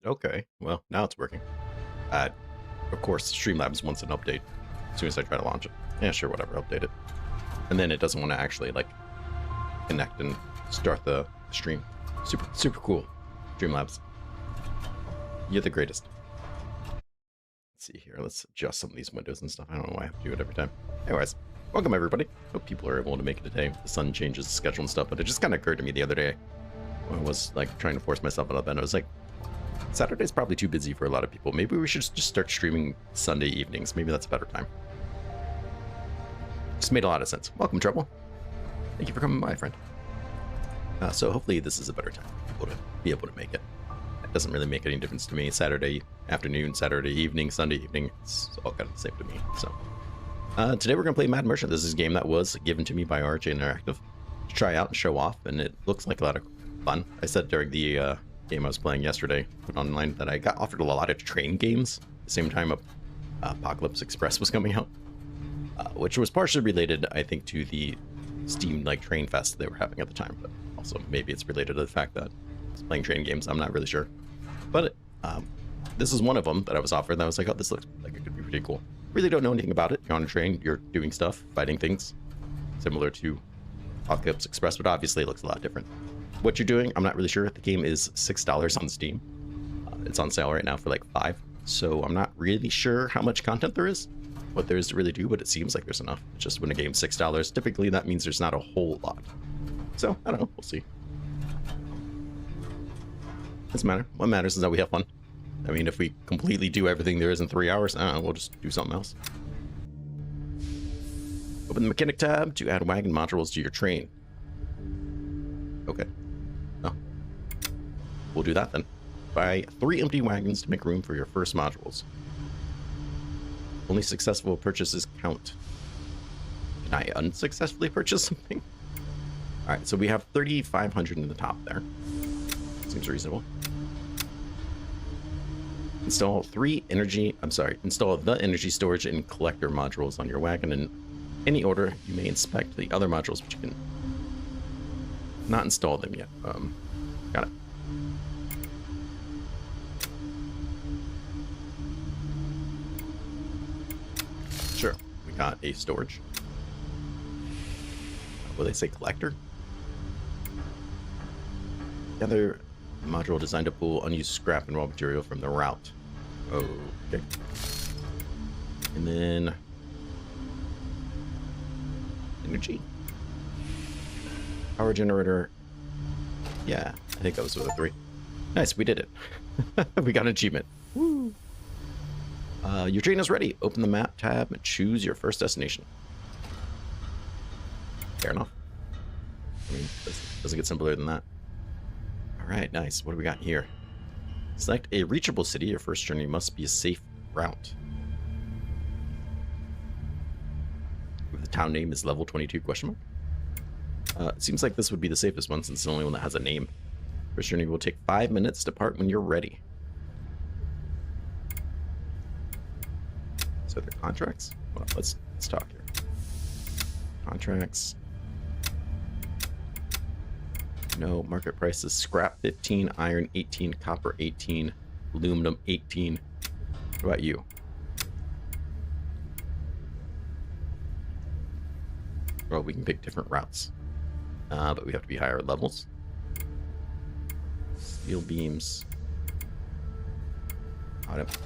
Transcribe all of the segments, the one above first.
Okay, well, now it's working. Uh, of course, Streamlabs wants an update as soon as I try to launch it. Yeah, sure, whatever, update it. And then it doesn't want to actually, like, connect and start the stream. Super, super cool. Streamlabs. You're the greatest. Let's see here. Let's adjust some of these windows and stuff. I don't know why I have to do it every time. Anyways, welcome everybody. Hope people are able to make it today. The sun changes the schedule and stuff, but it just kind of occurred to me the other day when I was, like, trying to force myself out of bed. I was like, Saturday's probably too busy for a lot of people. Maybe we should just start streaming Sunday evenings. Maybe that's a better time. Just made a lot of sense. Welcome, Trouble. Thank you for coming by, friend. So hopefully this is a better time for people to be able to make it. It doesn't really make any difference to me. Saturday afternoon, Saturday evening, Sunday evening, it's all kind of the same to me. So today we're going to play Mad Merchant. This is a game that was given to me by RJ Interactive to try out and show off, and it looks like a lot of fun. I said during the game I was playing yesterday, put online, that I got offered a lot of train games at the same time Apocalypse Express was coming out, which was partially related, I think, to the Steam like train fest they were having at the time, but also maybe it's related to the fact that I was playing train games. I'm not really sure, but this is one of them that I was offered, and I was like, oh, this looks like it could be pretty cool. Really don't know anything about it. You're on a train, you're doing stuff, fighting things, similar to Apocalypse Express, but obviously it looks a lot different. What you're doing, I'm not really sure. The game is $6 on Steam. It's on sale right now for like $5, so I'm not really sure how much content there is, what there is to really do, but it seems like there's enough. It's just when a game's $6, typically that means there's not a whole lot. So, I don't know, we'll see. Doesn't matter. What matters is that we have fun. I mean, if we completely do everything there is in 3 hours, I don't know, we'll just do something else. Open the mechanic tab to add wagon modules to your train. Okay. Oh. We'll do that then. Buy 3 empty wagons to make room for your first modules. Only successful purchases count. Can I unsuccessfully purchase something? Alright, so we have 3,500 in the top there. Seems reasonable. Install the energy storage and collector modules on your wagon in any order. You may inspect the other modules, but you can not install them yet. Got it. Sure, we got a storage. Will they say collector? Gather module designed to pull unused scrap and raw material from the route. Oh, okay. And then energy. Power generator. Yeah, I think that was with a 3. Nice, we did it. We got an achievement. Woo. Your train is ready. Open the map tab and choose your first destination. Fair enough. I mean, doesn't get simpler than that. All right, nice. What do we got here? Select a reachable city. Your first journey must be a safe route. The town name is level 22 question mark. It seems like this would be the safest one since it's the only one that has a name. First journey will take 5 minutes. Depart when you're ready. So they're contracts? Well, let's talk here. Contracts. No, market prices: scrap 15, iron 18, copper 18, aluminum 18. What about you? Well, we can pick different routes, but we have to be higher levels. Steel beams. I don't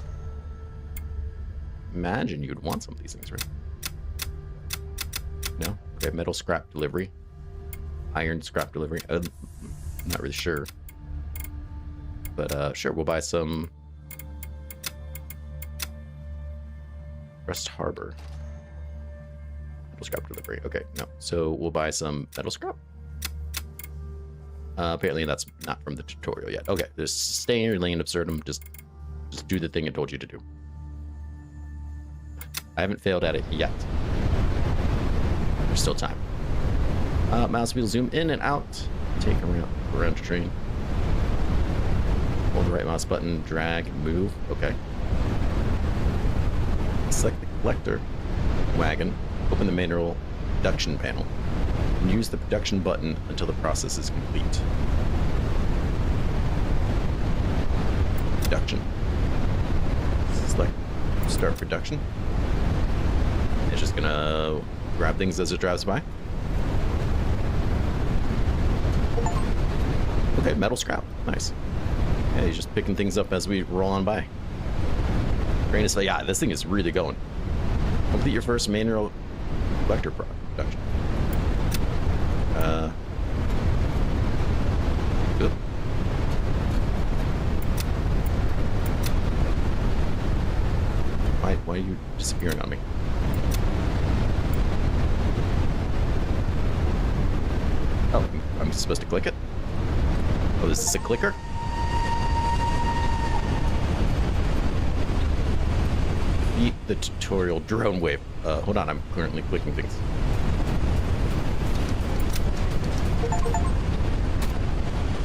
imagine you'd want some of these things, right? No? Okay, metal scrap delivery. Iron scrap delivery. I'm not really sure. But sure, we'll buy some Rest Harbor. Metal scrap delivery. Okay, no. So we'll buy some metal scrap. Apparently that's not from the tutorial yet. Okay, just stay in your lane, Absurdum. Just do the thing I told you to do. I haven't failed at it yet. There's still time. Mouse wheel zoom in and out. Take around the train. Hold the right mouse button, drag, and move. Okay. Select the collector wagon. Open the manual production panel. And use the production button until the process is complete. production. Select start production. It's just gonna grab things as it drives by. Okay, metal scrap. Nice. Yeah, he's just picking things up as we roll on by. Grain is, yeah, this thing is really going. Complete your first manual collector production. Good. Why are you disappearing on me? Oh, I'm supposed to click it? Oh, is this a clicker? Beat the tutorial drone wave. Hold on, I'm currently clicking things.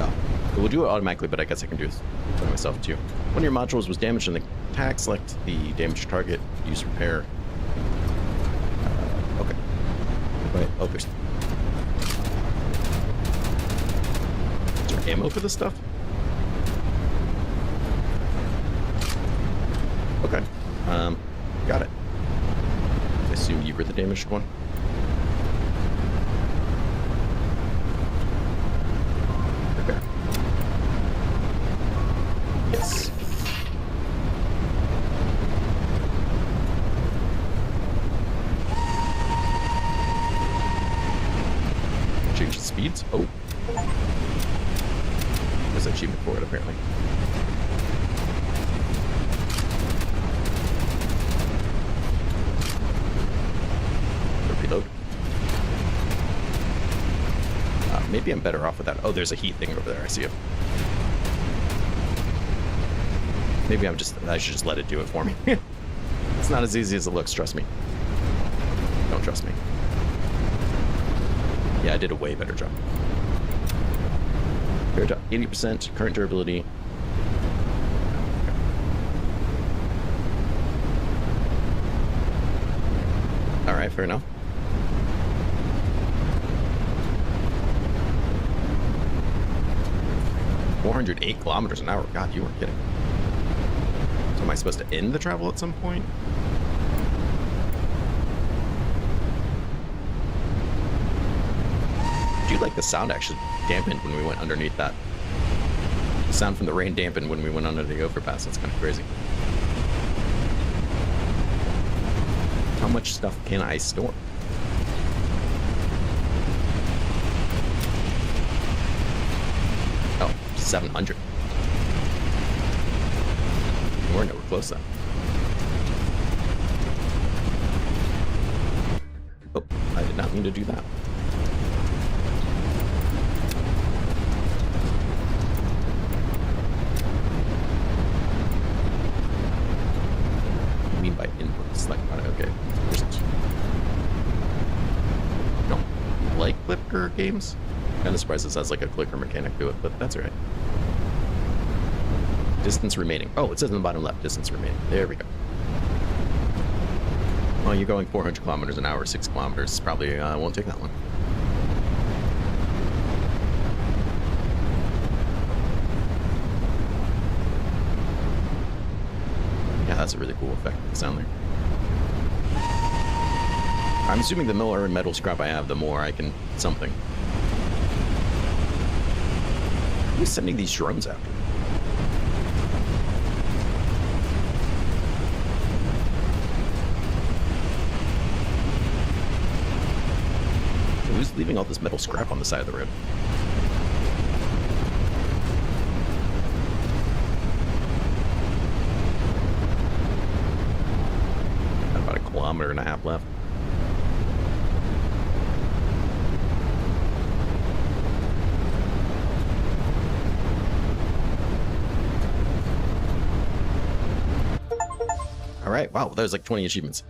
Oh, we'll do it automatically, but I guess I can do this by myself too. One of your modules was damaged in the attack. Select the damaged target. Use repair. Okay. Wait, oh, there's ammo for this stuff? Okay. Got it. I assume you were the damaged one. Okay. Yes. Change the speeds? Oh. There's an achievement for it, apparently. Reload. Maybe I'm better off with that. Oh, there's a heat thing over there. I see it. Maybe I should just let it do it for me. It's not as easy as it looks, trust me. Don't trust me. Yeah, I did a way better job. 80% current durability. All right, fair enough. .408 kilometers an hour. God, you weren't kidding. So am I supposed to end the travel at some point? Do you like the sound actually dampened when we went underneath that? The sound from the rain dampened when we went under the overpass. That's kind of crazy. How much stuff can I store? Oh, 700. We're nowhere close then. Oh, I did not mean to do that. By inputs, like, okay, don't like clicker games. Kind of surprised this has like a clicker mechanic to it, but that's all right. Distance remaining. Oh, it says in the bottom left, distance remaining. There we go. Well, you're going 400 kilometers an hour, 6 kilometers. Probably won't take that one. That's a really cool effect of the sound there. I'm assuming the more metal scrap I have, the more I can something. Who's sending these drones after? Who's leaving all this metal scrap on the side of the road? Kilometer and a half left. All right, wow, there's like 20 achievements.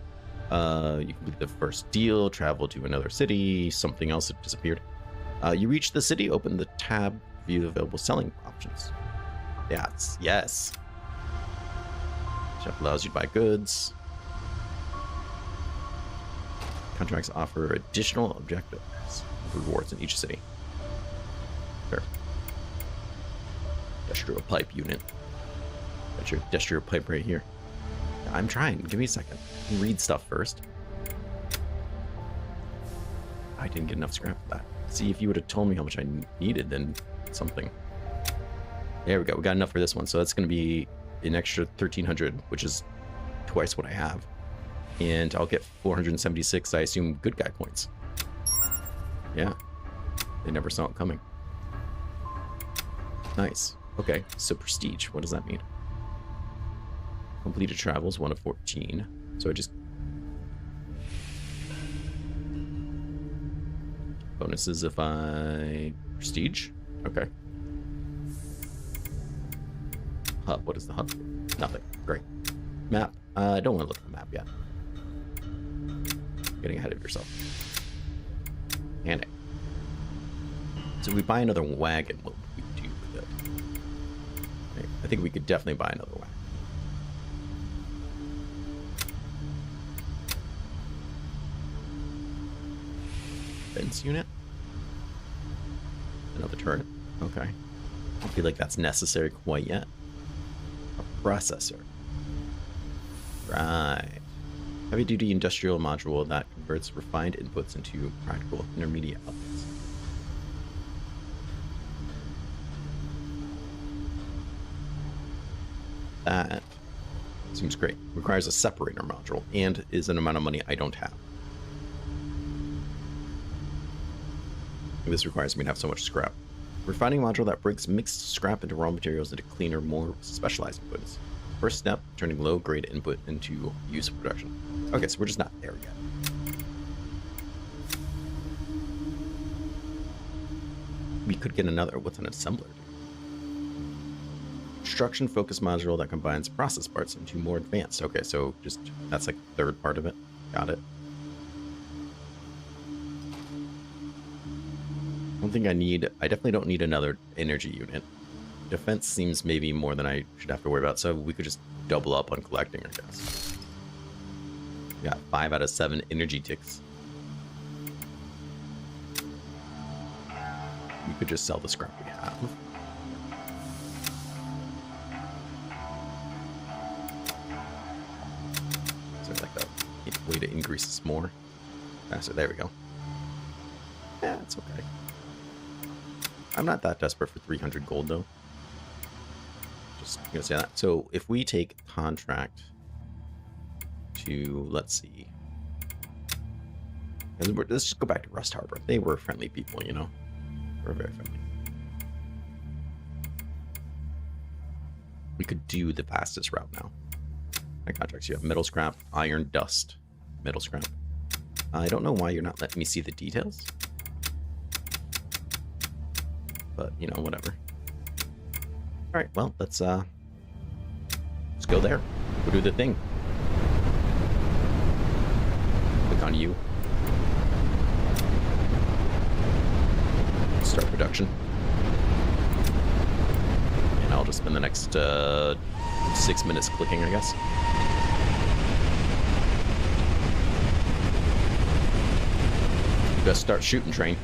You complete the first deal, travel to another city, something else that disappeared. You reach the city, open the tab, view the available selling options. Yes. Shop allows you to buy goods. Contracts offer additional objectives, rewards in each city. Sure. Industrial pipe unit. Got your industrial pipe right here. I'm trying. Give me a second. Read stuff first. I didn't get enough scrap for that. See, if you would have told me how much I needed, then something. There we go. We got enough for this one. So that's going to be an extra 1,300, which is twice what I have. And I'll get 476, I assume, good guy points. Yeah. They never saw it coming. Nice. Okay, so prestige. What does that mean? Completed travels, 1 of 14. So I just... Bonuses if I... Prestige? Okay. Hub. What is the hub? Nothing. Great. Map. I don't want to look at the map yet. Getting ahead of yourself. Panic. So if we buy another wagon, what would we do with it? I think we could definitely buy another wagon. Fence unit? Another turret. Okay. I don't feel like that's necessary quite yet. A processor. Right. Heavy-duty industrial module that converts refined inputs into practical intermediate outputs. That seems great. Requires a separator module and is an amount of money I don't have. This requires me to have so much scrap. Refining module that breaks mixed scrap into raw materials into cleaner, more specialized inputs. First step, turning low-grade input into useful production. Okay, so we're just not there yet. We could get another. What's an assembler? Construction focus module that combines process parts into more advanced. Okay, so just that's like the third part of it. Got it. One thing I need, I definitely don't need another energy unit. Defense seems maybe more than I should have to worry about, so we could just double up on collecting, I guess. We got 5 out of 7 energy ticks. We could just sell the scrap we have. Is there like a way to increase this more? So there we go. Yeah, it's okay. I'm not that desperate for 300 gold, though. Just gonna say that. So if we take contract to, let's see. Let's just go back to Rust Harbor. They were friendly people, you know? They were very friendly. We could do the fastest route now. My contracts, you have metal scrap, iron dust, metal scrap. I don't know why you're not letting me see the details. But, you know, whatever. Alright, well, let's go there. We'll do the thing. Click on you. Start production. And I'll just spend the next 6 minutes clicking, I guess. Best start shooting, train.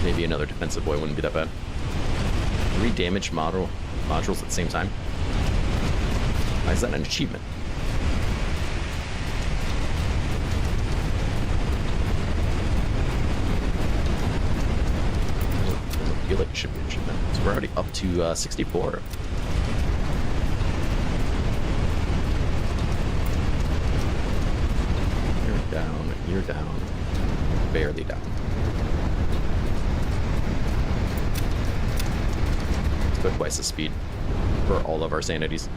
Maybe another defensive boy wouldn't be that bad. 3 damage modules at the same time. Why is that an achievement? Doesn't feel like it should be an achievement. So we're already up to 64. You're down. You're down. Barely down. But twice the speed for all of our sanities.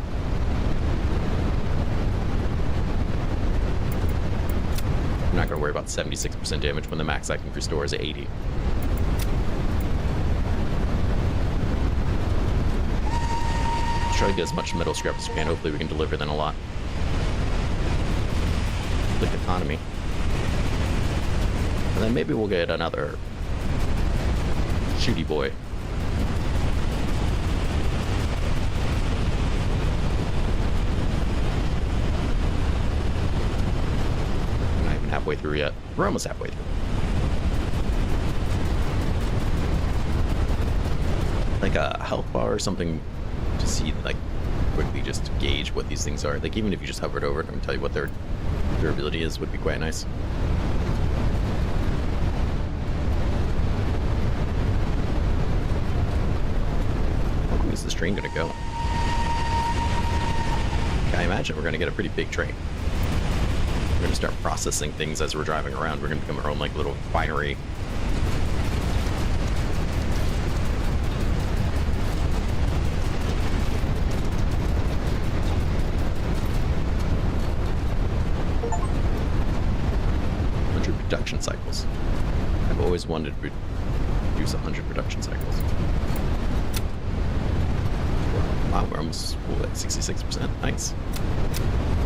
I'm not going to worry about 76% damage when the max I can restore is at 80. Let's try to get as much metal scrap as we can. Hopefully we can deliver then a lot. Click economy. And then maybe we'll get another shooty boy. Halfway through yet. We're almost halfway through. like a health bar or something to see, like, quickly just to gauge what these things are. Like, even if you just hovered over it and tell you what their durability is, would be quite nice. How long is this train gonna go? I imagine we're gonna get a pretty big train. We're gonna start processing things as we're driving around. We're gonna become our own, like, little refinery. Production cycles. I've always wanted to produce 100 production cycles. Wow, we're almost at 66%. Nice.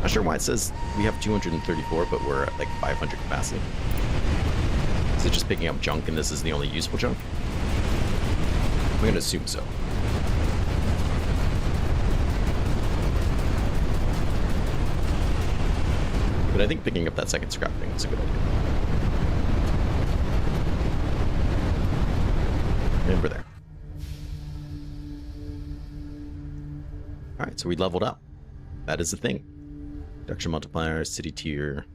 Not sure why it says we have 234, but we're at like 500 capacity. Is it just picking up junk and this is the only useful junk? I'm going to assume so. But I think picking up that second scrap thing is a good idea. And we're there. Alright, so we leveled up. That is the thing. Production multiplier, city tier,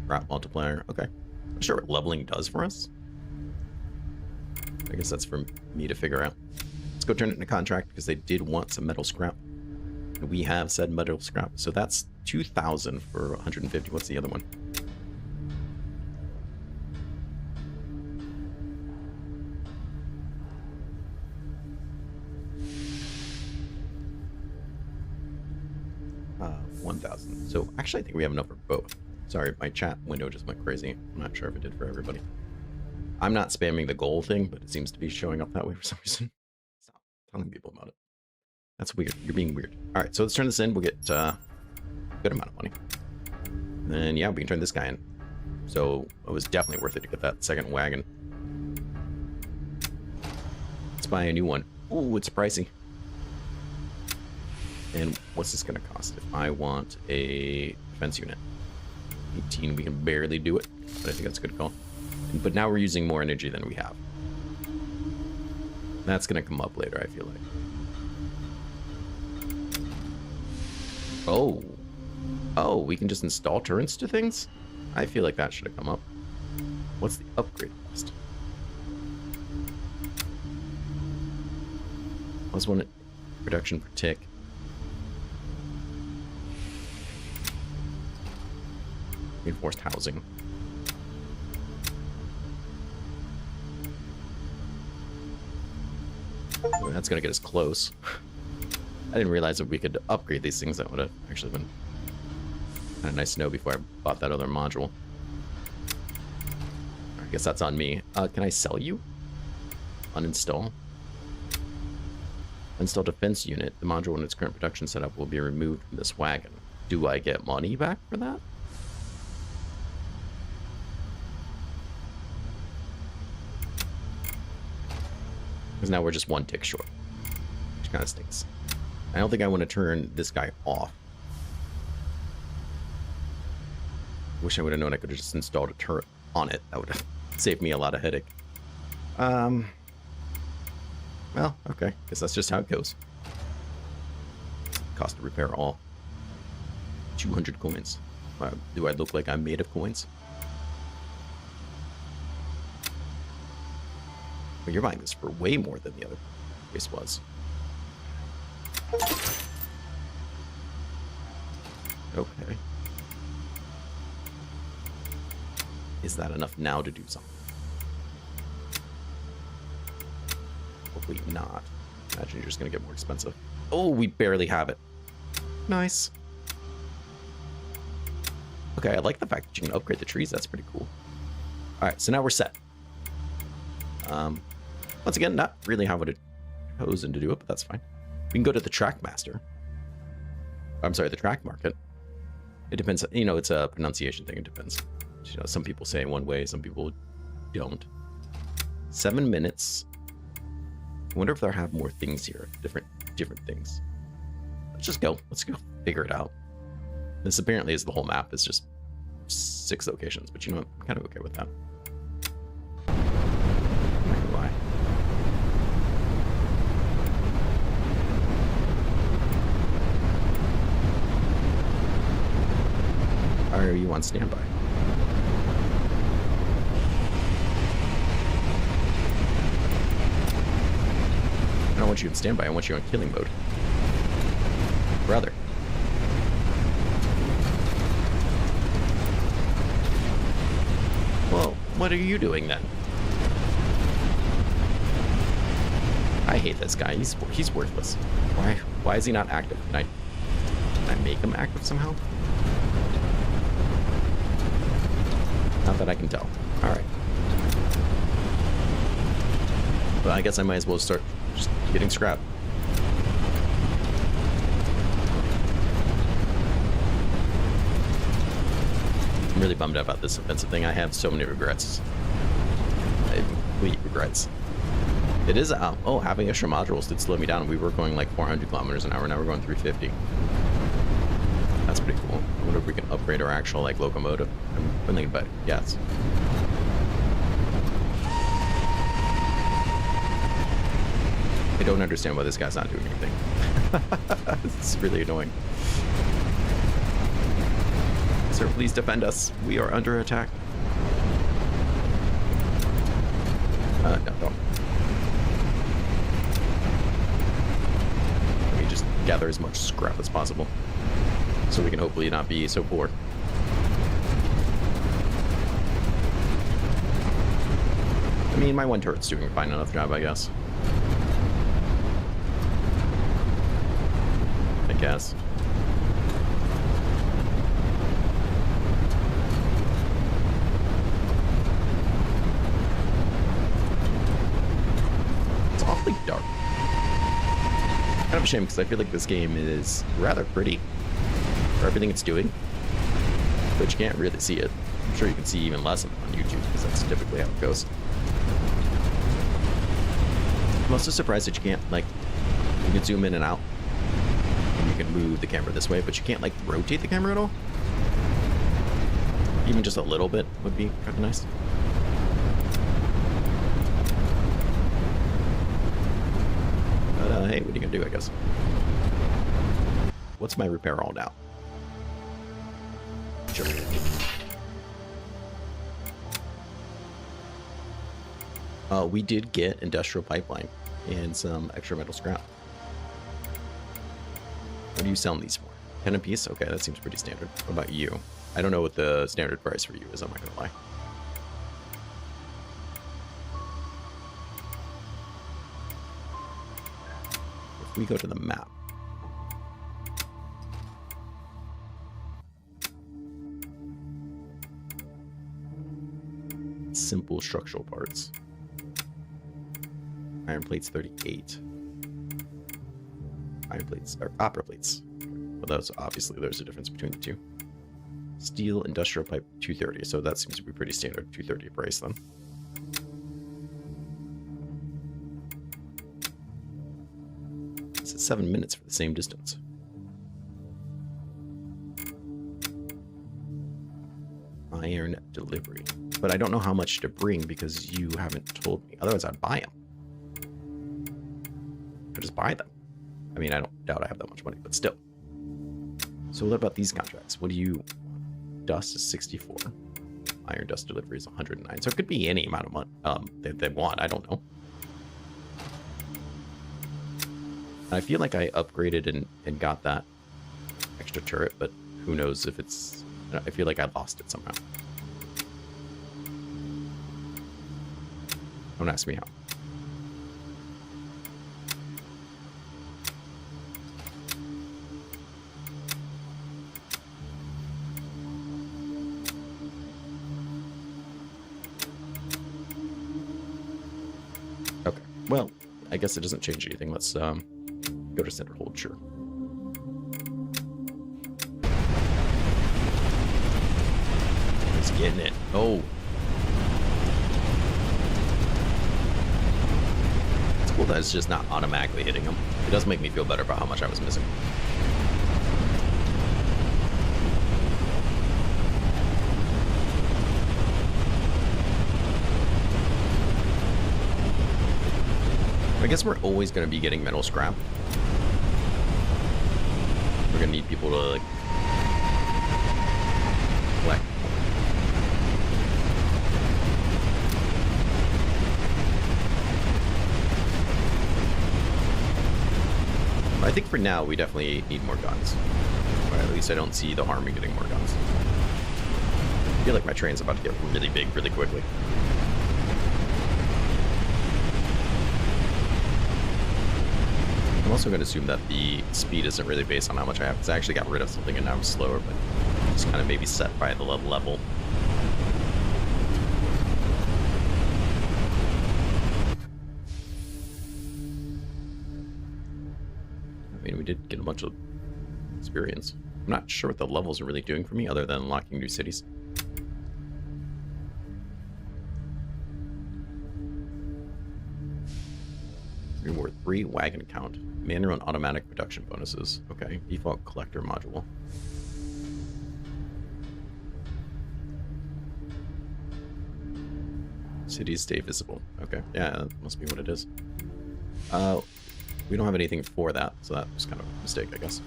route multiplier. Okay. I'm not sure what leveling does for us. I guess that's for me to figure out. Let's go turn it into contract because they did want some metal scrap. And we have said metal scrap. So that's 2,000 for 150. What's the other one? So actually I think we have enough for both. Sorry, my chat window just went crazy. I'm not sure if it did for everybody. I'm not spamming the goal thing, but it seems to be showing up that way for some reason. Stop telling people about it. That's weird. You're being weird. All right, so let's turn this in. We'll get a good amount of money. And then, yeah, we can turn this guy in. So it was definitely worth it to get that second wagon. Let's buy a new one. Ooh, it's pricey. And what's this going to cost if I want a defense unit? 18, we can barely do it, but I think that's a good call. But now we're using more energy than we have. That's going to come up later, I feel like. Oh, we can just install turrets to things? I feel like that should have come up. What's the upgrade cost? +1 production per tick. Reinforced housing. Ooh, that's gonna get us close. I didn't realize that we could upgrade these things. That would have actually been kind of nice to know before I bought that other module. I guess that's on me. Can I sell you? Uninstall. Install defense unit. The module in its current production setup will be removed from this wagon. Do I get money back for that? Because now we're just one tick short, which kind of stinks. I don't think I want to turn this guy off. Wish I would have known I could have just installed a turret on it. That would have saved me a lot of headache. Well, okay. Guess that's just how it goes. Cost to repair all. 200 coins. Do I look like I'm made of coins? Well, you're buying this for way more than the other place was. Okay. Is that enough now to do something? Hopefully not. Imagine you're just going to get more expensive. Oh, we barely have it. Nice. Okay, I like the fact that you can upgrade the trees. That's pretty cool. All right, so now we're set. Once again, not really how I would have chosen to do it, but that's fine. We can go to the track master. I'm sorry, the track market. It depends. You know, it's a pronunciation thing. It depends. You know, some people say it one way, some people don't. 7 minutes. I wonder if they'll have more things here. Different things. Let's just go. Let's go figure it out. This apparently is the whole map. It's just 6 locations, but you know what? I'm kind of okay with that. I'm not gonna lie. you on standby? I don't want you in standby. I want you on killing mode. Brother. Well, what are you doing then? I hate this guy. He's worthless. Why is he not active? Can I make him active somehow? Not that I can tell. Alright. But I guess I might as well start just getting scrap. I'm really bummed out about this offensive thing. I have so many regrets. I have complete regrets. It is, oh, having extra modules did slow me down. We were going like 400 kilometers an hour. Now we're going 350. That's pretty cool. I wonder if we can upgrade our actual like locomotive. I'm thinking about it. Yes. I don't understand why this guy's not doing anything. It's really annoying. Sir, please defend us. We are under attack. No, don't. Let me just gather as much scrap as possible, so we can hopefully not be so poor. I mean, my one turret's doing a fine enough job, I guess. I guess. It's awfully dark. Kind of a shame, because I feel like this game is rather pretty for everything it's doing, but you can't really see it. I'm sure you can see even less on YouTube, because that's typically how it goes. I'm also surprised that you can't, like, you can zoom in and out, and you can move the camera this way, but you can't, like, rotate the camera at all. Even just a little bit would be kind of nice. But, hey, what are you gonna do, I guess? What's my repair all now? Sure. We did get industrial pipeline and some extra metal scrap. What are you selling these for? 10 a piece? Okay, that seems pretty standard. What about you? I don't know what the standard price for you is, I'm not gonna lie. If we go to the map, simple structural parts. Iron plates 38. Iron plates are opera plates. Well, those obviously there's a difference between the two. Steel industrial pipe 230. So that seems to be pretty standard. 230 price then. It's 7 minutes for the same distance. Iron delivery. But I don't know how much to bring because you haven't told me. Otherwise, I'd buy them. Or just buy them. I mean, I don't doubt I have that much money, but still. So what about these contracts? What do you... Dust is 64. Iron dust delivery is 109. So it could be any amount of money that they want. I don't know. I feel like I upgraded and got that extra turret, but who knows if it's... I feel like I lost it somehow. Don't ask me how. Okay, well, I guess it doesn't change anything. Let's go to center hold, sure. He's getting it. Oh. It's cool that it's just not automatically hitting him. It does make me feel better about how much I was missing. I guess we're always going to be getting metal scrap. We're going to need people to like collect think for now we definitely need more guns. Or at least I don't see the harm in getting more guns. I feel like my train's about to get really big really quickly. I'm also going to assume that the speed isn't really based on how much I have, because I actually got rid of something and now I'm slower, but it's kind of maybe set by the level. I mean, we did get a bunch of experience. I'm not sure what the levels are really doing for me other than unlocking new cities. Reward 3 wagon count. Manual and automatic production bonuses. Okay. Default collector module. Cities stay visible. Okay. Yeah, that must be what it is. We don't have anything for that, so that was kind of a mistake, I guess.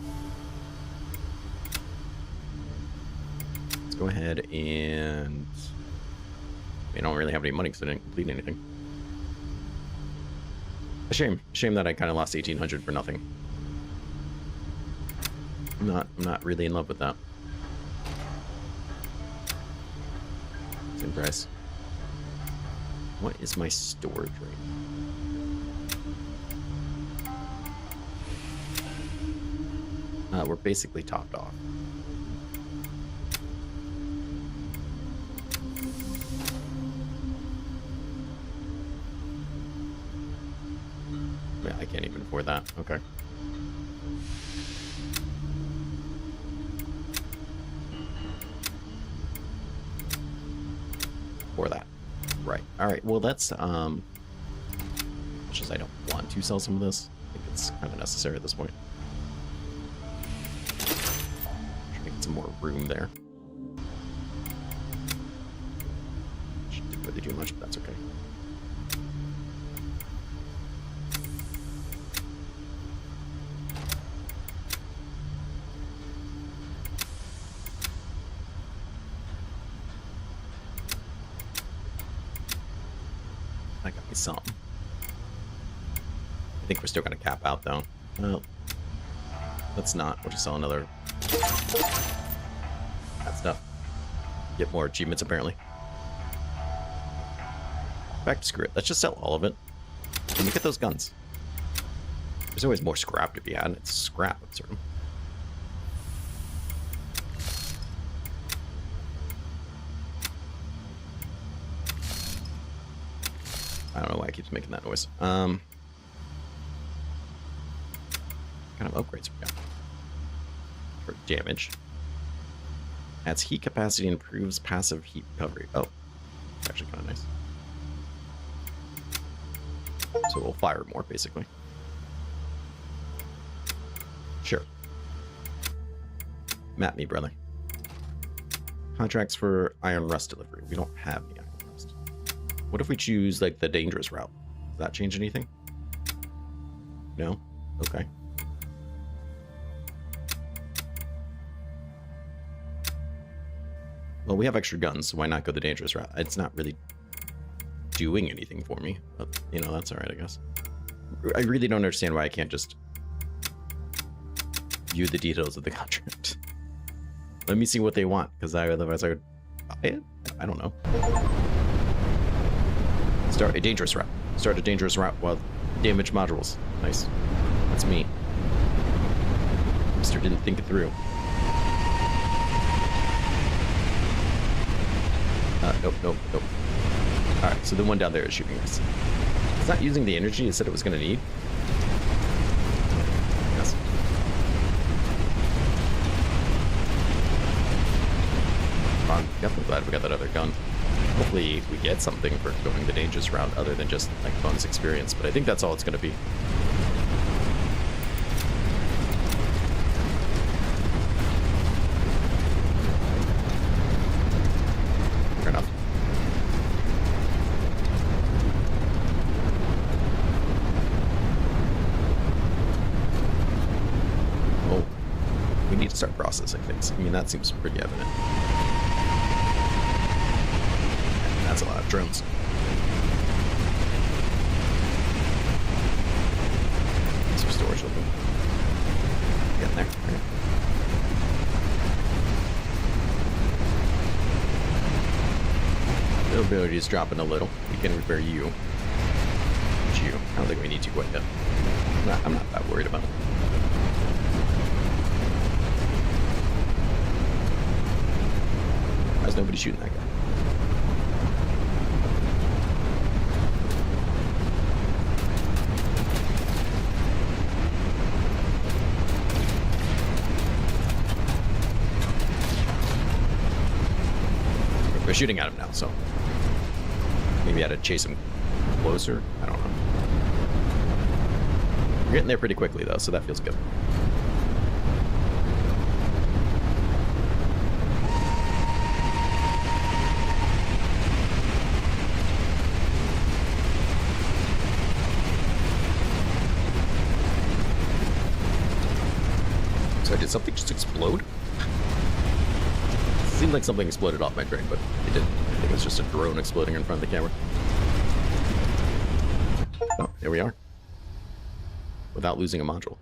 Let's go ahead and... I don't really have any money because I didn't complete anything. A shame. Shame that I kind of lost 1,800 for nothing. I'm not really in love with that. Same price. What is my storage rate? We're basically topped off. Yeah, I can't even afford that. Okay. For that. Right. All right. Well, that's much as I don't want to sell some of this, I think it's kind of necessary at this point. Trying to get some more room there. Didn't really do much, but that's okay. That got me some. I think we're still going to cap out, though. Well, let's not. We'll just sell another. That stuff. Get more achievements, apparently. Back to screw it. Let's just sell all of it. And look at those guns. There's always more scrap to be had. It's scrap, I'm certain. I don't know why it keeps making that noise. What kind of upgrades we got? For damage. Adds heat capacity and improves passive heat recovery. Oh, it's actually kind of nice. So we'll fire more, basically. Sure. Map me, brother. Contracts for iron rust delivery. We don't have any iron rust. What if we choose, like, the dangerous route? Does that change anything? No? Okay. Well, we have extra guns, so why not go the dangerous route? It's not really doing anything for me, but, you know, that's all right, I guess. I really don't understand why I can't just view the details of the contract. Let me see what they want, because otherwise I would buy it? I don't know. Start a dangerous route. Start a dangerous route while damage modules. Nice. That's me. Mister didn't think it through. Nope, nope, nope. Alright, so the one down there is shooting us. It's not using the energy it said it was going to need. Yes. I'm definitely glad we got that other gun. Hopefully we get something for going the dangerous route other than just like bonus experience, but I think that's all it's going to be. Fair enough. Oh, we need to start processing things. I mean, that seems pretty evident. That's a lot of drones. Some storage open. Durability is dropping a little. We can repair you. But you. I don't think we need to quite yet. I'm not that worried about it. Why is nobody shooting that guy? We're shooting at him now, so maybe I had to chase him closer. I don't know. We're getting there pretty quickly, though, so that feels good. So did something just explode? It seemed like something exploded off my train, but it didn't. I think it was just a drone exploding in front of the camera. Oh, there we are. Without losing a module.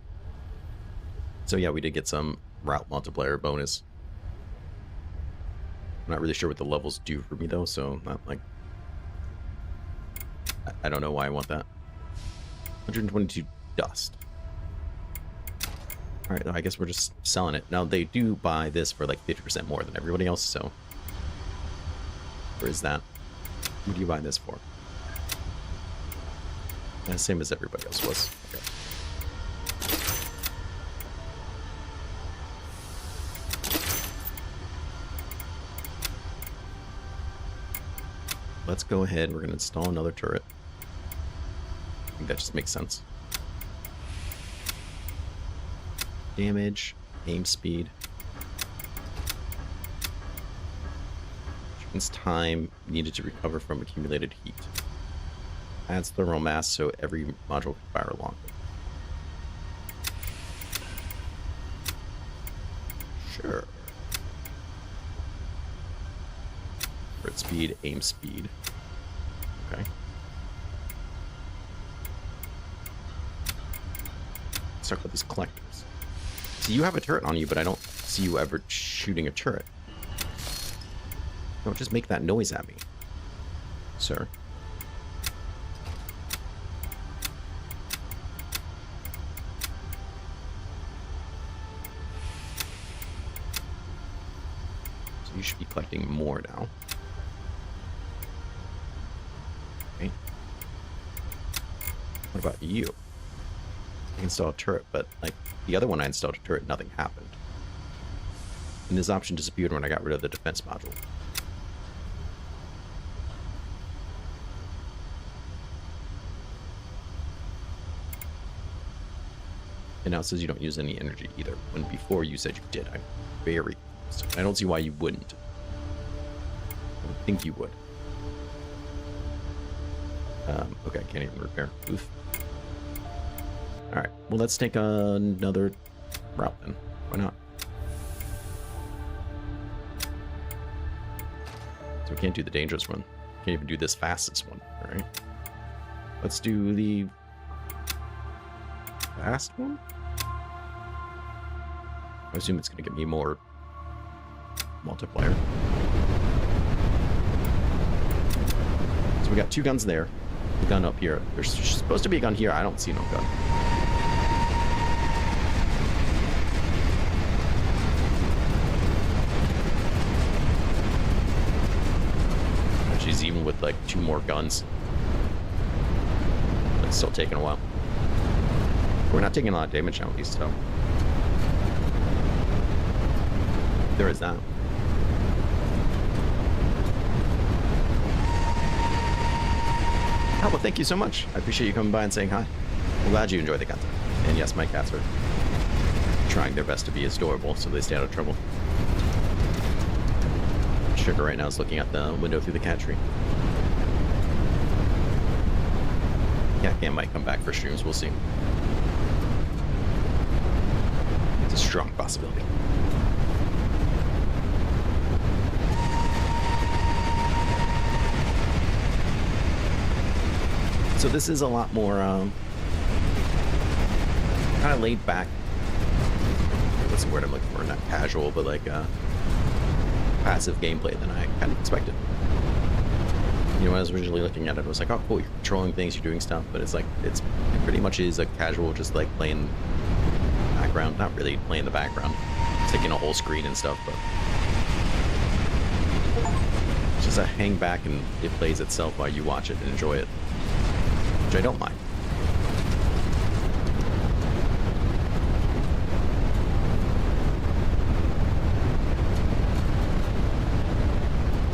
So yeah, we did get some route multiplier bonus. I'm not really sure what the levels do for me though, so not like... I don't know why I want that. 122 dust. Alright, I guess we're just selling it. Now, they do buy this for like 50% more than everybody else, so... Where is that? What do you buy this for? The same as everybody else was. Okay. Let's go ahead. We're going to install another turret. I think that just makes sense. Damage, aim speed. Shortens time needed to recover from accumulated heat. Adds thermal mass so every module can fire longer. Sure. Turret speed, aim speed. Okay. Let's talk about these collectors. So you have a turret on you, but I don't see you ever shooting a turret. Don't just make that noise at me, sir. So you should be collecting more now. Okay. What about you? I installed a turret, but like the other one I installed a turret, nothing happened. And this option disappeared when I got rid of the defense module. And now it says you don't use any energy either, when before you said you did. I'm very confused. I don't see why you wouldn't. I would think you would. Okay, I can't even repair. Oof. Alright, well let's take another route then. Why not? So we can't do the dangerous one. Can't even do this fastest one, alright? Let's do the fast one? I assume it's going to give me more multiplier. So we got two guns there. A gun up here. There's supposed to be a gun here. I don't see no gun. She's even with like two more guns. It's still taking a while. We're not taking a lot of damage now at least, so. There is that. Oh, well, thank you so much. I appreciate you coming by and saying hi. I'm glad you enjoy the content. And yes, my cats are trying their best to be as adorable so they stay out of trouble. Sugar right now is looking out the window through the cat tree. Cat Cam might come back for streams, we'll see. It's a strong possibility. So this is a lot more kind of laid back. What's the word I'm looking for? Not casual, but like passive gameplay than I kind of expected. You know, when I was originally looking at it, I was like, oh, cool, you're controlling things, you're doing stuff, but it's like, it pretty much is a casual, just like playing background. Not really playing the background. It's taking a whole screen and stuff, but it's just a hang back and it plays itself while you watch it and enjoy it, which I don't mind.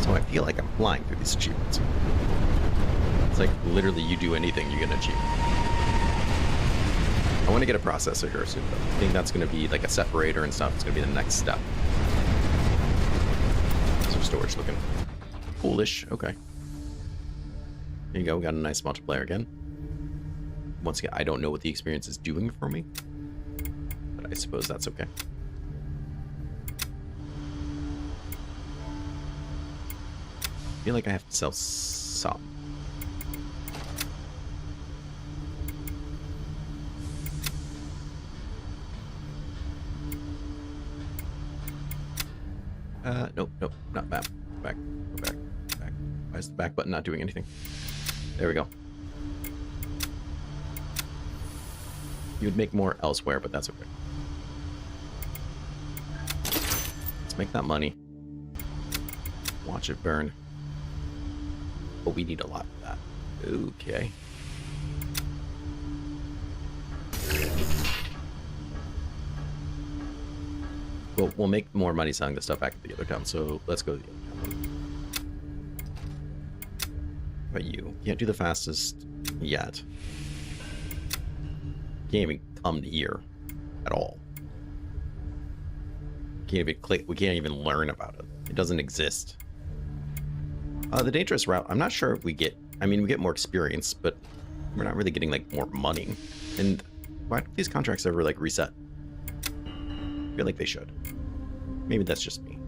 So I feel like I'm flying through these achievements. It's like literally you do anything, you get an achievement. I want to get a processor here soon, though. I think that's going to be like a separator and stuff. It's going to be the next step. So storage looking foolish. Okay. There you go. We got a nice multiplayer again. Once again, I don't know what the experience is doing for me, but I suppose that's okay. I feel like I have to sell some. Nope, not back. Go back. Why is the back button not doing anything? There we go. You would make more elsewhere, but that's okay. Let's make that money. Watch it burn. But we need a lot of that. Okay. Well, we'll make more money selling the stuff back at the other town, so let's go to the other town. But you can't do the fastest yet. Can't even come to here at all. Can't even click. We can't even learn about it. It doesn't exist. The dangerous route. I'm not sure if we get. I mean, we get more experience, but we're not really getting like more money. And why don't these contracts ever like reset? I feel like they should. Maybe that's just me.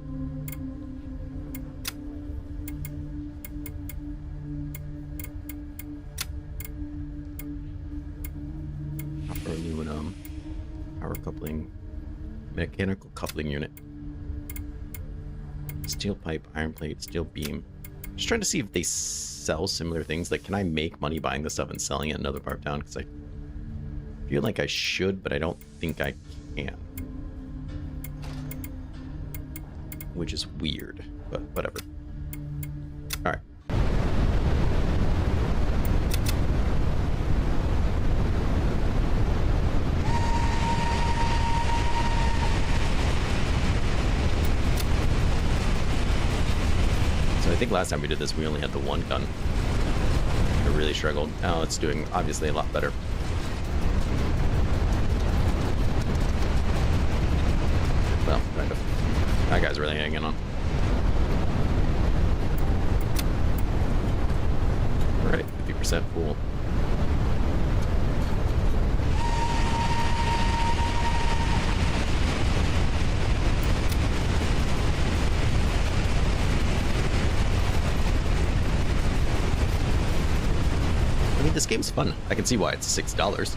Copper aluminum, power coupling, mechanical coupling unit, steel pipe, iron plate, steel beam. Just trying to see if they sell similar things. Like, can I make money buying this stuff and selling it in another part of town? Because I feel like I should, but I don't think I can. Which is weird, but whatever. All right. So I think last time we did this, we only had the one gun. I really struggled. Now it's doing obviously a lot better. Well, kind of. That guy's really hanging on. Alright, 50% full. I mean, this game's fun. I can see why it's $6.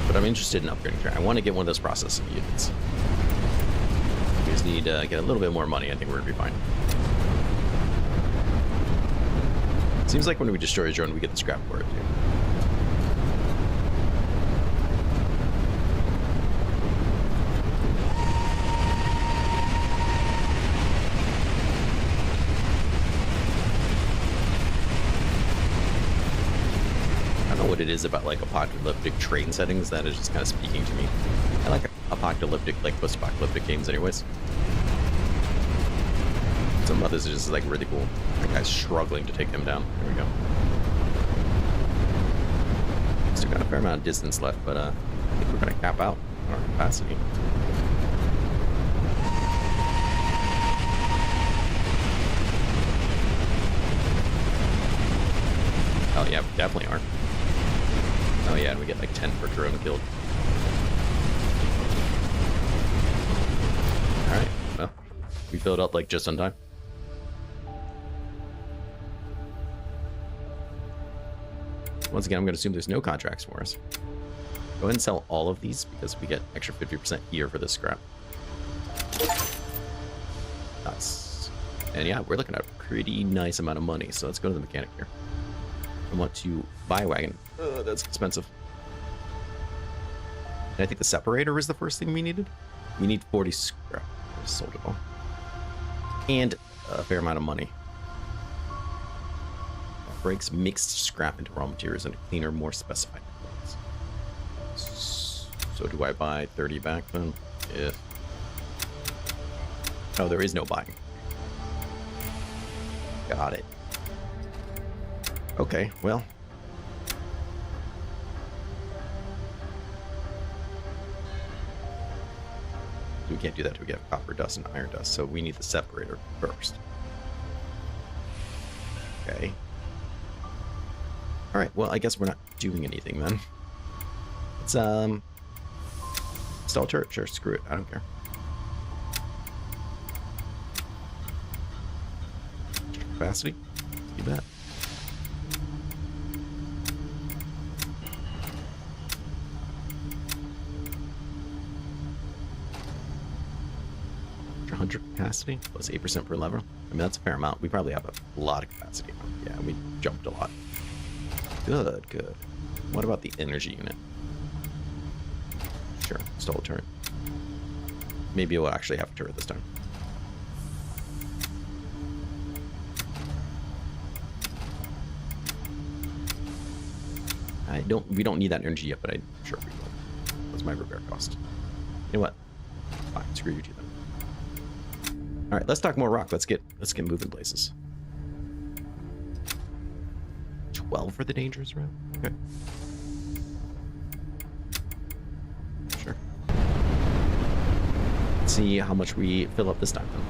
But I'm interested in upgrading here. I want to get one of those processing units. We just need to get a little bit more money. I think we're going to be fine. Seems like when we destroy a drone, we get the scrap for it, too. What it is about like apocalyptic train settings that is just kind of speaking to me. I like apocalyptic, like post-apocalyptic games anyways. Some others are just like really cool. That guy's struggling to take him down. There we go. Still got a fair amount of distance left, but I think we're gonna cap out our capacity. Oh yeah, we definitely are. Oh yeah, and we get like 10 per drone killed. Alright, well, we filled up like just on time. Once again, I'm going to assume there's no contracts for us. Go ahead and sell all of these because we get extra 50% here for this scrap. Nice. And yeah, we're looking at a pretty nice amount of money, so let's go to the mechanic here. I want to buy a wagon. That's expensive. And I think the separator was the first thing we needed. We need 40 scrap. I just sold it all. And a fair amount of money. Breaks mixed scrap into raw materials and cleaner, more specified components. So do I buy 30 back then? If... Oh, there is no buying. Got it. Okay, well. We can't do that till we get copper dust and iron dust, so we need the separator first. Okay. Alright, well, I guess we're not doing anything then. Let's, install turret. Sure, screw it. I don't care. Capacity? You bet. Capacity plus 8% per lever. I mean, that's a fair amount. We probably have a lot of capacity. Yeah, we jumped a lot. Good, good. What about the energy unit? Sure, install a turret. Maybe we'll actually have a turret this time. We don't need that energy yet, but I'm sure we will. What's my repair cost? You know what? Fine, screw you two then. All right, let's talk more rock. Let's get moving places. 12 for the dangerous route. Okay. Sure. Let's see how much we fill up this time then.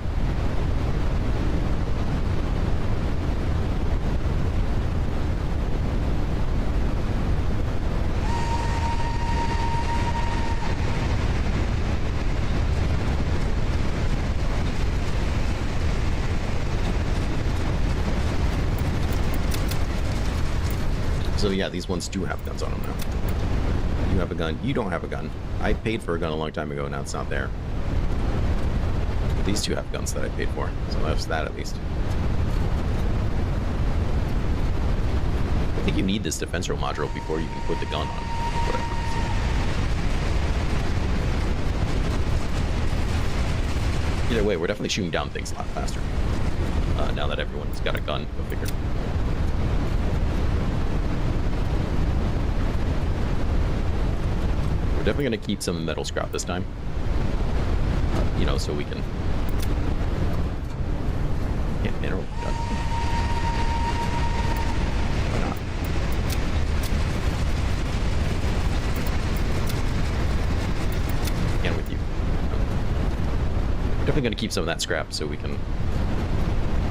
So yeah, these ones do have guns on them now. You have a gun. You don't have a gun. I paid for a gun a long time ago. Now it's not there. But these two have guns that I paid for. So that's that at least. I think you need this defensive module before you can put the gun on. Whatever. Either way, we're definitely shooting down things a lot faster. Now that everyone's got a gun, go figure. Definitely going to keep some metal scrap this time, you know, so we can get mineral done. Why not? And with you. Definitely going to keep some of that scrap so we can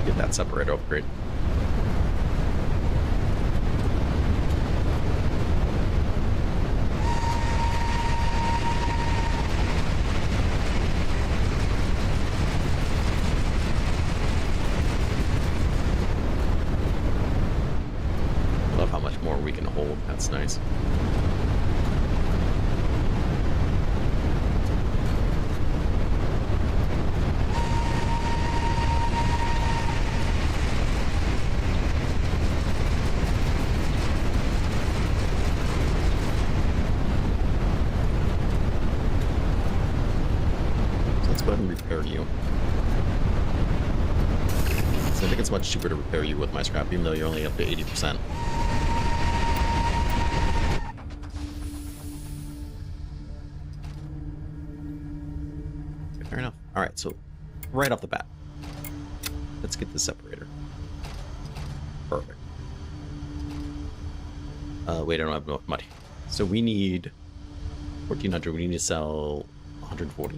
get that separator upgrade. That's nice. So let's go ahead and repair you. So I think it's much cheaper to repair you with my scrap, even though you're only up to 80%. Fair enough. All right, so right off the bat, let's get the separator. Perfect. Wait, I don't have enough money. So we need 1,400. We need to sell 140.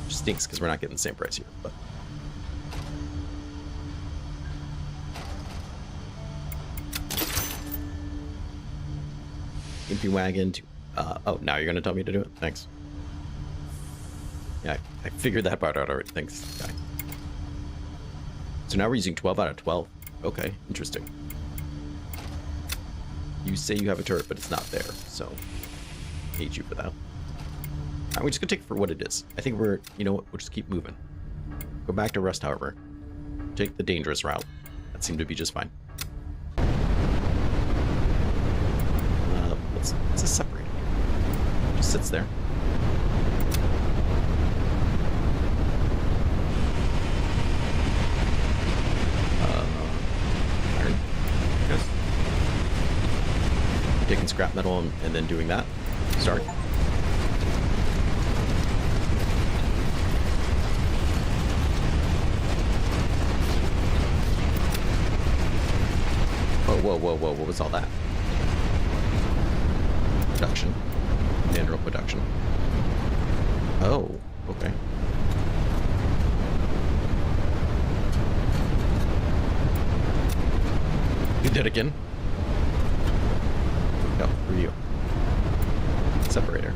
Which stinks because we're not getting the same price here, but. Empty wagon to. Oh, now you're gonna tell me to do it? Thanks. Yeah, I figured that part out already. Thanks, guy. So now we're using 12 out of 12. Okay, interesting. You say you have a turret, but it's not there, so I hate you for that. We're just gonna take it for what it is. I think we're, you know what, we'll just keep moving. Go back to Rust Harbor. Take the dangerous route. That seemed to be just fine. What's this separating? Just sits there. Iron. Yes. Taking scrap metal and then doing that. Start. Whoa, what was all that? Production. Mineral production. Oh, okay. You did again? No, for you. Separator.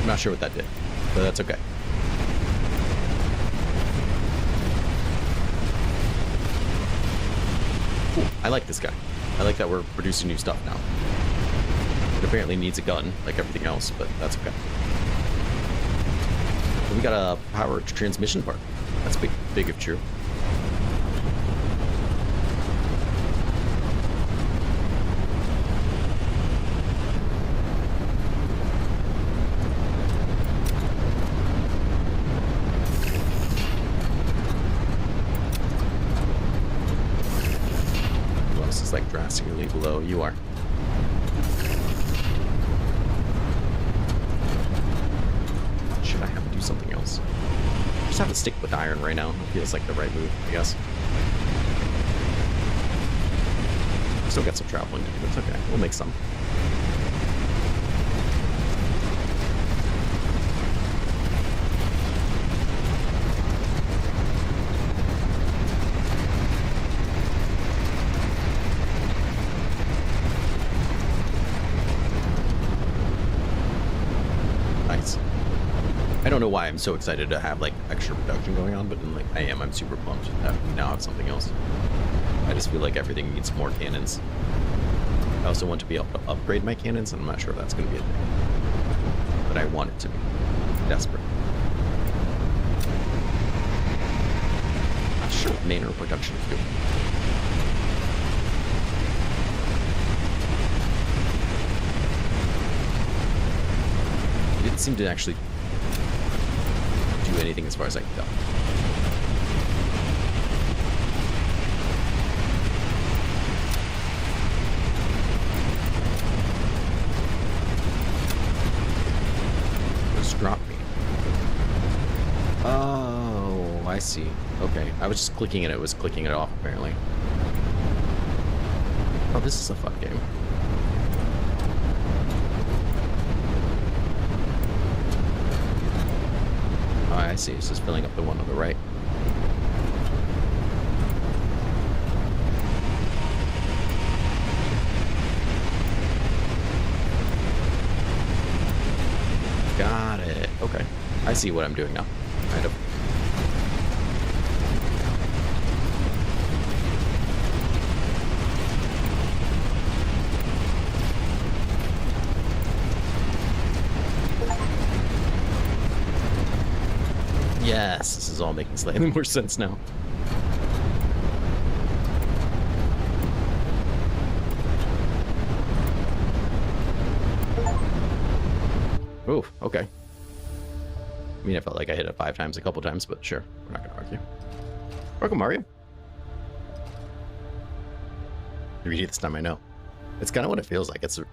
I'm not sure what that did, but that's okay. Cool. I like this guy. I like that we're producing new stuff now. It apparently needs a gun, like everything else, but that's okay. We got a power transmission part. That's big if true. Like drastically below you are. Should I have to do something else? Just have to stick with iron right now. It feels like the right move, I guess. Still got some traveling to do, but it's okay. We'll make some. I don't know why I'm so excited to have like extra production going on, but then like I'm super pumped that we now have something else. I just feel like everything needs more cannons. I also want to be able to upgrade my cannons, and I'm not sure if that's going to be a thing. But I want it to be. Desperate. Not sure what manner of production is doing. It didn't seem to actually do anything as far as I can tell. Just dropped me. Oh, I see. Okay, I was just clicking it. It was clicking it off apparently. Oh, this is a fun game. I see, it's just filling up the one on the right. Got it. Okay. I see what I'm doing now. Kind of. Yes, this is all making slightly more sense now. Oh, okay. I mean, I felt like I hit it 5 times a couple times, but sure, we're not gonna argue. Welcome, Mario. 3D this time, I know. It's kind of what it feels like. It's, you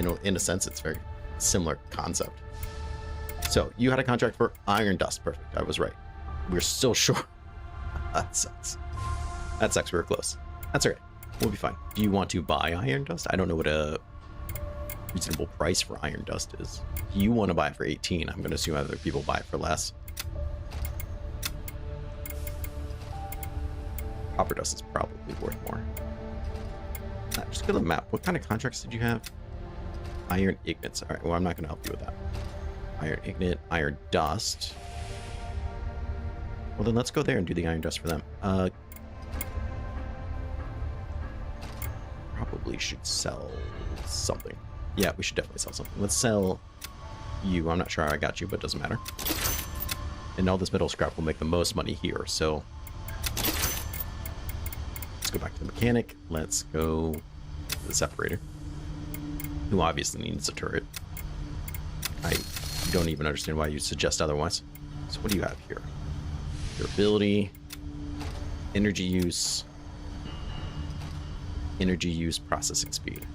know, in a sense, it's very similar concept. So, you had a contract for iron dust. Perfect. I was right. We're still short. That sucks. That sucks. We were close. That's all right. We'll be fine. Do you want to buy iron dust? I don't know what a reasonable price for iron dust is. You want to buy it for 18. I'm going to assume other people buy it for less. Copper dust is probably worth more. Just go to the map. What kind of contracts did you have? Iron ignites. All right. Well, I'm not going to help you with that. Iron ignite, iron dust. Well, then let's go there and do the iron dust for them. probably should sell something. Yeah, we should definitely sell something. Let's sell you. I'm not sure how I got you, but it doesn't matter. And all this metal scrap will make the most money here, so let's go back to the mechanic. Let's go to the separator, who obviously needs a turret. I don't even understand why you suggest otherwise. So what do you have here? Durability, energy use, processing speed.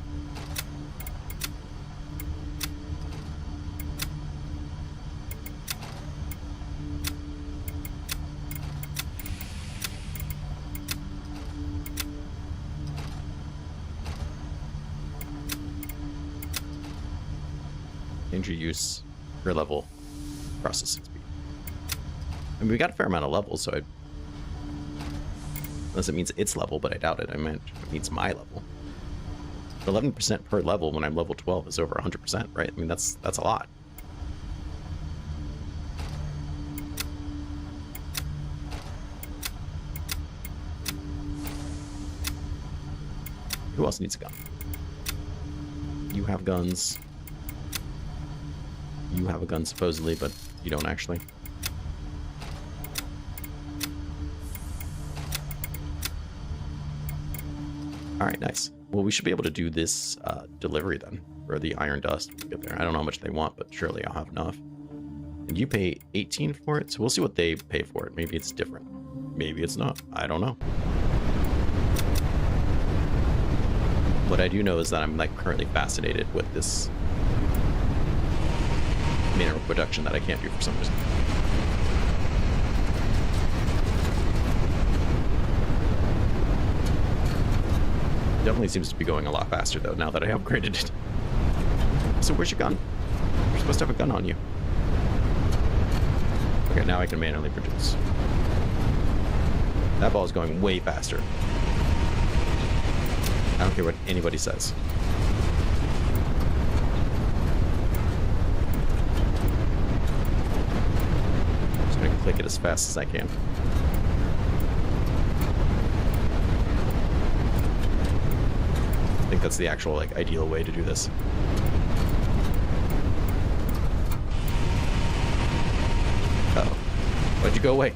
Energy use per level, processing speed. I mean, we got a fair amount of levels, so unless it means its level, but I doubt it. I meant it means my level. 11% per level when I'm level 12 is over 100%, right? I mean, that's a lot. Who else needs a gun? You have guns. You have a gun supposedly, but you don't actually. Alright, nice. Well, we should be able to do this delivery then, for the iron dust when we get there. I don't know how much they want, but surely I'll have enough. And you pay 18 for it, so we'll see what they pay for it. Maybe it's different. Maybe it's not. I don't know. What I do know is that I'm like currently fascinated with this mineral production that I can't do for some reason. Definitely seems to be going a lot faster though now that I upgraded it. So where's your gun? You're supposed to have a gun on you. Okay, now I can manually produce. That ball is going way faster. I don't care what anybody says. Just gonna click it as fast as I can. I think that's the actual like ideal way to do this. Uh-oh. Why'd you go away?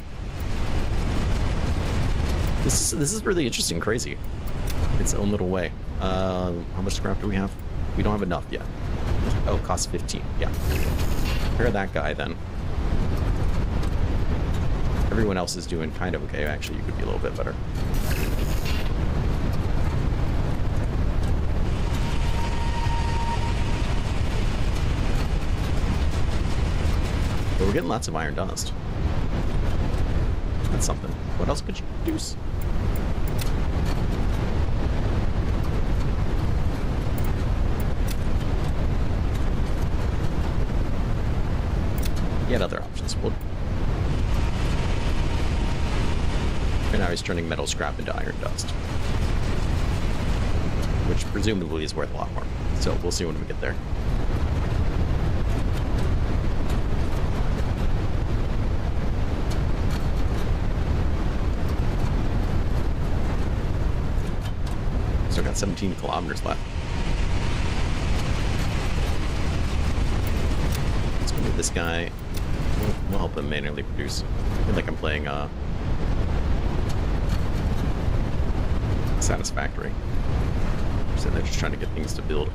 This is really interesting, crazy. Its own little way. How much scrap do we have? We don't have enough yet. Oh, it costs 15. Yeah. Pair that guy then. Everyone else is doing kind of okay. Actually, you could be a little bit better. But we're getting lots of iron dust. That's something. What else could you produce? Yet other options. Well, and now he's turning metal scrap into iron dust, which presumably is worth a lot more. So we'll see when we get there. Still got 17 kilometers left. Let's go with this guy. We'll help him manually produce. I feel like I'm playing Satisfactory. So they're just trying to get things to build.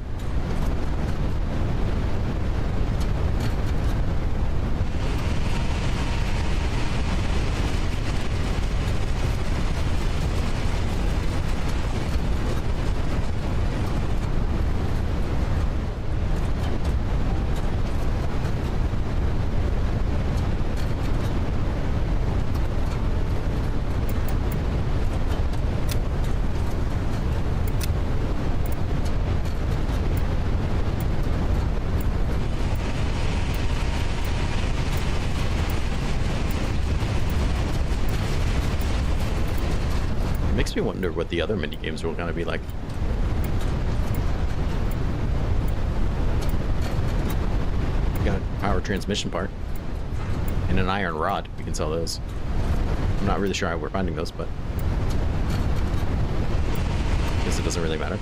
Makes me wonder what the other mini games will kind of be like. Got a power transmission part and an iron rod. We can sell those. I'm not really sure how we're finding those, but I guess it doesn't really matter.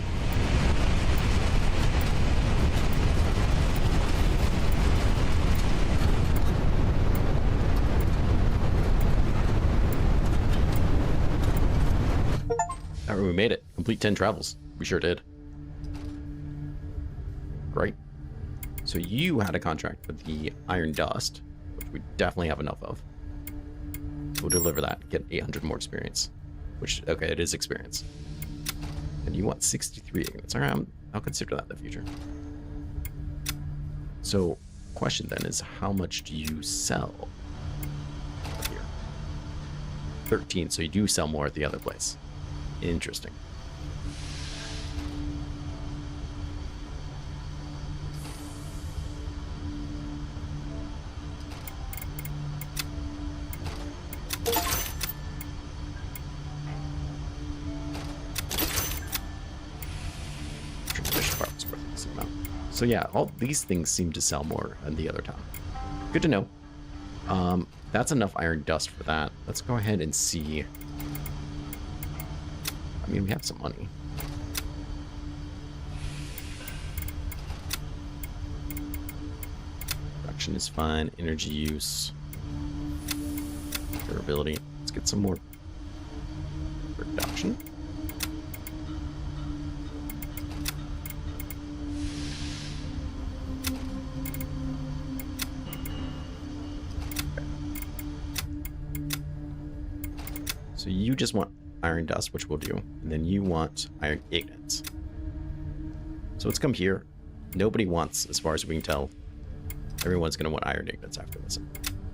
All right, we made it. Complete 10 travels. We sure did. Great. So you had a contract with the iron dust, which we definitely have enough of. We'll deliver that, get 800 more experience. Which, okay, it is experience. And you want 63 ignorance. All right, I'll consider that in the future. So, question then is, how much do you sell here? 13, so you do sell more at the other place. Interesting. So yeah, all these things seem to sell more than the other town. Good to know. That's enough iron dust for that. Let's go ahead and see. I mean, we have some money. Production is fine. Energy use. Durability. Let's get some more production. So you just want iron dust, which we'll do, and then you want iron ignites. So let's come here. Nobody wants, as far as we can tell, everyone's going to want iron ignites after this.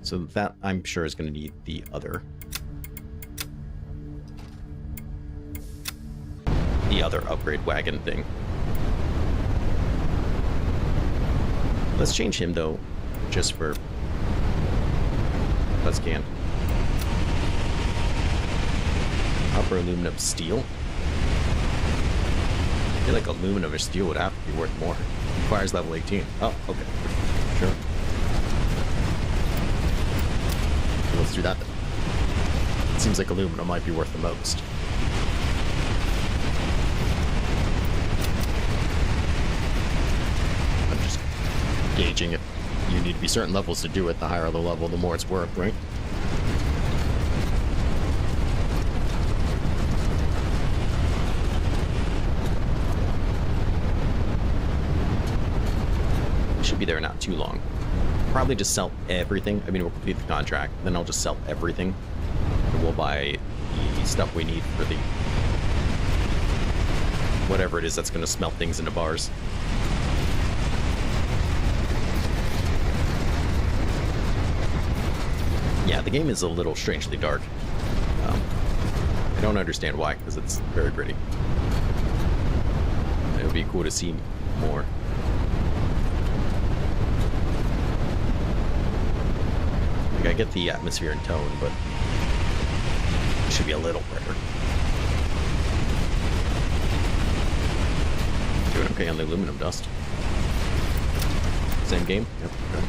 So that, I'm sure, is going to need the other upgrade wagon thing. Let's change him, though, just for let's can. Upper aluminum steel. I feel like aluminum or steel would have to be worth more. Requires level 18. Oh, okay. Sure. So let's do that then. It seems like aluminum might be worth the most. I'm just gauging if you need to be certain levels to do it. The higher the level, the more it's worth, right? Be there not too long. Probably just sell everything. I mean, we'll complete the contract, then I'll just sell everything, and we'll buy the stuff we need for the whatever it is that's going to smelt things into bars. Yeah, the game is a little strangely dark. I don't understand why, because it's very pretty. It would be cool to see more. I get the atmosphere and tone, but it should be a little brighter. Doing okay on the aluminum dust. Same game? Yep. Okay.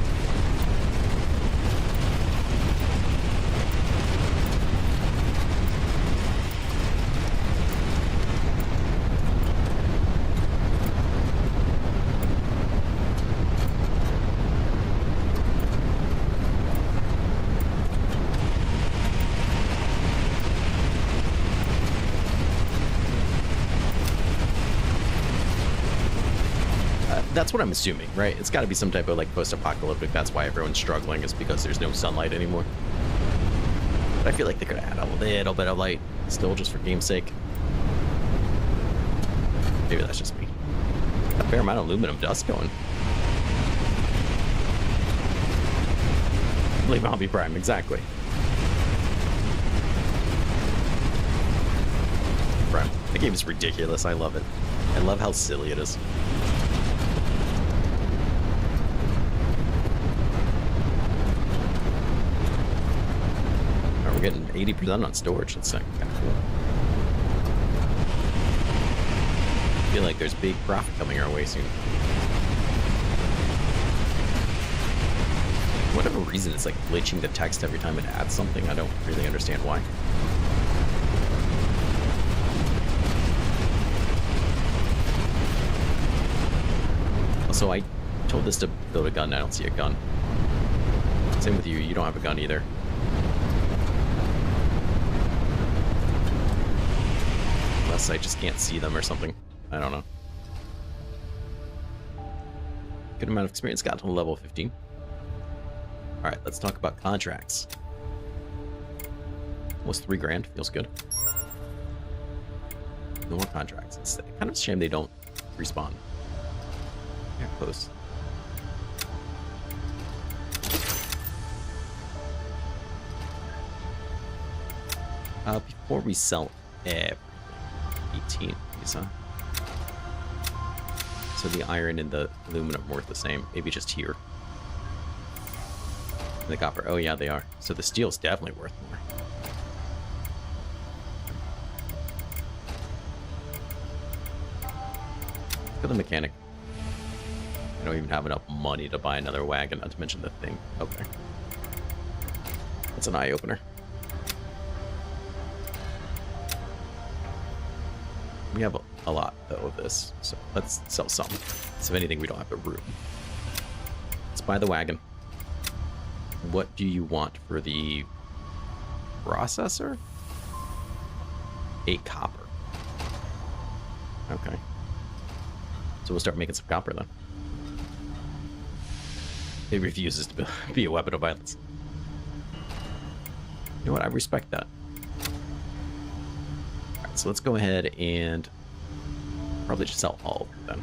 That's what I'm assuming, right? It's got to be some type of like post-apocalyptic. That's why everyone's struggling, is because there's no sunlight anymore. But I feel like they could add a little bit of light still, just for game's sake. Maybe that's just me. A fair amount of aluminum dust going. Blame Hobby Prime, exactly. Prime. The game is ridiculous. I love it. I love how silly it is. Getting 80% on storage. That's kind of cool. I feel like there's big profit coming our way soon. For whatever reason, it's like glitching the text every time it adds something. I don't really understand why. So I told this to build a gun. I don't see a gun. Same with you. You don't have a gun either. Unless I just can't see them or something. I don't know. Good amount of experience. Got to level 15. Alright, let's talk about contracts. Almost 3 grand. Feels good. No more contracts. It's kind of a shame they don't respawn. Yeah, close. Before we sell 18 these, huh? So the iron and the aluminum are worth the same. Maybe just here. And the copper. Oh yeah, they are. So the steel's definitely worth more. Look at the mechanic. I don't even have enough money to buy another wagon, not to mention the thing. Okay. That's an eye-opener. We have a lot, though, of this, so let's sell some. So if anything, we don't have the room. Let's buy the wagon. What do you want for the processor? 8 copper. Okay. So we'll start making some copper, then. It refuses to be a weapon of violence. You know what? I respect that. Alright, so let's go ahead and probably just sell all of them then.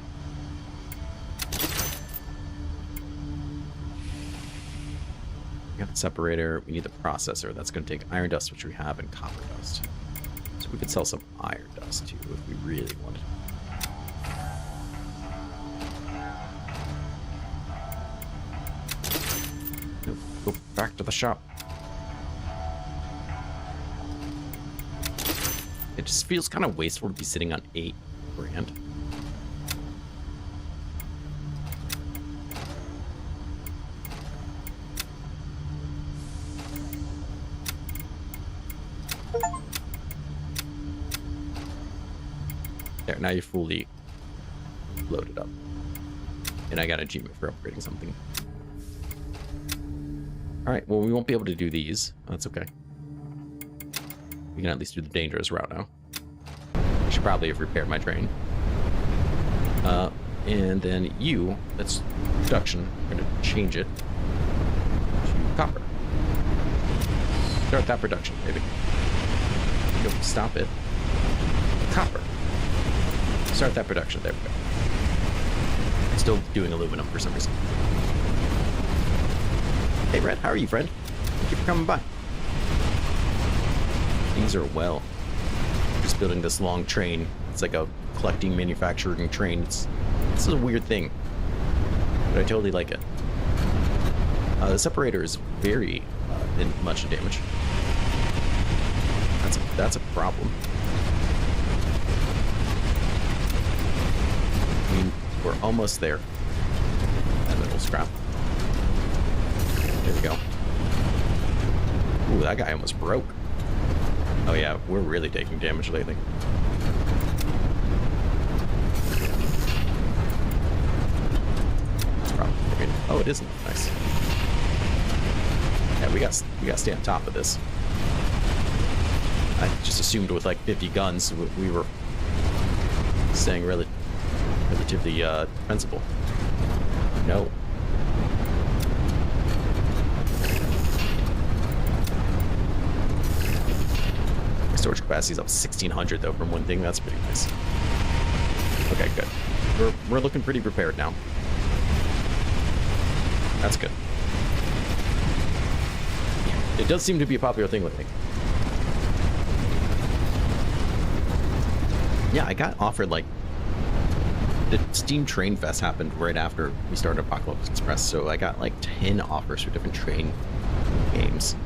We got the separator. We need the processor. That's going to take iron dust, which we have, and copper dust. So we could sell some iron dust too if we really wanted. Nope, go back to the shop. It just feels kind of wasteful to be sitting on 8 grand. There, now you're fully loaded up. And I got an achievement for upgrading something. Alright, well, we won't be able to do these. That's okay. We can at least do the dangerous route now. I should probably have repaired my train. And then you, that's production. We're going to change it to copper. Start that production, baby. Go, stop it. Copper. Start that production. There we go. Still doing aluminum for some reason. Hey, Red, how are you, friend? Thank you for coming by. Things are well. Just building this long train. It's like a collecting manufacturing train. This is a weird thing, but I totally like it. The separator is very in much damage. That's a problem. I mean, we're almost there. That little scrap. There we go. Ooh, that guy almost broke. Oh yeah, we're really taking damage lately. Oh, it isn't. Nice. Yeah, we got to stay on top of this. I just assumed with like 50 guns we were staying relatively defensible. No. My storage capacity is up 1,600 though from one thing. That's pretty nice. Okay, good. We're looking pretty prepared now. That's good. It does seem to be a popular thing lately. Yeah, I got offered, like, the Steam Train Fest happened right after we started Apocalypse Express, so I got like 10 offers for different train games.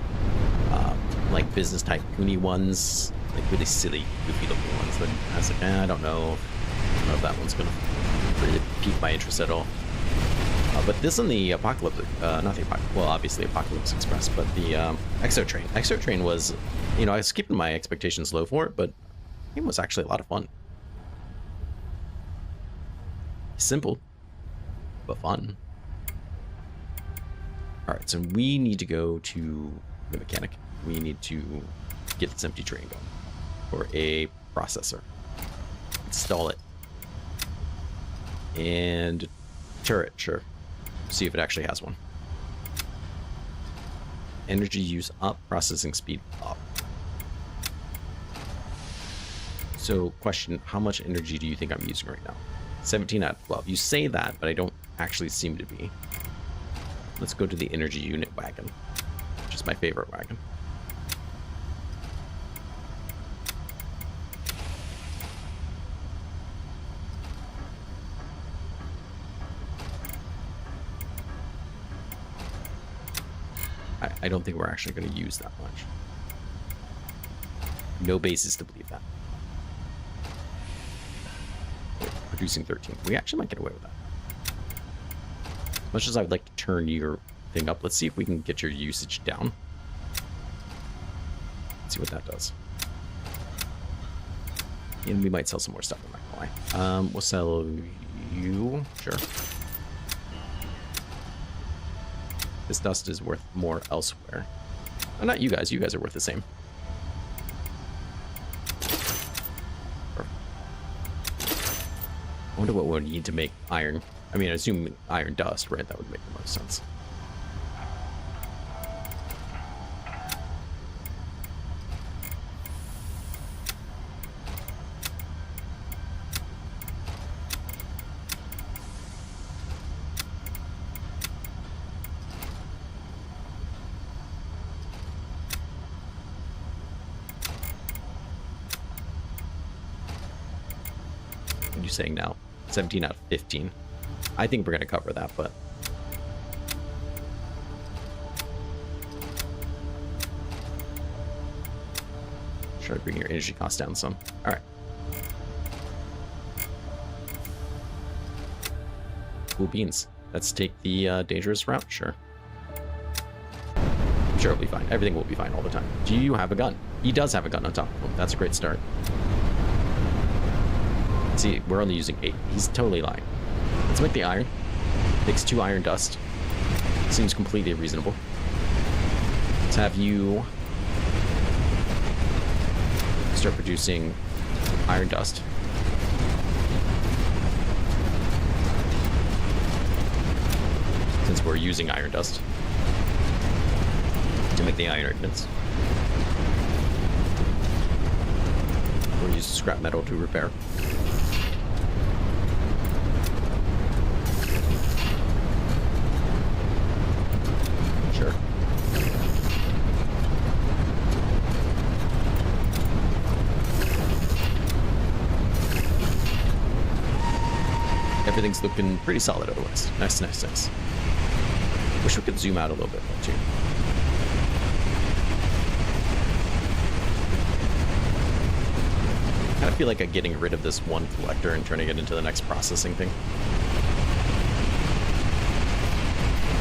Like business tycoon-y ones, like really silly, goofy looking ones. But I was like, I don't know if that one's gonna really pique my interest at all. But this and the Apocalypse, not the Apocalypse, well, obviously Apocalypse Express, but the Exo Train. Exo Train was, you know, I was keeping my expectations low for it, but it was actually a lot of fun. Simple. but fun. All right, so we need to go to the mechanic. We need to get this empty train going for a processor. Install it. And turret, sure. See if it actually has one. Energy use up, processing speed up. So question, how much energy do you think I'm using right now? 17 out of 12. You say that, but I don't actually seem to be. Let's go to the energy unit wagon, which is my favorite wagon. I don't think we're actually going to use that much. No basis to believe that. We're producing 13. We actually might get away with that. As much as I'd like to turn your thing up, let's see if we can get your usage down. Let's see what that does. And we might sell some more stuff, I'm not gonna lie. We'll sell you, sure. This dust is worth more elsewhere. Oh, not you guys. You guys are worth the same. I wonder what we would need to make iron. I mean, I assume iron dust, right? That would make the most sense. Saying now 17 out of 15. I think we're going to cover that, but try to bring your energy cost down some. All right, cool beans. Let's take the dangerous route. Sure, I'm sure it'll be fine. Everything will be fine all the time. Do you have a gun? He does have a gun on top of him. That's a great start. See, we're only using 8. He's totally lying. Let's make the iron. Takes 2 iron dust. Seems completely reasonable. Let's have you start producing iron dust. Since we're using iron dust to make the iron ordnance. We'll use scrap metal to repair. Everything's looking pretty solid otherwise. Nice, nice, nice. Wish we could zoom out a little bit more too. I kind of feel like I'm getting rid of this one collector and turning it into the next processing thing.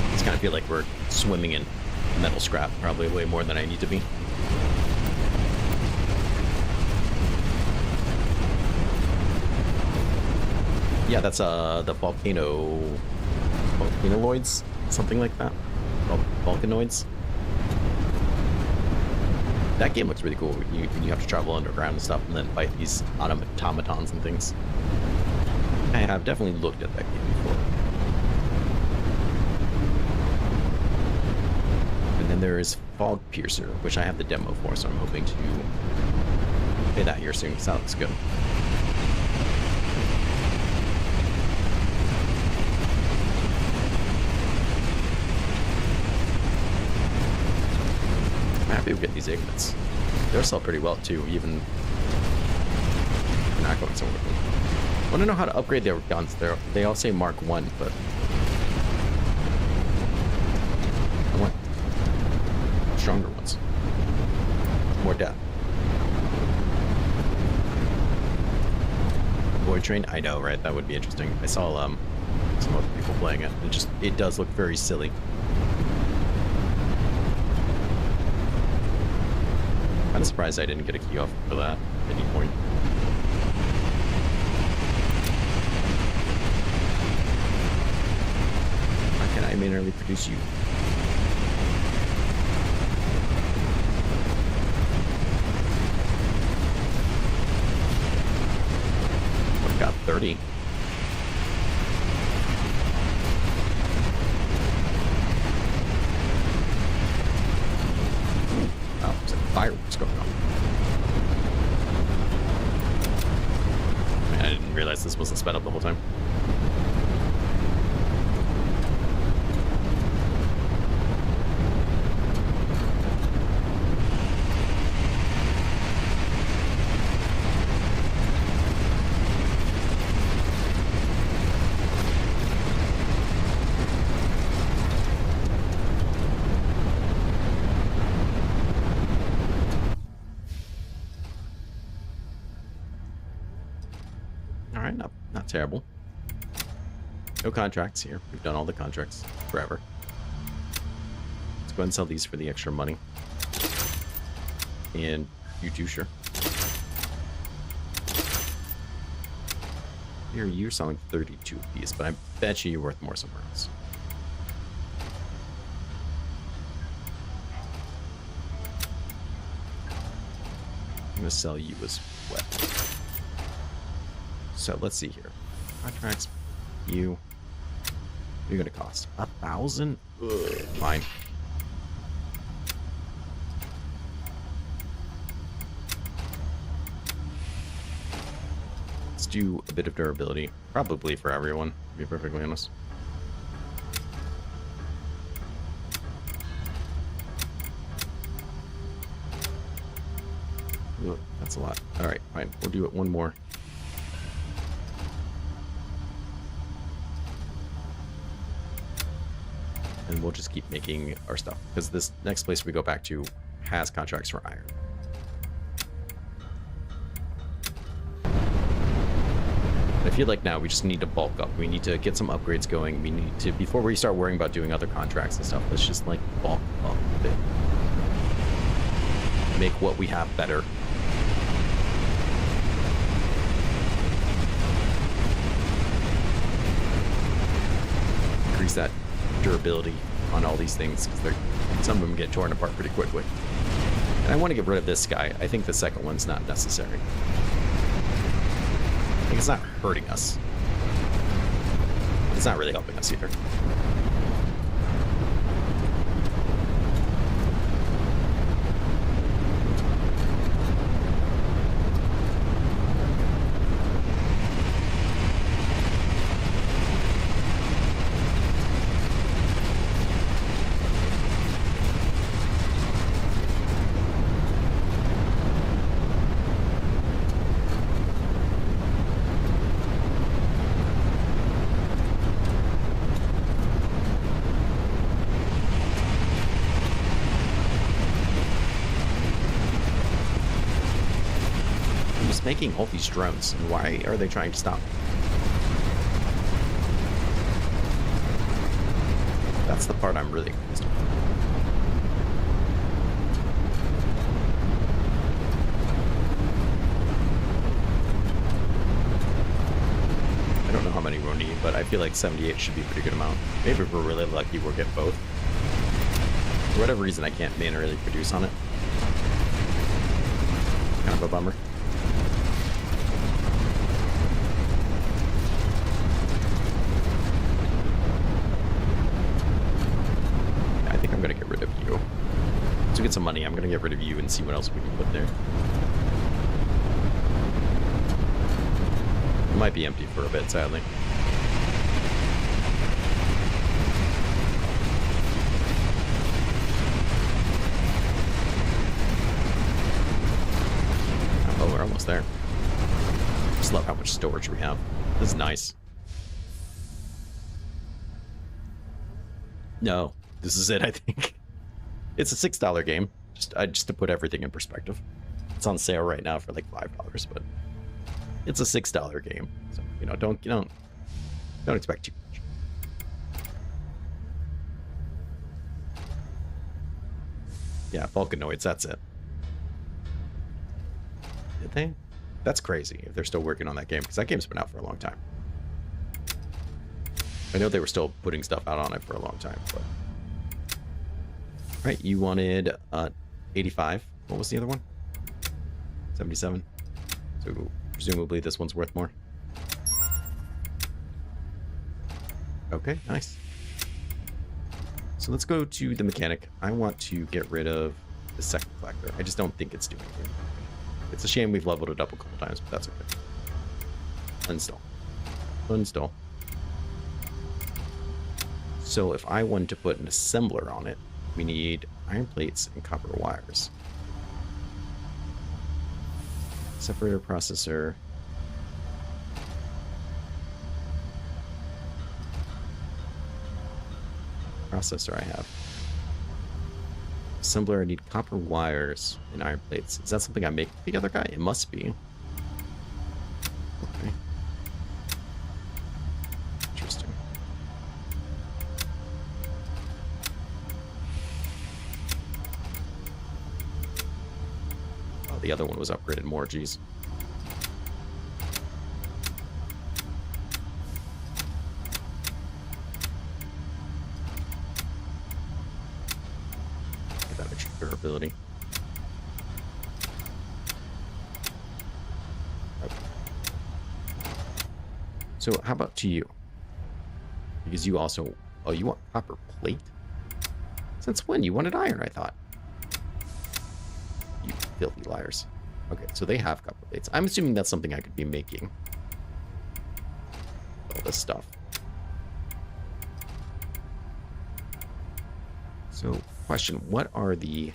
I just kind of feel like we're swimming in metal scrap, probably way more than I need to be. Yeah, that's the volcanoloids, something like that. Volcanoids. That game looks really cool. You have to travel underground and stuff, and then fight these automatons and things. I have definitely looked at that game before. And then there is Fog Piercer, which I have the demo for, so I'm hoping to play that here soon, because that looks good. Happy we get these ignites. They'll sell pretty well too, even if we're not going somewhere. I want to know how to upgrade their guns. They all say Mark 1, but I want stronger ones. More death. Void Train? I know, right? That would be interesting. I saw some other people playing it. It does look very silly. I'm surprised I didn't get a key off for that at any point. manually produce you. I've got 30. Oh, there's like fireworks going on. I didn't realize this wasn't sped up the whole time. Alright, not terrible. No contracts here. We've done all the contracts forever. Let's go ahead and sell these for the extra money. And you too, sure. Here, you're selling 32 apiece, but I bet you're worth more somewhere else. I'm going to sell you as well. So let's see here. Contracts, you're going to cost 1,000. Fine. Let's do a bit of durability, probably for everyone, to be perfectly honest. Ooh, that's a lot. All right, fine. We'll do it one more. And we'll just keep making our stuff, because this next place we go back to has contracts for iron. I feel like now we just need to bulk up. We need to get some upgrades going. We need to, before we start worrying about doing other contracts and stuff, let's just like bulk up a bit. Make what we have better. Increase that durability on all these things, because some of them get torn apart pretty quickly. And I want to get rid of this guy. I think the second one's not necessary. I think it's not hurting us. It's not really helping us either. Making all these drones, and why are they trying to stop? That's the part I'm really confused about. I don't know how many we'll need, but I feel like 78 should be a pretty good amount. Maybe if we're really lucky, we'll get both. For whatever reason, I can't manually produce on it. Kind of a bummer. I'm gonna get rid of you. To get some money, I'm gonna get rid of you and see what else we can put there. It might be empty for a bit, sadly. Oh, we're almost there. Just love how much storage we have. This is nice. No. This is it, I think. It's a $6 game. Just to put everything in perspective. It's on sale right now for like $5, but it's a $6 game. So don't expect too much. Yeah, Vulcanoids. That's it. Did they? That's crazy. If they're still working on that game, because that game's been out for a long time. I know they were still putting stuff out on it for a long time, but... Right, you wanted 85. What was the other one? 77. So presumably this one's worth more. Okay, nice. So let's go to the mechanic. I want to get rid of the second collector. I just don't think it's doing anything. It's a shame we've leveled it up a couple times, but that's okay. Uninstall. Uninstall. So if I wanted to put an assembler on it, we need iron plates and copper wires. Separator, processor. Processor I have. Assembler, I need copper wires and iron plates. Is that something I make with the other guy? It must be. Okay. Interesting. Oh, the other one was upgraded more, geez. Durability. Okay. So how about to you? Because you also... Oh, you want copper plate? Since when? You wanted iron, I thought. You filthy liars. Okay, so they have copper plates. I'm assuming that's something I could be making. All this stuff. So, question, what are the...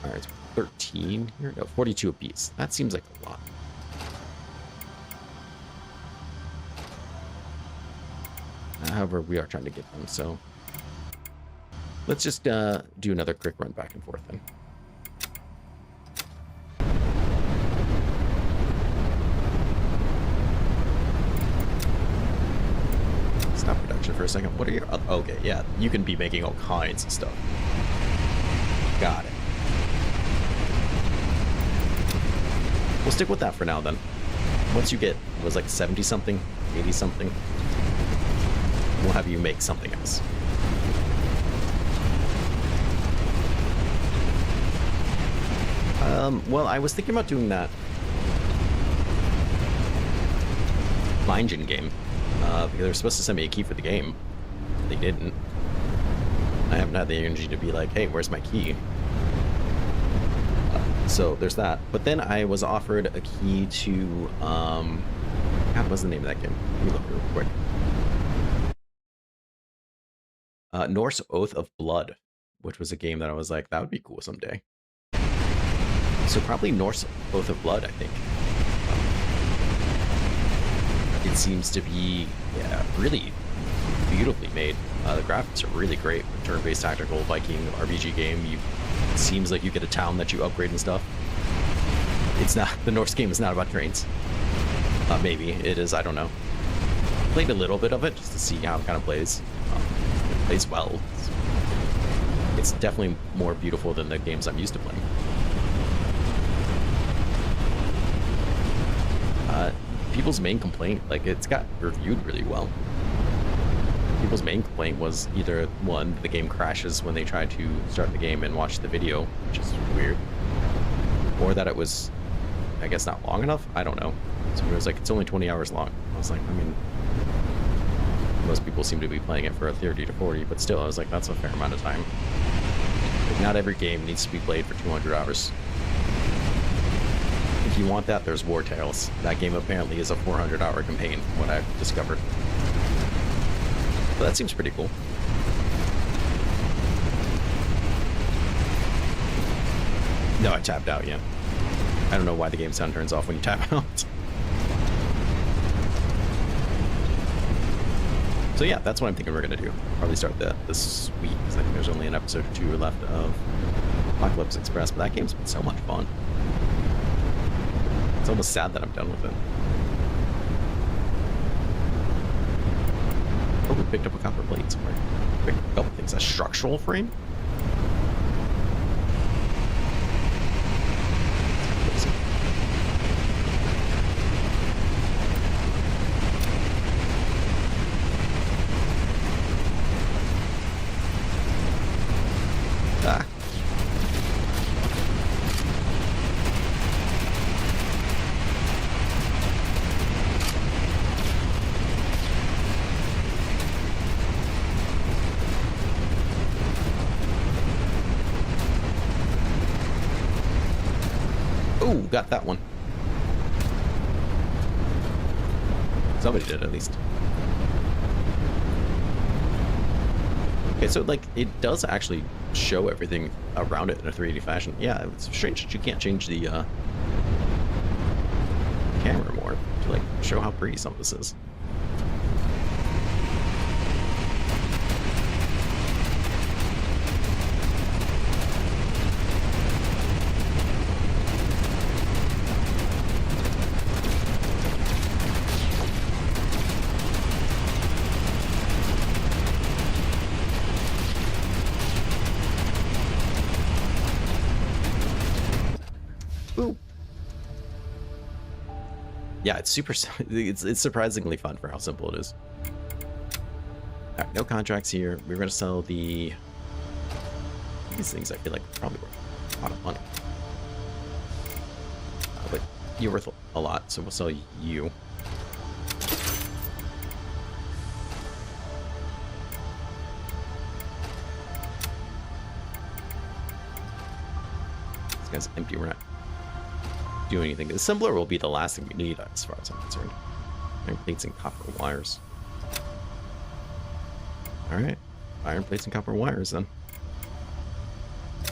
Alright, 13 here? No, 42 apiece. That seems like a lot. However, we are trying to get them, so... Let's just do another quick run back and forth then. Stop production for a second. What are your... Okay, yeah, you can be making all kinds of stuff. Got it. We'll stick with that for now then. Once you get, it was like 70 something, 80 something, we'll have you make something else. Well, I was thinking about doing that MineGen game, because they were supposed to send me a key for the game. They didn't. I haven't had the energy to be like, hey, where's my key? So there's that. But then I was offered a key to, God, what's the name of that game? Let me look real quick. Norse Oath of Blood, which was a game that I was like, that would be cool someday. So probably Norse Oath of Blood, I think. It seems to be, yeah, really beautifully made. The graphics are really great. Turn-based tactical Viking RPG game. It seems like you get a town that you upgrade and stuff. It's not, the Norse game is not about trains. Maybe it is, I don't know. Played a little bit of it just to see how it kind of plays. It plays well. It's definitely more beautiful than the games I'm used to playing. People's main complaint, like, it's got reviewed really well. People's main complaint was either, one, the game crashes when they try to start the game and watch the video, which is weird, or that it was, I guess, not long enough. I don't know. So it was like, it's only 20 hours long. I was like, I mean, most people seem to be playing it for a 30 to 40, but still, I was like, that's a fair amount of time. Like, not every game needs to be played for 200 hours. If you want that, there's War Tales. That game apparently is a 400-hour campaign, from what I've discovered. But that seems pretty cool. No, I tapped out, yeah. I don't know why the game sound turns off when you tap out. So yeah, that's what I'm thinking we're going to do. Probably start this week, because I think there's only an episode or two left of Apocalypse Express, but that game's been so much fun. It's almost sad that I'm done with it. Oh, we picked up a copper plate somewhere. Picked up a couple things. A structural frame? got that one? Somebody did, at least. Okay, so, like, it does actually show everything around it in a 3D fashion. Yeah, it's strange that you can't change the camera more to, like, show how pretty some of this is. Yeah, it's super. It's surprisingly fun for how simple it is. All right, no contracts here. We're gonna sell these things. I feel like probably worth a lot of money, but you're worth a lot, so we'll sell you. This guy's empty. We're not do anything. The assembler will be the last thing we need as far as I'm concerned. Iron plates and copper wires. Alright. Iron plates and copper wires then. I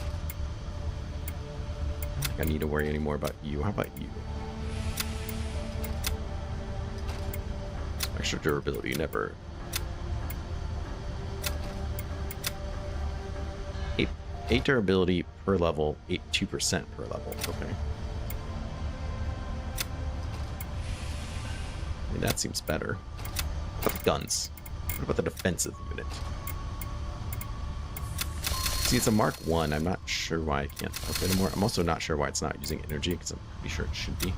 don't think I need to worry anymore about you. How about you? Extra durability, never. 8 durability per level, 2% per level. Okay. I mean, that seems better. What about the guns? What about the defensive unit? See, it's a Mark 1. I'm not sure why I can't upgrade it more. I'm also not sure why it's not using energy, because I'm pretty sure it should be.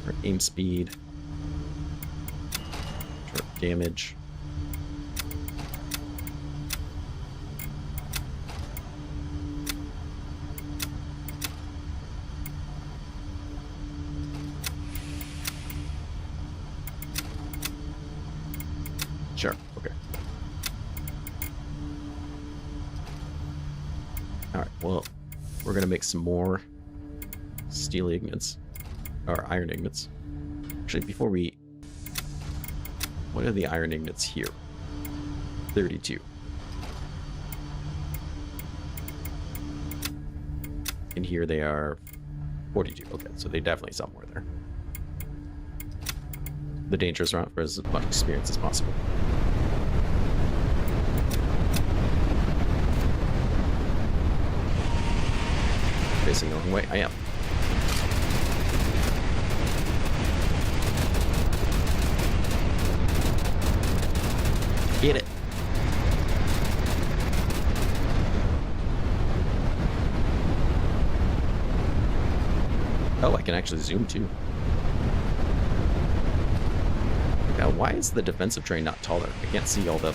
Or aim speed. Damage. Sure, okay. Alright, well, we're gonna make some more steel ingots. Or iron ingots. Actually, before we... What are the iron ingots here? 32. And here they are 42. Okay, so they definitely sell more there. The dangerous route for as much experience as possible. Facing the wrong way? I am. Get it. Oh, I can actually zoom too. Now, why is the defensive train not taller? I can't see all the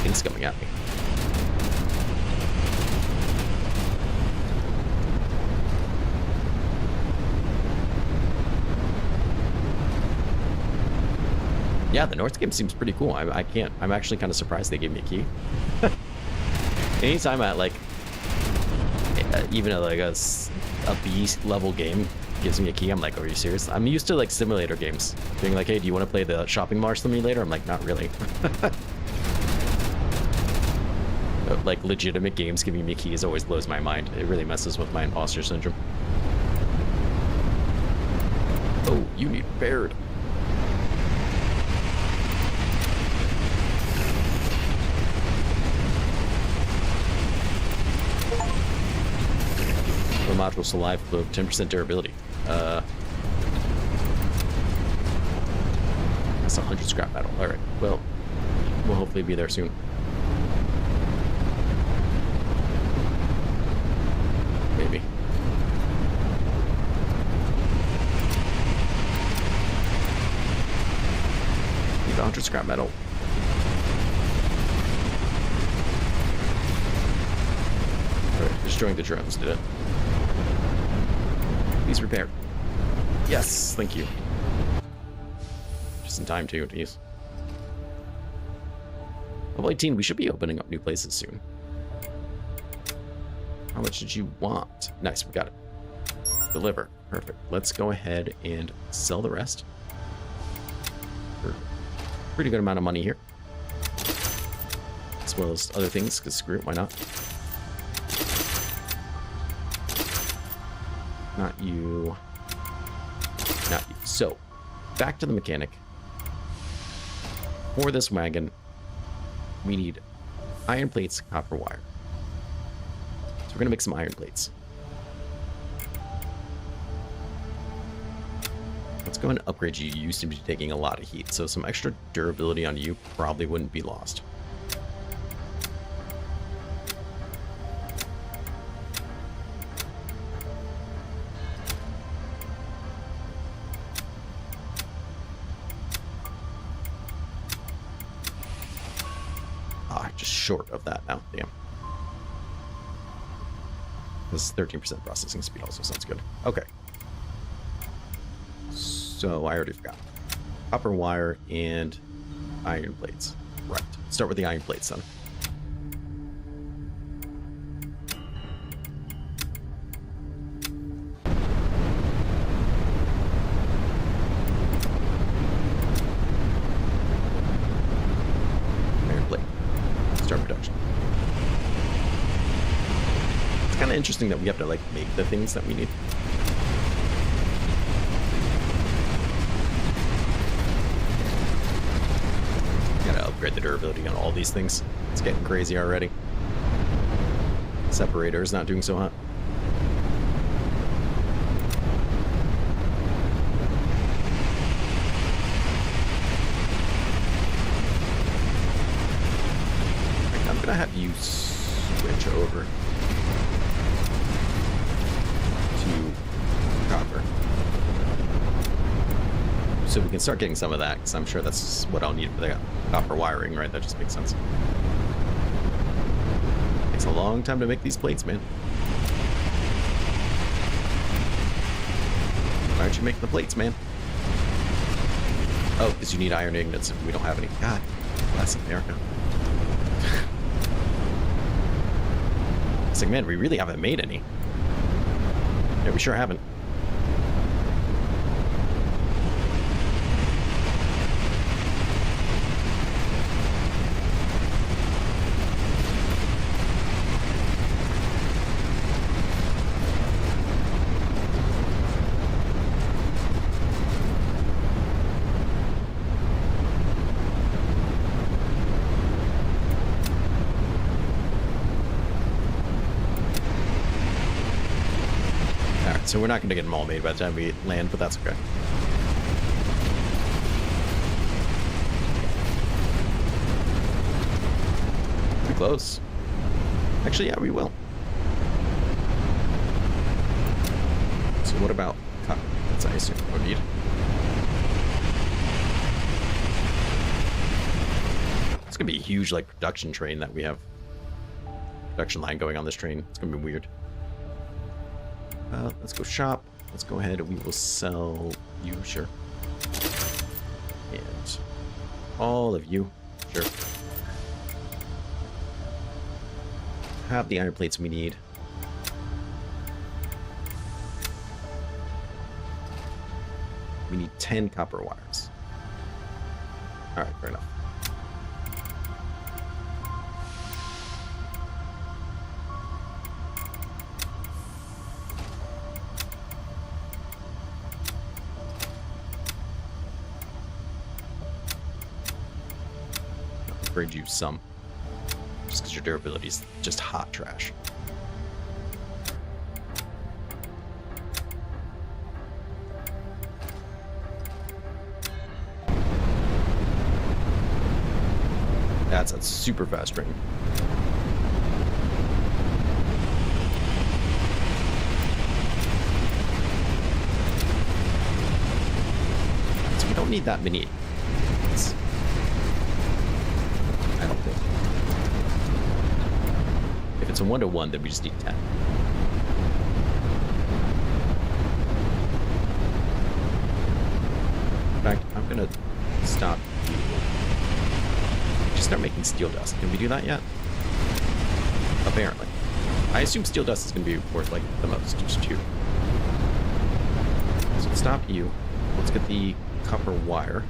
things coming at me. Yeah, the North game seems pretty cool. I can't. I'm actually kind of surprised they gave me a key. Anytime I like, even like a B level game gives me a key, I'm like, are you serious? I'm used to like simulator games being like, hey, do you want to play the shopping mall simulator? I'm like, not really. Like legitimate games giving me keys always blows my mind. It really messes with my imposter syndrome. Oh, you need Baird. Modules to live flow, 10% durability. That's 100 scrap metal. Alright, well, we'll hopefully be there soon. Maybe. Need 100 scrap metal. Alright, destroying the drones, did it? Please repair. Yes, thank you. Just in time too, geez. Level 18, we should be opening up new places soon. How much did you want? Nice, we got it. Deliver. Perfect. Let's go ahead and sell the rest. For a pretty good amount of money here. As well as other things, because screw it, why not? Not you. Not you. So, back to the mechanic. For this wagon, we need iron plates, copper wire. So we're going to make some iron plates. Let's go and upgrade you. You seem to be taking a lot of heat, so some extra durability on you probably wouldn't be lost. Just short of that now. Damn. This 13% processing speed also sounds good. Okay. So I already forgot. Copper wire and iron plates. Right. Start with the iron plates then. Interesting that we have to like make the things that we need. Gotta upgrade the durability on all these things. It's getting crazy already. Separator is not doing so hot. I'm gonna have you switch over copper, so we can start getting some of that, because I'm sure that's what I'll need for the copper wiring, right? That just makes sense. Takes a long time to make these plates, man. Why aren't you making the plates, man? Oh, because you need iron ingots and we don't have any. God bless America. It's like, man, we really haven't made any. Yeah, we sure haven't. So we're not going to get them all made by the time we land, but that's okay. Pretty close. Actually, yeah, we will. So what about copper? That's, I assume, what we need. It's going to be a huge, like, production train that we have. Production line going on this train. It's going to be weird. Let's go shop. Let's go ahead and we will sell you, sure. And all of you, sure. Have the iron plates we need. We need 10 copper wires. Alright, fair enough. Upgrade you some, just because your durability is just hot trash. That's a super fast train. So we don't need that many. I don't think. If it's a 1-to-1, then we just need 10. In fact, I'm gonna stop you. start making steel dust. Can we do that yet? Apparently. I assume steel dust is going to be worth, like, the most. Just 2. So to stop you, let's get the copper wire.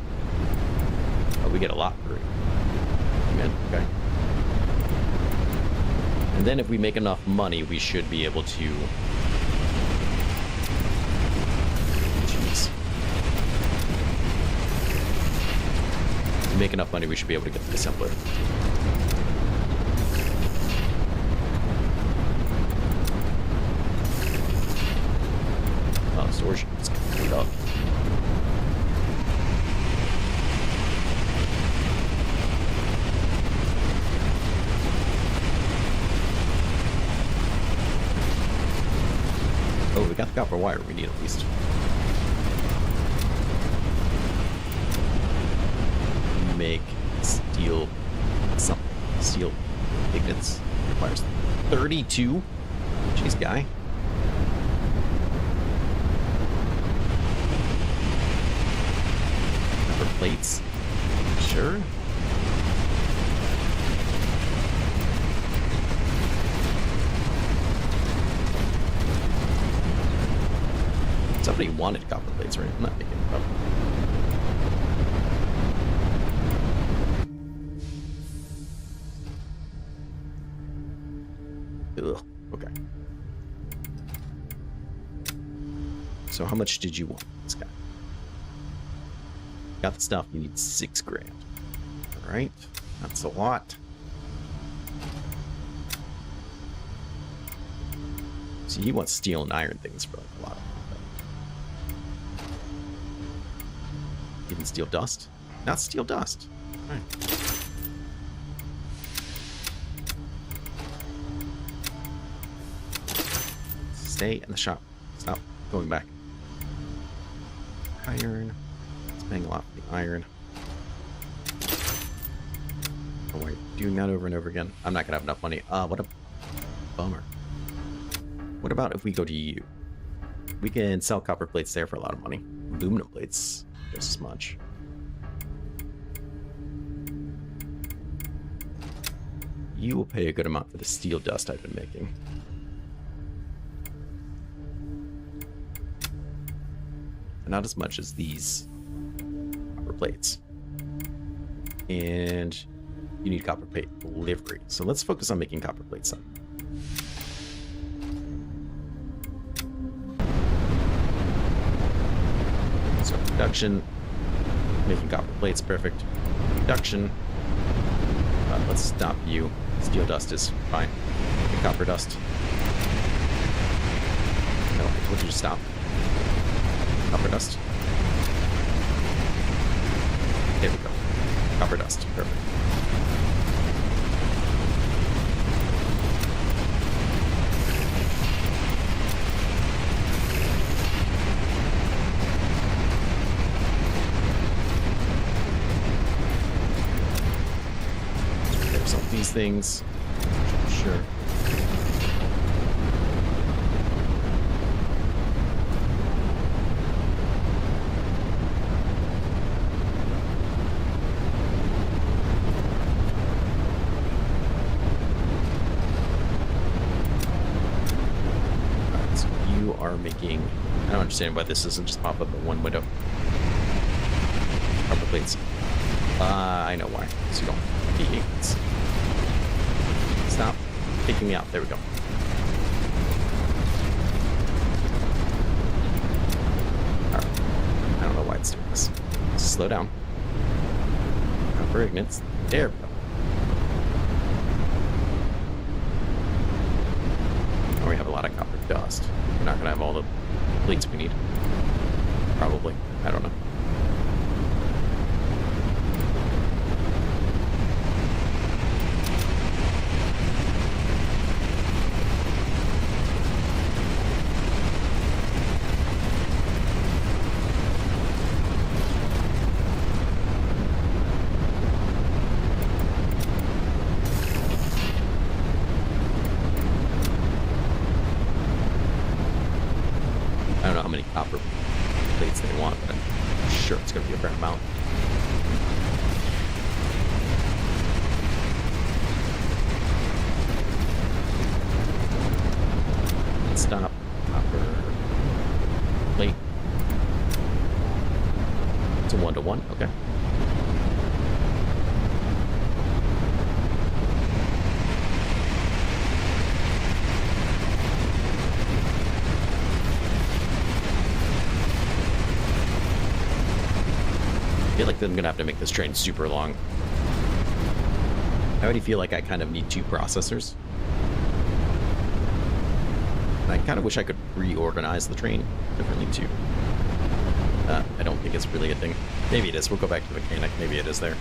Oh, we get a lot for it. Okay. And then if we make enough money, we should be able to... Jeez. If we make enough money, we should be able to get the assembler. Oh, storage is going up. Oh, we got the copper wire we need at least. Make steel something. Steel magnets requires 32. Jeez, guy. Copper plates. Sure. Somebody wanted copper plates, right? I'm not making it up. Ugh, okay. So how much did you want this guy? Got the stuff, you need 6 grand. Alright, that's a lot. So he wants steel and iron things for like a lot of them. Even steel dust? Not steel dust. All right. Stay in the shop. Stop going back. Iron. It's paying a lot for the iron. Oh wait, doing that over and over again. I'm not gonna have enough money. What a bummer. What about if we go to you? We can sell copper plates there for a lot of money. Aluminum plates. Just as much. You will pay a good amount for the steel dust I've been making. And not as much as these copper plates. And you need copper plate delivery. So let's focus on making copper plates then. So production, making copper plates, perfect. Production, let's stop you. Steel dust is fine. And copper dust. No, I told you to stop. Copper dust. There we go. Copper dust, perfect. These things. Sure. Alright, so you are making... I don't understand why this doesn't just pop up at one window. Copper plates. I know why. So you don't have these. Stop kicking me out. There we go. Alright. I don't know why it's doing this. Slow down. Copper ignites. There we go. Oh, we have a lot of copper dust. We're not going to have all the plates we need. Probably. I don't know. I don't know how many copper plates they want, but I'm sure it's going to be a fair amount. stop. Copper plate. It's a 1-to-1. Okay. I feel like I'm gonna have to make this train super long. I already feel like I kind of need 2 processors. I kind of wish I could reorganize the train differently too. I don't think it's really a thing. Maybe it is. We'll go back to the mechanic. Maybe it is there.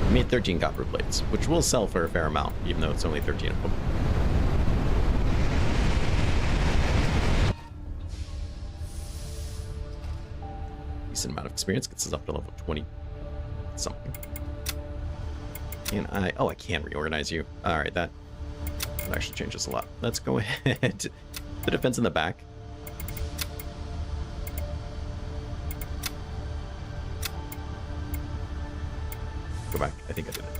I made 13 copper plates, which will sell for a fair amount, even though it's only 13 of them. Decent amount of experience gets us up to level 20 something. And I can reorganize you. All right, that actually changes a lot. Let's go ahead. The defense in the back. Go back. I think I did it.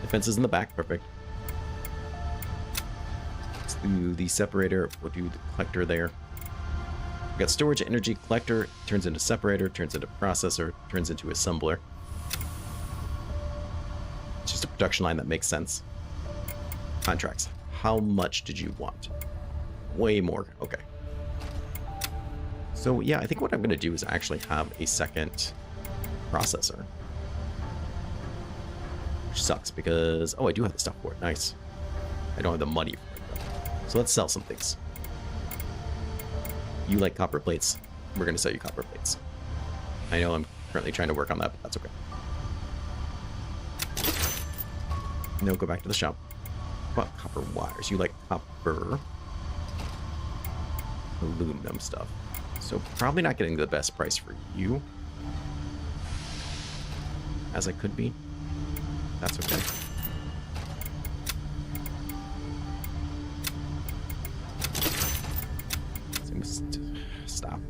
Defense is in the back. Perfect. Let's do the separator. We'll do the collector there. We got storage, energy, collector, turns into separator, turns into processor, turns into assembler. It's just a production line that makes sense. Contracts. How much did you want? Way more. Okay. So yeah, I think what I'm going to do is actually have a second processor. Which sucks because, oh, I do have the stuff for it. Nice. I don't have the money for it though. So let's sell some things. You like copper plates. We're going to sell you copper plates. I know I'm currently trying to work on that, but that's okay. No, go back to the shop. What about copper wires? You like copper aluminum stuff. So probably not getting the best price for you. As I could be. That's okay. Stop. All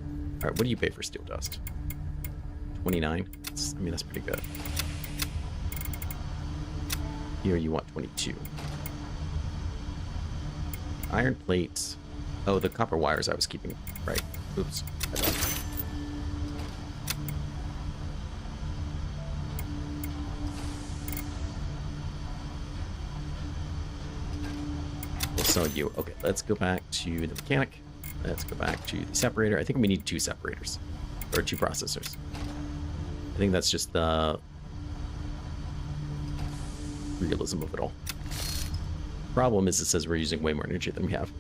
right, what do you pay for steel dust? 29. I mean, that's pretty good. Here you want 22. Iron plates. Oh, the copper wires I was keeping. Right. Oops. I don't. We'll sell you. Okay, let's go back to the mechanic. Let's go back to the separator. I think we need 2 separators. Or 2 processors. I think that's just the realism of it all. Problem is, it says we're using way more energy than we have.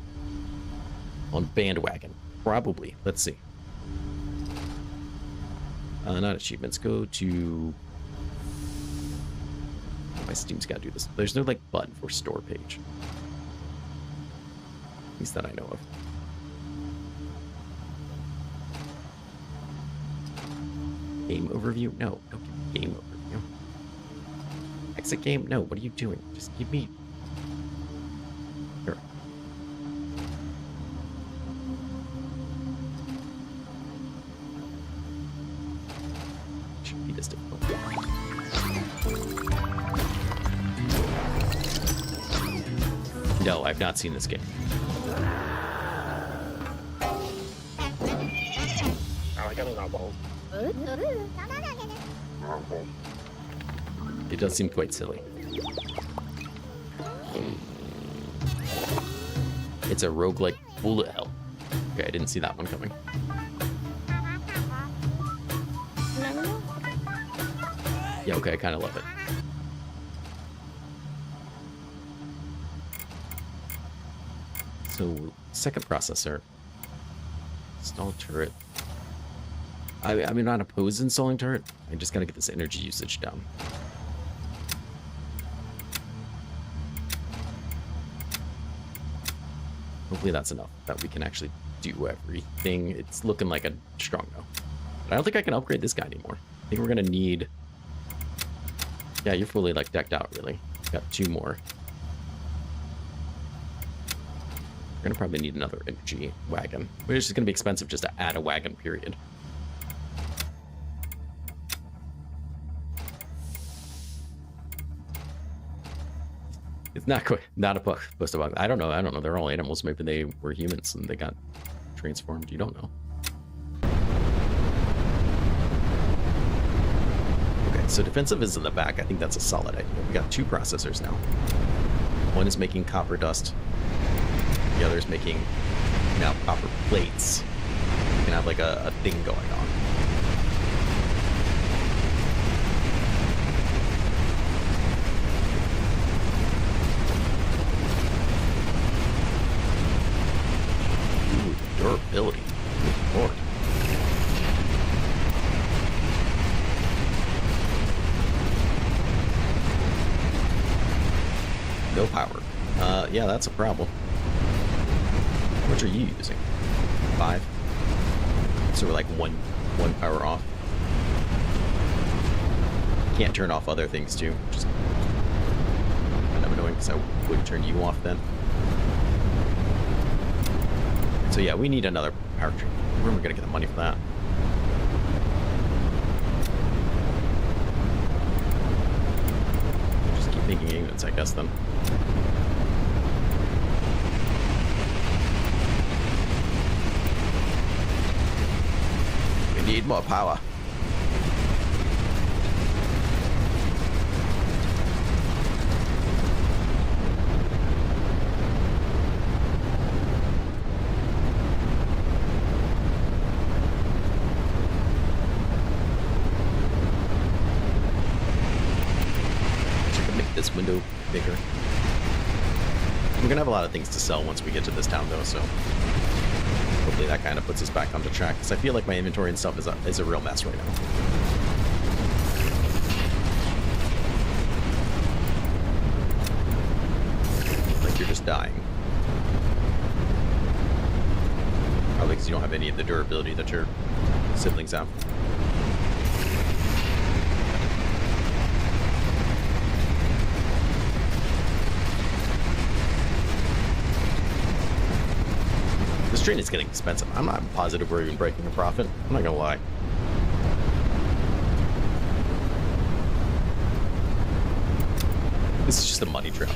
On bandwagon. Probably. Let's see. Not achievements. Go to... Oh, my Steam's got to do this. There's no, like, button for store page. At least that I know of. Game overview? No, don't give me game overview. Exit game? No, what are you doing? Just give me... Here. Shouldn't be this difficult. No, I've not seen this game. It does seem quite silly. It's a roguelike bullet hell. Okay, I didn't see that one coming. Yeah, okay, I kind of love it. So, second processor. Install turret. I'm not opposed to installing turret. I just gotta get this energy usage down. Hopefully that's enough that we can actually do everything. It's looking like a strong no. But I don't think I can upgrade this guy anymore. I think we're gonna need... Yeah, you're fully like decked out, really. Got 2 more. We're gonna probably need another energy wagon, which is gonna be expensive just to add a wagon, period. It's not quite, not a post about. I don't know. They're all animals. Maybe they were humans and they got transformed. You don't know. Okay, so defensive is in the back. I think that's a solid idea. We got 2 processors now. One is making copper dust. The other is making now copper plates. You can have like a thing going on. Durability. Good Lord. No power. Yeah, that's a problem. What are you using? 5. So we're like one power off. Can't turn off other things too, which is kind of annoying because I would turn you off then. So yeah, we need another power tree. Where am I gonna get the money for that? Just keep making units, I guess, then. We need more power. Window bigger. We're gonna have a lot of things to sell once we get to this town though, so hopefully that kind of puts us back on the track, because I feel like my inventory and stuff is a real mess right now. Like you're just dying. Probably because you don't have any of the durability that your siblings have. This train is getting expensive. I'm not positive we're even breaking a profit. I'm not gonna lie. This is just a money trap.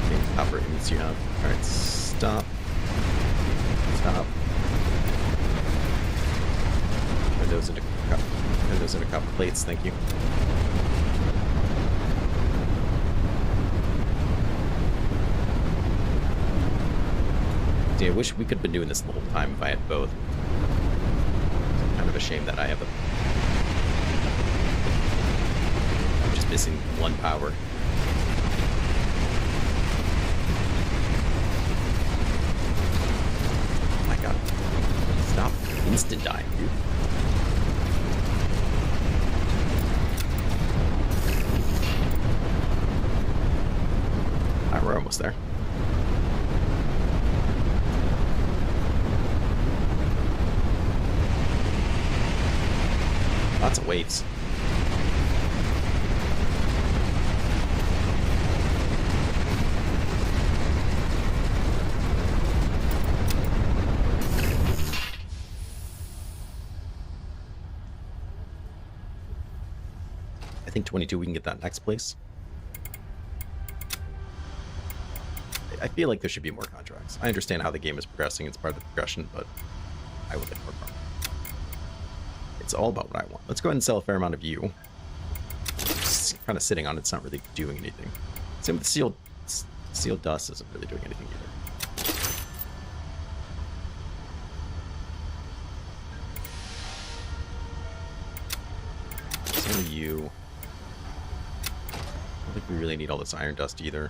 Okay, copper units you have. Alright, stop. Stop. Turn those into copper plates, thank you. I wish we could have been doing this the whole time if I had both. It's kind of a shame that I have I'm just missing 1 power. Oh my god. Stop instant dying, dude. Alright, we're almost there. Lots of waves. I think 22 we can get that next place. I feel like there should be more contracts. I understand how the game is progressing, it's part of the progression, but I would like more contracts. It's all about what I want. Let's go ahead and sell a fair amount of you. It's kind of sitting on it's not really doing anything. Same with sealed dust isn't really doing anything either. Some of you. I don't think we really need all this iron dust either.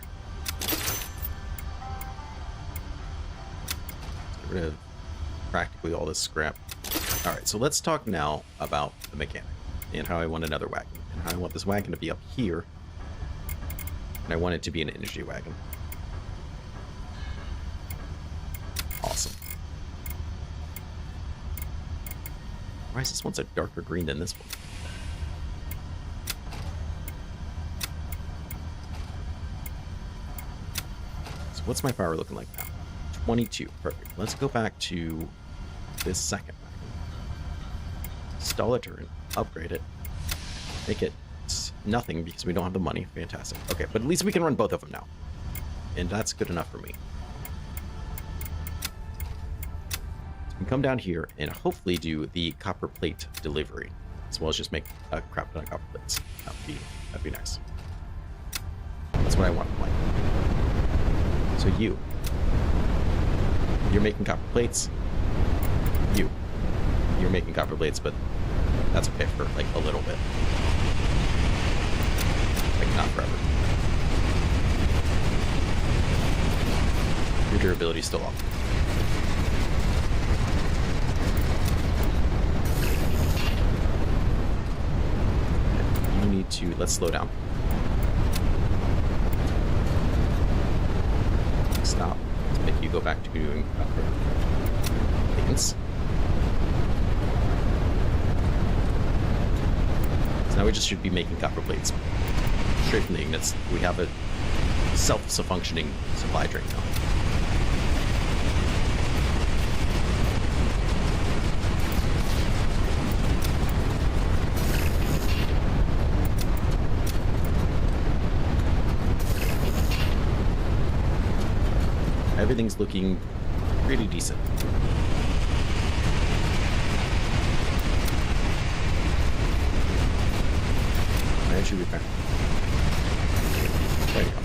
rid of practically all this scrap. All right, so let's talk now about the mechanic and how I want another wagon, and how I want this wagon to be up here, and I want it to be an energy wagon. Awesome. Why is this one so darker green than this one? So what's my power looking like now? 22. Perfect. Let's go back to this second wagon. Install a turret. Upgrade it. Make it nothing because we don't have the money. Fantastic. Okay, but at least we can run both of them now. And that's good enough for me. So we can come down here and hopefully do the copper plate delivery, as well as just make a crap ton of copper plates. That'd be nice. That's what I want. Like. So you're making copper plates. You're making copper plates, but that's okay for like a little bit. Like not forever. Your durability's still off. You need to, let's slow down. Stop. Let's make you go back to doing maintenance. So now we just should be making copper plates straight from the ignits. We have a self-functioning supply train now. Everything's looking pretty decent. That should be fine. There you go.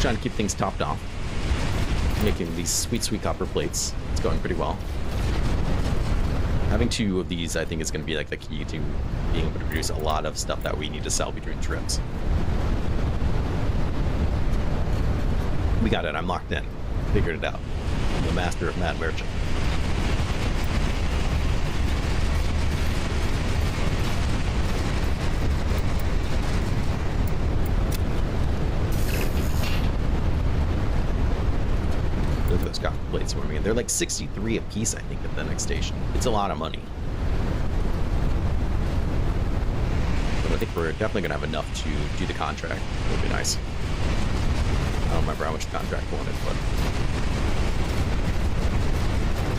Trying to keep things topped off, making these sweet copper plates. It's going pretty well. Having 2 of these, I think, is going to be like the key to being able to produce a lot of stuff that we need to sell between trips. We got it. I'm locked in. Figured it out. I'm the master of Mad Merchant. Those copper plates for me. They're like 63 a piece, I think, at the next station. It's a lot of money. But I think we're definitely going to have enough to do the contract. It would be nice. I don't remember how much the contract wanted, but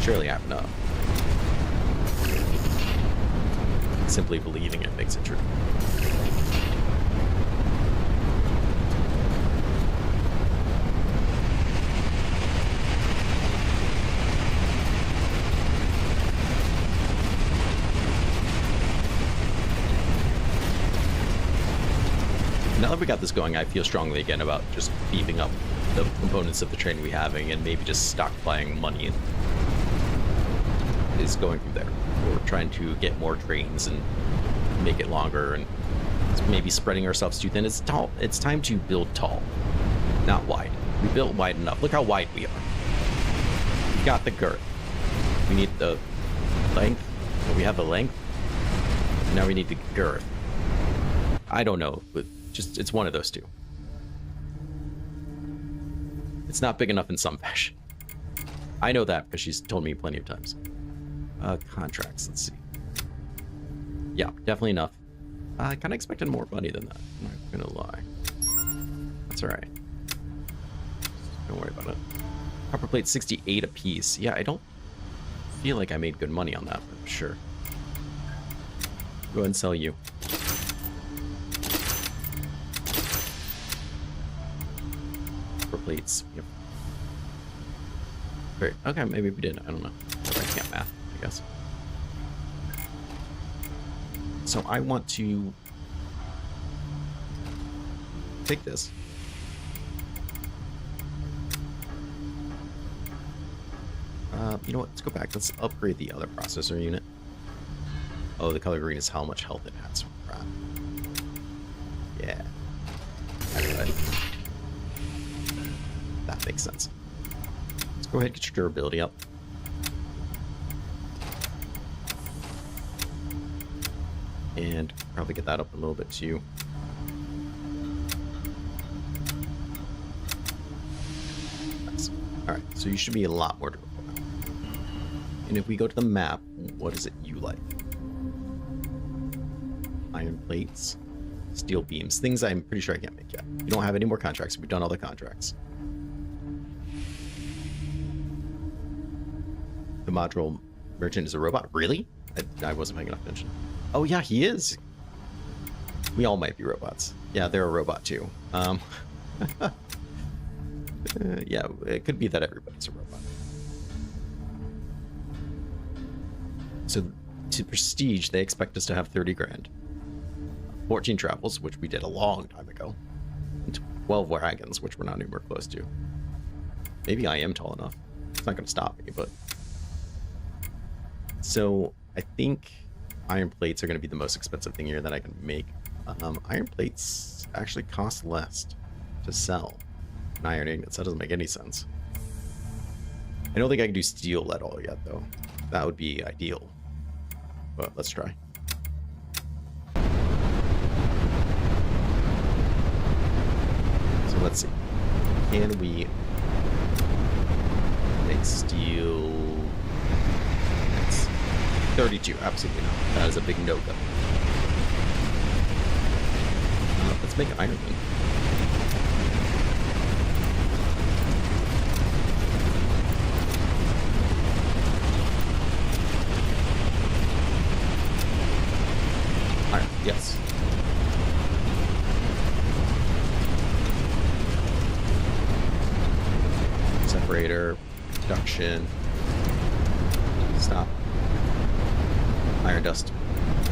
surely I have enough. Simply believing it makes it true. Now that we got this going, I feel strongly again about just beefing up the components of the train we having and maybe just stockpiling money is going through there. We're trying to get more trains and make it longer and maybe spreading ourselves too thin. It's tall. It's time to build tall, not wide. We built wide enough. Look how wide we are. We got the girth. We need the length. We have the length. Now we need the girth. I don't know, but just it's one of those two. It's not big enough in some fashion. I know that because she's told me plenty of times. Contracts, let's see. Yeah, definitely enough. I kind of expected more money than that. I'm not gonna lie. That's all right. Don't worry about it. Copper plate 68 a piece. Yeah, I don't feel like I made good money on that, but sure. Go ahead and sell you. Copper plates. Yep. Great. Okay, maybe we did. I don't know. I can't math, I guess. So I want to take this. You know what? Let's go back. Let's upgrade the other processor unit. Oh, the color green is how much health it has. Right. Yeah. Anyway. That makes sense. Let's go ahead and get your durability up. And probably get that up a little bit too. Nice. Alright, so you should be a lot more durable now. And if we go to the map, what is it you like? Iron plates, steel beams, things I'm pretty sure I can't make yet. You don't have any more contracts. We've done all the contracts. The module merchant is a robot? Really? I wasn't paying enough attention. Oh yeah, he is. We all might be robots. Yeah, they're a robot too. Yeah, it could be that everybody's a robot. So to prestige, they expect us to have 30 grand. 14 travels, which we did a long time ago. And 12 wagons, which we're not anywhere close to. Maybe I am tall enough. It's not going to stop me, but... So I think iron plates are going to be the most expensive thing here that I can make. Iron plates actually cost less to sell than iron ingots. That doesn't make any sense. I don't think I can do steel at all yet, though. That would be ideal. But let's try. So let's see. Can we make steel? 32, absolutely not. That is a big no-go. Let's make iron then. Iron, yes. Separator, production. Stop. Iron dust.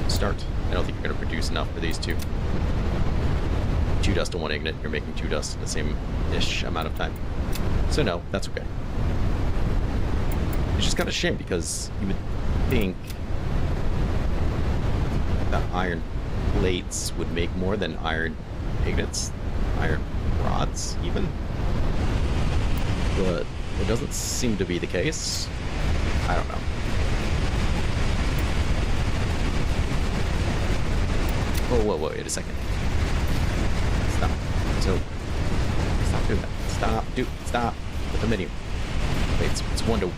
Start. I don't think you're going to produce enough for these two. 2 dust to 1 ignite. You're making 2 dust in the same-ish amount of time. So no, that's okay. It's just kind of a shame because you would think that iron plates would make more than iron ingots, iron rods even. But it doesn't seem to be the case. I don't know. Whoa, wait a second. Stop. So, stop doing that. Stop. With the menu. Wait, it's 1 to...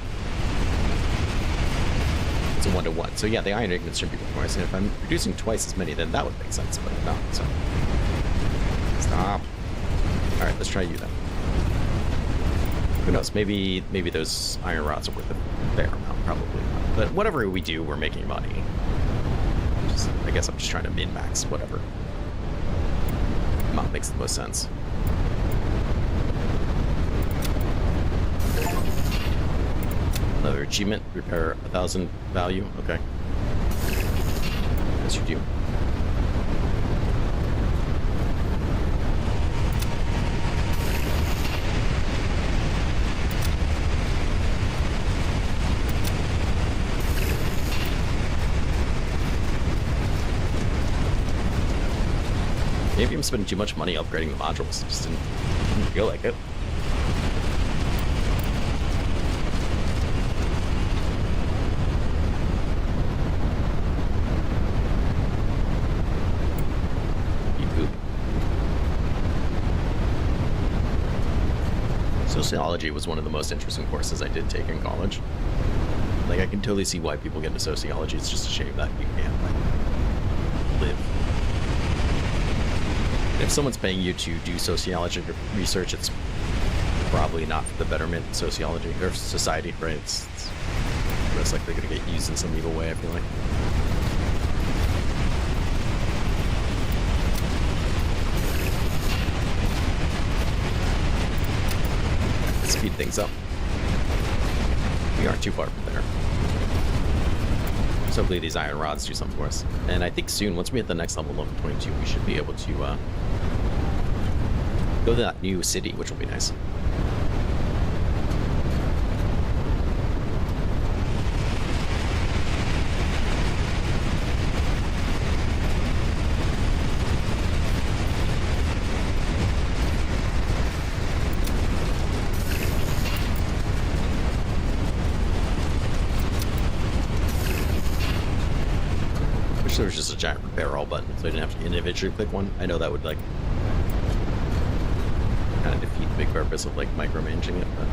It's a 1 to 1. So yeah, the iron ingots should be twice, and if I'm producing twice as many, then that would make sense, but not, so... Stop. Alright, let's try you then. Who knows, maybe those iron rods are worth a fair amount, probably not. But whatever we do, we're making money. I guess I'm just trying to min-max whatever amount makes the most sense. Another achievement, repair 1,000 value. Okay. As you do. Maybe I'm spending too much money upgrading the modules. Just didn't feel like it. You poop. Sociology was one of the most interesting courses I did take in college. Like, I can totally see why people get into sociology. It's just a shame that you can't, like, live. If someone's paying you to do sociology research, it's probably not for the betterment of sociology or society, right? It's most likely going to get used in some evil way, I feel like. Let's speed things up. We aren't too far from there. So hopefully these iron rods do something for us. And I think soon, once we hit the next level, level 22, we should be able to go to that new city, which will be nice. wish there was just a giant repair all button, so I didn't have to individually click one. I know that would, like, kind of defeat the big purpose of, like, micromanaging it, but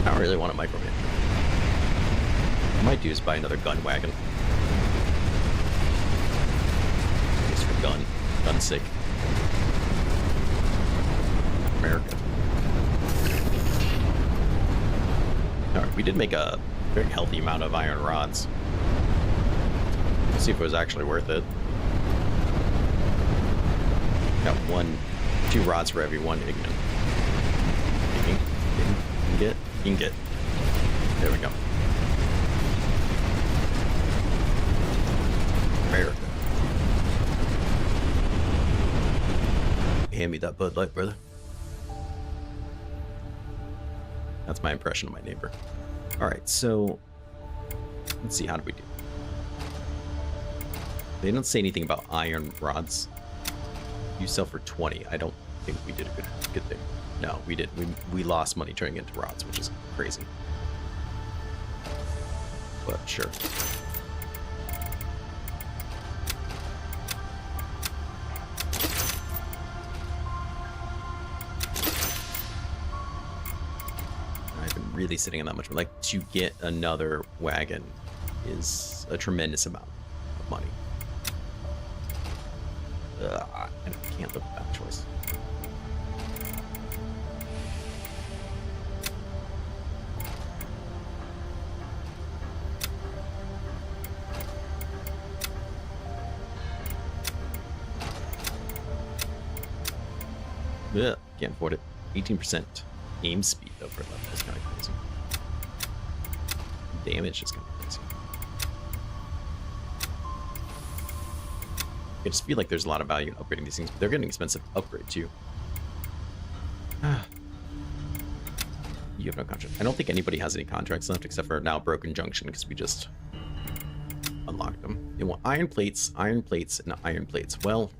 I don't really want to micromanage it. What I might do is buy another gun wagon. Just for gun sake. America. Alright, we did make a very healthy amount of iron rods. Let's see if it was actually worth it. Got 2 rods for every 1 ignition. You can get. There we go. America. Hand me that Bud Light, brother. That's my impression of my neighbor. All right, so let's see, how do we do? They don't say anything about iron rods. You sell for 20. I don't think we did a good thing. No, we did. We lost money turning into rods, which is crazy. But sure. Really sitting on that much, like, to get another wagon is a tremendous amount of money. I can't live with that choice. Yeah, can't afford it. 18% aim speed though for level is kind of crazy. Damage is kind of crazy. I just feel like there's a lot of value in upgrading these things, but they're getting expensive to upgrade too. You have no contract. I don't think anybody has any contracts left except for now Broken Junction, because we just unlocked them. They want iron plates, and iron plates. Well,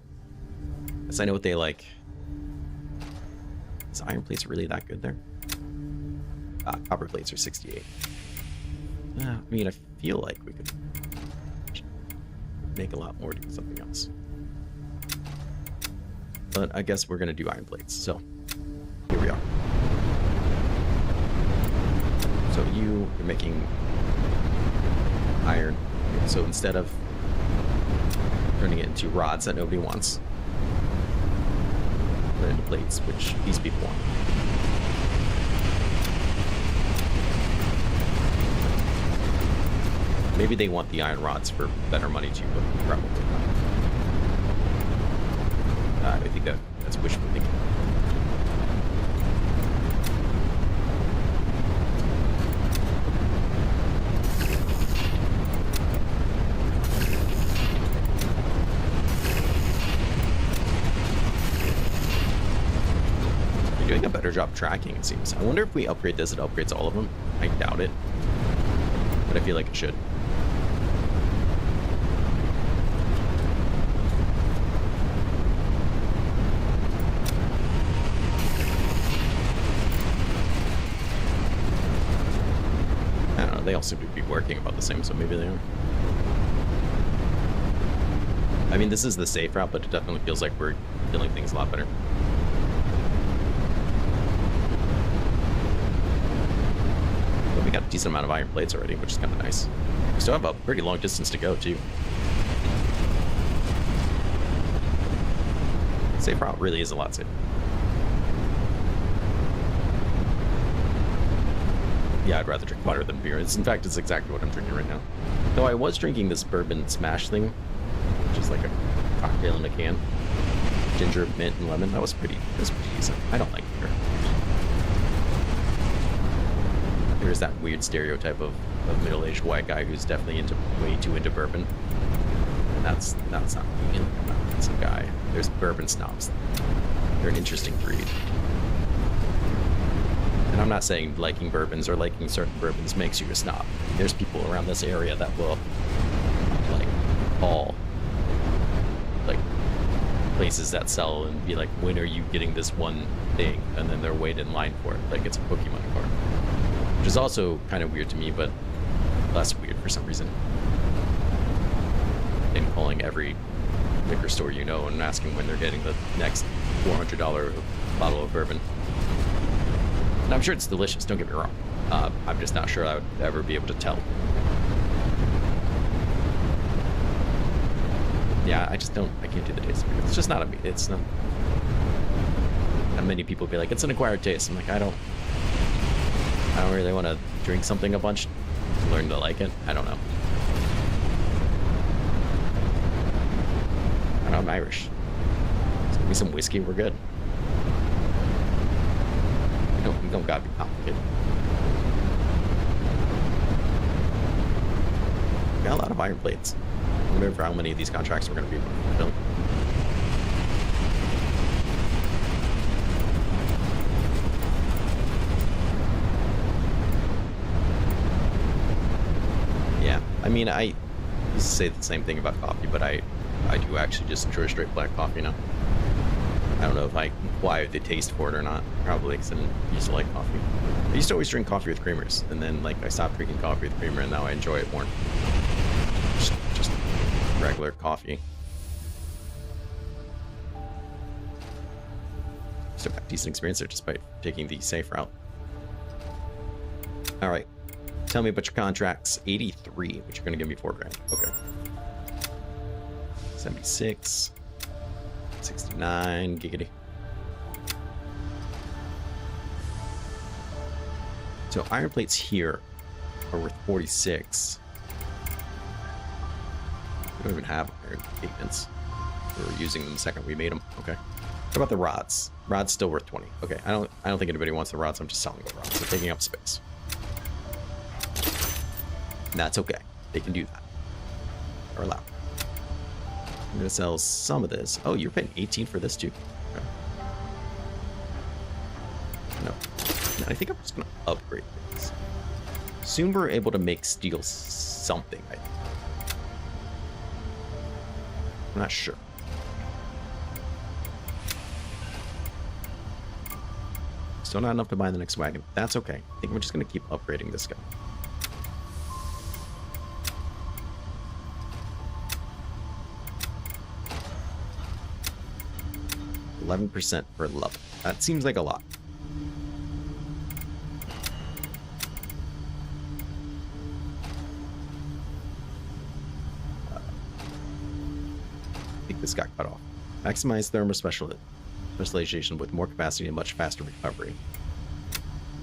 as I know what they like. Is iron plates really that good there? Copper plates are 68. I mean, I feel like we could make a lot more doing something else. But I guess we're going to do iron plates. So, here we are. So you're making iron. So instead of turning it into rods that nobody wants, put it into plates, which these people want. Maybe they want the iron rods for better money too, but probably not. I think that's wishful thinking. You're doing a better job tracking, it seems. I wonder if we upgrade this, it upgrades all of them. I doubt it, but I feel like it should. They all seem to be working about the same, so maybe they are. I mean, this is the safe route, but it definitely feels like we're doing things a lot better. But we got a decent amount of iron plates already, which is kind of nice. We still have a pretty long distance to go, too. Safe route really is a lot safer. Yeah, I'd rather drink water than beer. In fact, it's exactly what I'm drinking right now. Though I was drinking this bourbon smash thing, which is like a cocktail in a can. Ginger, mint, and lemon. That was pretty decent. I don't like beer. There's that weird stereotype of middle-aged white guy who's definitely way too into bourbon. And that's not me. That's a guy. There's bourbon snobs. They're an interesting breed. And I'm not saying liking bourbons or liking certain bourbons makes you a snob. There's people around this area that will, like, call, like, places that sell and be like, when are you getting this one thing? And then they're waiting in line for it, like it's a Pokemon card. Which is also kind of weird to me, but less weird for some reason. and calling every liquor store you know and asking when they're getting the next $400 bottle of bourbon. And I'm sure it's delicious, don't get me wrong. I'm just not sure I would ever be able to tell. Yeah, I can't do the taste. It's just not it's not. And many people be like, it's an acquired taste. I'm like, I don't really want to drink something a bunch to learn to like it. I don't know. I know, I'm Irish. Let's give me some whiskey, we're good. We don't gotta be complicated. We got a lot of iron plates. I remember how many of these contracts we're going to be able to fulfill. Yeah, I mean, I used to say the same thing about coffee, but I do actually just enjoy straight black coffee now. I don't know if I acquired the taste for it or not. Probably because I used to like coffee. I used to always drink coffee with creamers, and then like I stopped drinking coffee with creamer, and now I enjoy it more. Just regular coffee. Still got decent experience there despite taking the safe route. All right, tell me about your contracts. 83, but you're gonna give me $4 grand. Okay. 76. 69, giggity. So iron plates here are worth 46. We don't even have iron pigments. We were using them the second we made them. Okay. What about the rods? Rods still worth 20. Okay. I don't think anybody wants the rods. I'm just selling the rods. They're taking up space. And that's okay. They can do that. They're allowed. I'm gonna sell some of this. Oh, you're paying 18 for this too. Okay. No, I think I'm just gonna upgrade things. Soon we're able to make steel something. I think. I'm not sure. Still not enough to buy the next wagon. That's okay. I think we're just gonna keep upgrading this guy. 11% per level. That seems like a lot. I think this got cut off. Maximize thermal specialization with more capacity and much faster recovery.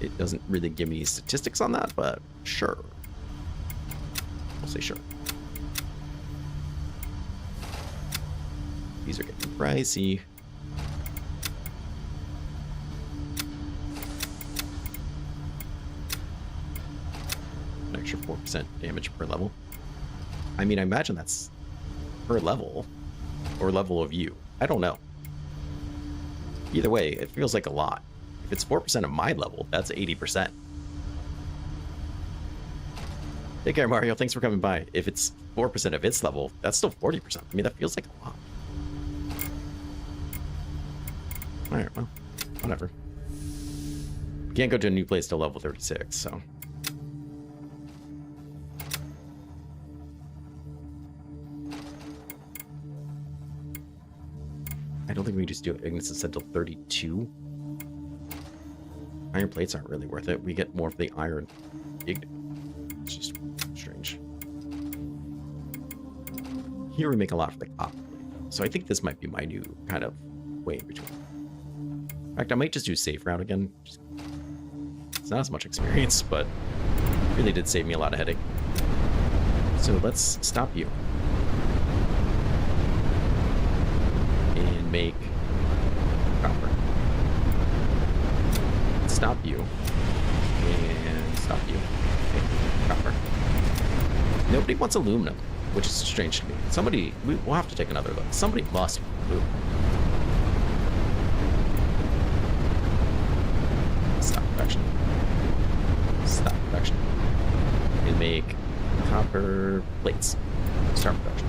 It doesn't really give me statistics on that, but sure. We'll say sure. These are getting pricey. An extra 4% damage per level. I mean, I imagine that's per level or level of you. I don't know. Either way, it feels like a lot. If it's 4% of my level, that's 80%. Take care, Mario. Thanks for coming by. If it's 4% of its level, that's still 40%. I mean, that feels like a lot. Alright, well, whatever. Can't go to a new place till level 36, so. I don't think we just do it. Ignis is set till 32. Iron plates aren't really worth it. We get more of the iron. It's just strange. Here we make a lot for the copper. So I think this might be my new kind of way in between. In fact, I might just do safe route again. It's not as much experience, but it really did save me a lot of headache. So let's stop you. And make copper. Stop you. And stop you. Okay, copper. Nobody wants aluminum, which is strange to me. Somebody, we'll have to take another look. Somebody must want aluminum. Stop production. Stop production. And make copper plates. Start production.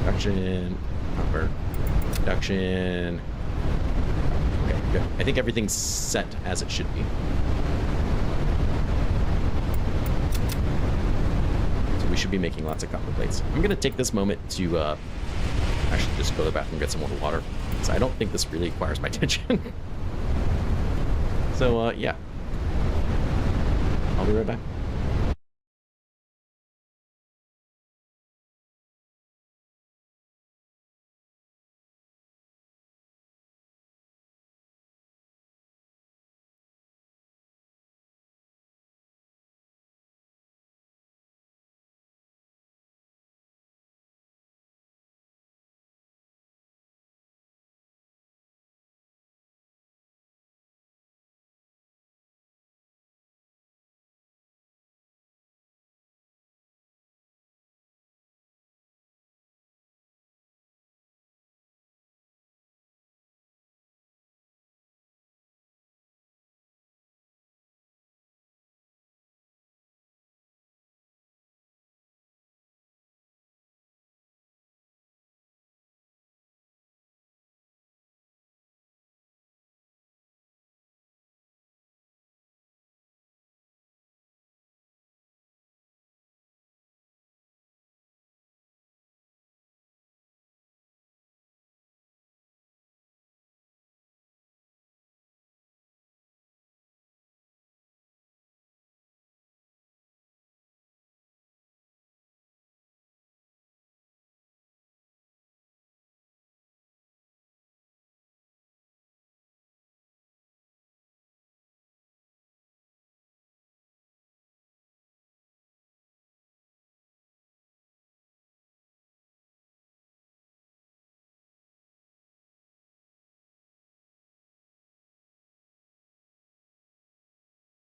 Production. Copper. Production. Okay, good. I think everything's set as it should be. we should be making lots of copper plates. I'm going to take this moment to actually just go to the bathroom and get some more water. So I don't think this really requires my attention. So, yeah. I'll be right back.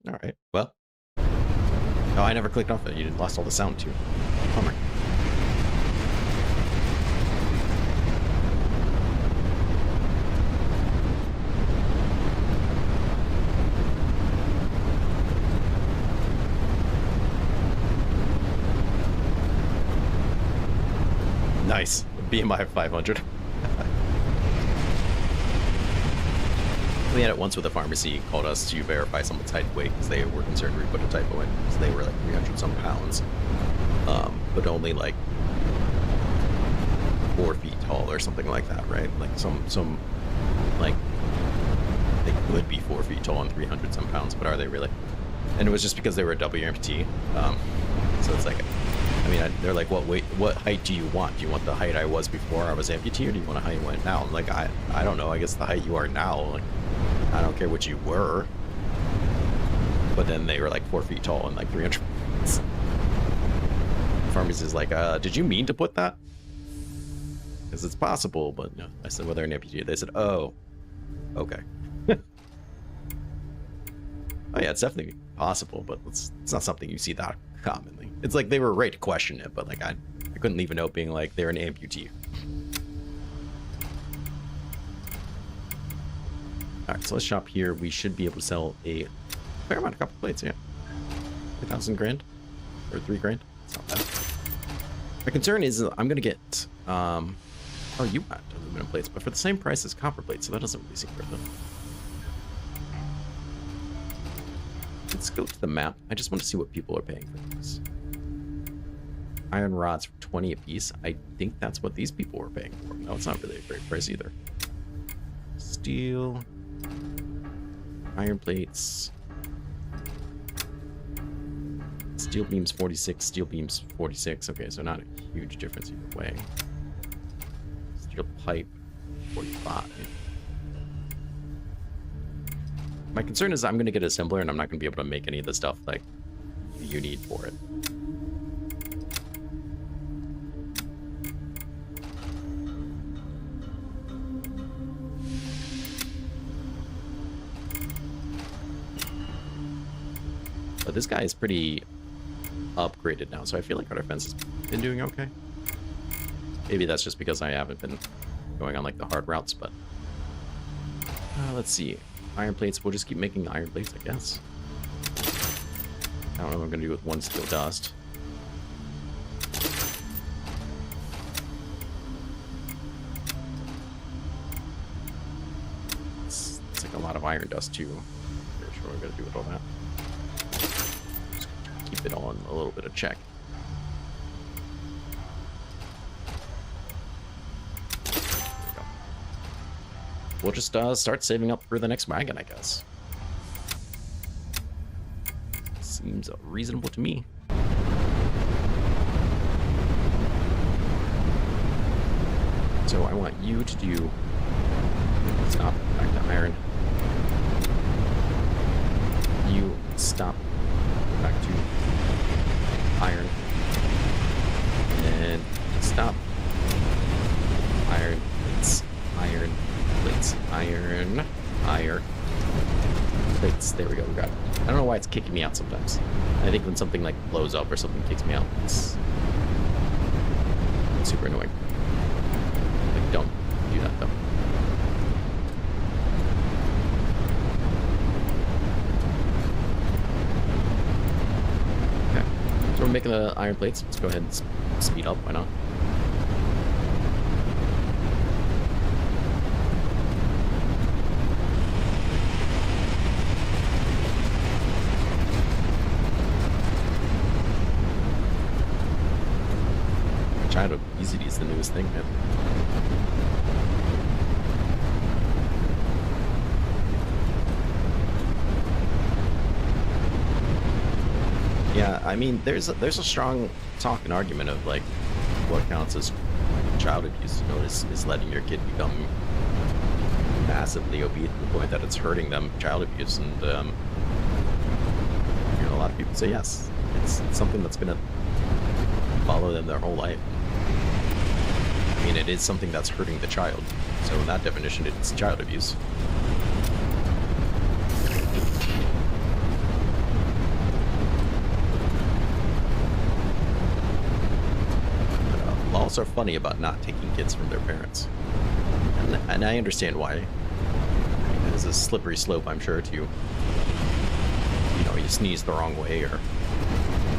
All right. Well. Oh, I never clicked off it. You lost all the sound too. Bummer. Nice. BMI of 500. We had it once with a pharmacy called us to verify someone's height and weight because they were concerned we put a typo in. So they were like 300 some pounds, but only like 4 feet tall or something like that, right? Like some like they could be 4 feet tall and 300 some pounds, but are they really? And it was just because they were a W amputee. So it's like, I mean, they're like, what height do you want? Do you want the height I was before I was amputee, or do you want a height I went now? I'm like, I don't know. I guess the height you are now. Like, I don't care what you were. But then they were like 4 feet tall and like 300 pounds. Pharmacist is like, did you mean to put that? Because it's possible, but no. I said, well, they're an amputee. They said, oh, okay. Oh yeah, it's definitely possible, but it's not something you see that commonly. It's like they were right to question it, but like I couldn't leave a note being like they're an amputee. Alright, so let's shop here. We should be able to sell a fair amount of copper plates, yeah. 1,000 grand? Or 3 grand? It's not bad. My concern is I'm gonna get oh, you want aluminum plates, but for the same price as copper plates, so that doesn't really seem worth it. Let's go to the map. I just want to see what people are paying for this. Iron rods for 20 a piece. I think that's what these people were paying for. No, it's not really a great price either. Steel. Iron plates. Steel beams 46, steel beams 46. Okay, so not a huge difference either way. Steel pipe 45. My concern is I'm going to get an assembler and I'm not going to be able to make any of the stuff like you need for it. But this guy is pretty upgraded now, so I feel like our defense has been doing okay. Maybe that's just because I haven't been going on like the hard routes, but let's see. Iron plates, we'll just keep making iron plates, I guess. I don't know what I'm going to do with one steel dust. It's like a lot of iron dust, too. I'm pretty sure what I'm going to do with all that. Just keep it on a little bit of check. we'll just start saving up for the next wagon, I guess. Seems reasonable to me. So I want you to do... Stop. Back to iron. You stop. Back to iron. And stop. Iron plates. Iron plates. Iron. Iron plates. There we go. We got it. I don't know why it's kicking me out sometimes. I think when something like blows up or something kicks me out, it's super annoying. Like, don't do that though. Okay, so we're making the iron plates. Let's go ahead and speed up. Why not? Child obesity is the newest thing, man. Yeah, I mean, there's a strong talk and argument of like what counts as child abuse. You know, is letting your kid become massively obese to the point that it's hurting them. Child abuse, and you know, a lot of people say yes. It's something that's gonna follow them their whole life. I mean, it is something that's hurting the child. So in that definition, it's child abuse. Laws are funny about not taking kids from their parents. And I understand why. It's a slippery slope, I'm sure, to, you know, you sneeze the wrong way or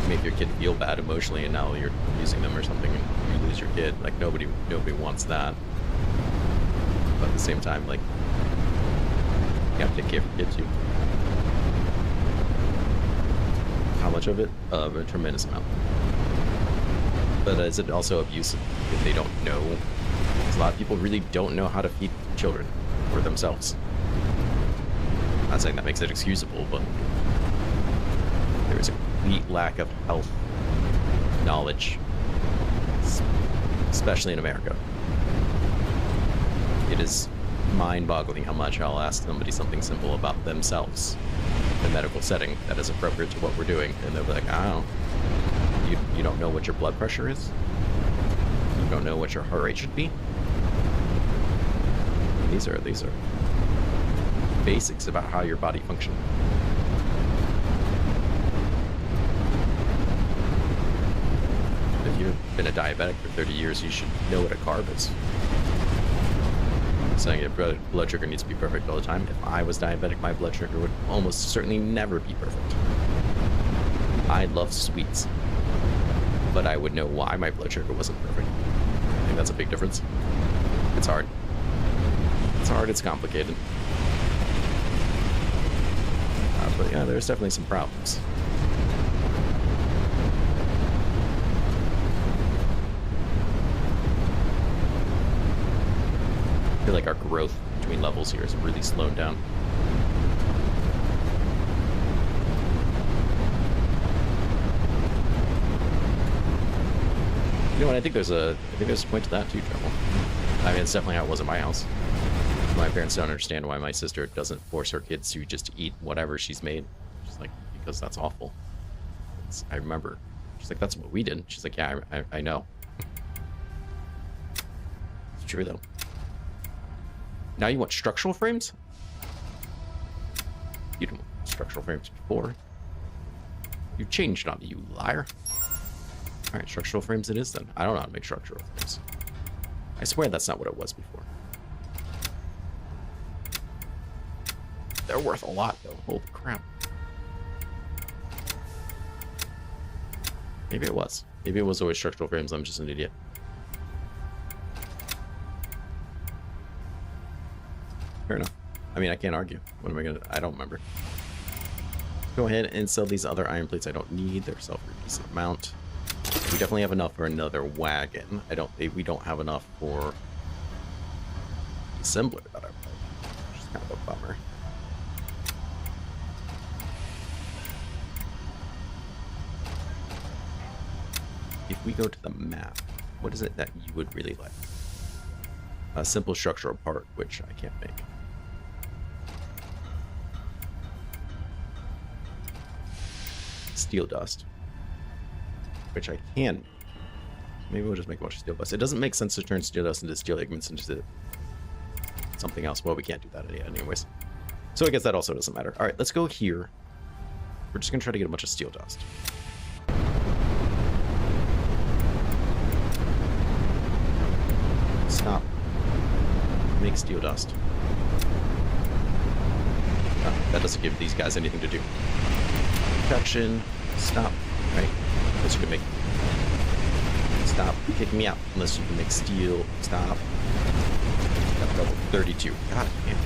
make your kid feel bad emotionally, and now you're using them or something and you lose your kid. Like, nobody wants that. But at the same time, like, you have to take care of your kids too. How much of it? A tremendous amount. But is it also abusive if they don't know? Because a lot of people really don't know how to feed children or themselves. I'm not saying that makes it excusable, but there is a complete lack of health knowledge, especially in America. It is mind-boggling how much I'll ask somebody something simple about themselves in a medical setting that is appropriate to what we're doing, and they'll be like, I don't know. You don't know what your blood pressure is? You don't know what your heart rate should be? These are basics about how your body functions. If you've been a diabetic for 30 years, you should know what a carb is. I'm saying your blood sugar needs to be perfect all the time. If I was diabetic, my blood sugar would almost certainly never be perfect. I love sweets, but I would know why my blood sugar wasn't perfect. I think that's a big difference. It's hard. It's hard, it's complicated. But yeah, there's definitely some problems. I feel like our growth between levels here is really slowed down. You know what? I think there's a point to that too, Trevor. I mean, it's definitely how it was at my house. My parents don't understand why my sister doesn't force her kids to just eat whatever she's made. She's like, because that's awful. I remember. She's like, that's what we did. She's like, yeah, I know. It's true though. Now you want structural frames? You didn't want structural frames before. You changed on me, you liar. Alright, structural frames it is then. I don't know how to make structural frames. I swear that's not what it was before. They're worth a lot though. Holy crap. Maybe it was. Maybe it was always structural frames. I'm just an idiot. Fair enough. I mean, I can't argue. What am I gonna... I don't remember. Go ahead and sell these other iron plates I don't need. They're sell for a decent amount. We definitely have enough for another wagon. We don't have enough for the assembler that I kind of a bummer. If we go to the map, what is it that you would really like? A simple structural part, which I can't make. Steel dust, which I can. Maybe we'll just make a bunch of steel dust. It doesn't make sense to turn steel dust into steel pigments into something else. Well, we can't do that anyways. So I guess that also doesn't matter. All right, let's go here. We're just going to try to get a bunch of steel dust. Stop. Make steel dust. Oh, that doesn't give these guys anything to do. Protection. Stop. Right? Unless you can make... Stop kicking me out. Unless you can make steel. Stop. Got level 32. God damn.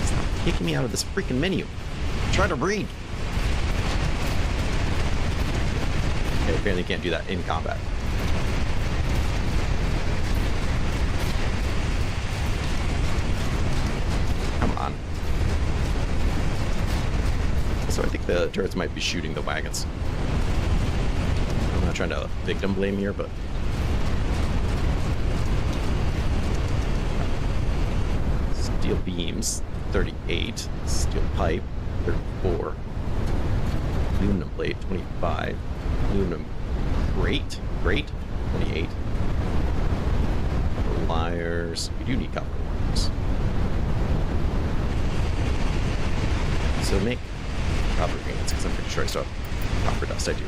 Stop kicking me out of this freaking menu. Try to read. Okay, apparently can't do that in combat. Come on. So I think the turrets might be shooting the wagons. I'm not trying to victim blame here, but... Steel beams, 38. Steel pipe, 34. Aluminum plate, 25. Aluminum grate, 28. Copper wires. We do need copper wires. So make copper ingots, because I'm pretty sure I still have copper dust. I do.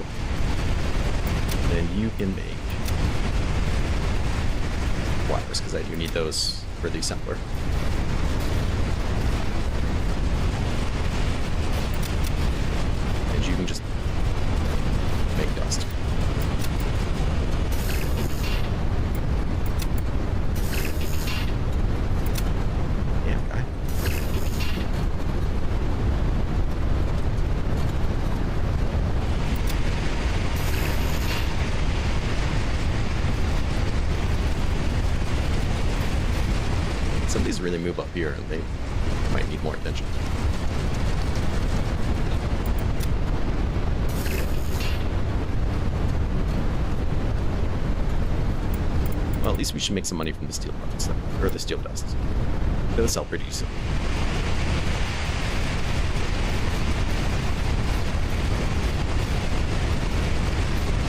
Then you can make wires, because I do need those for the assembler. And you can just make dust. Damn guy. Some of these really move up here, and they might need more attention. Well, at least we should make some money from the steel parts, or the steel dust. They'll sell pretty soon.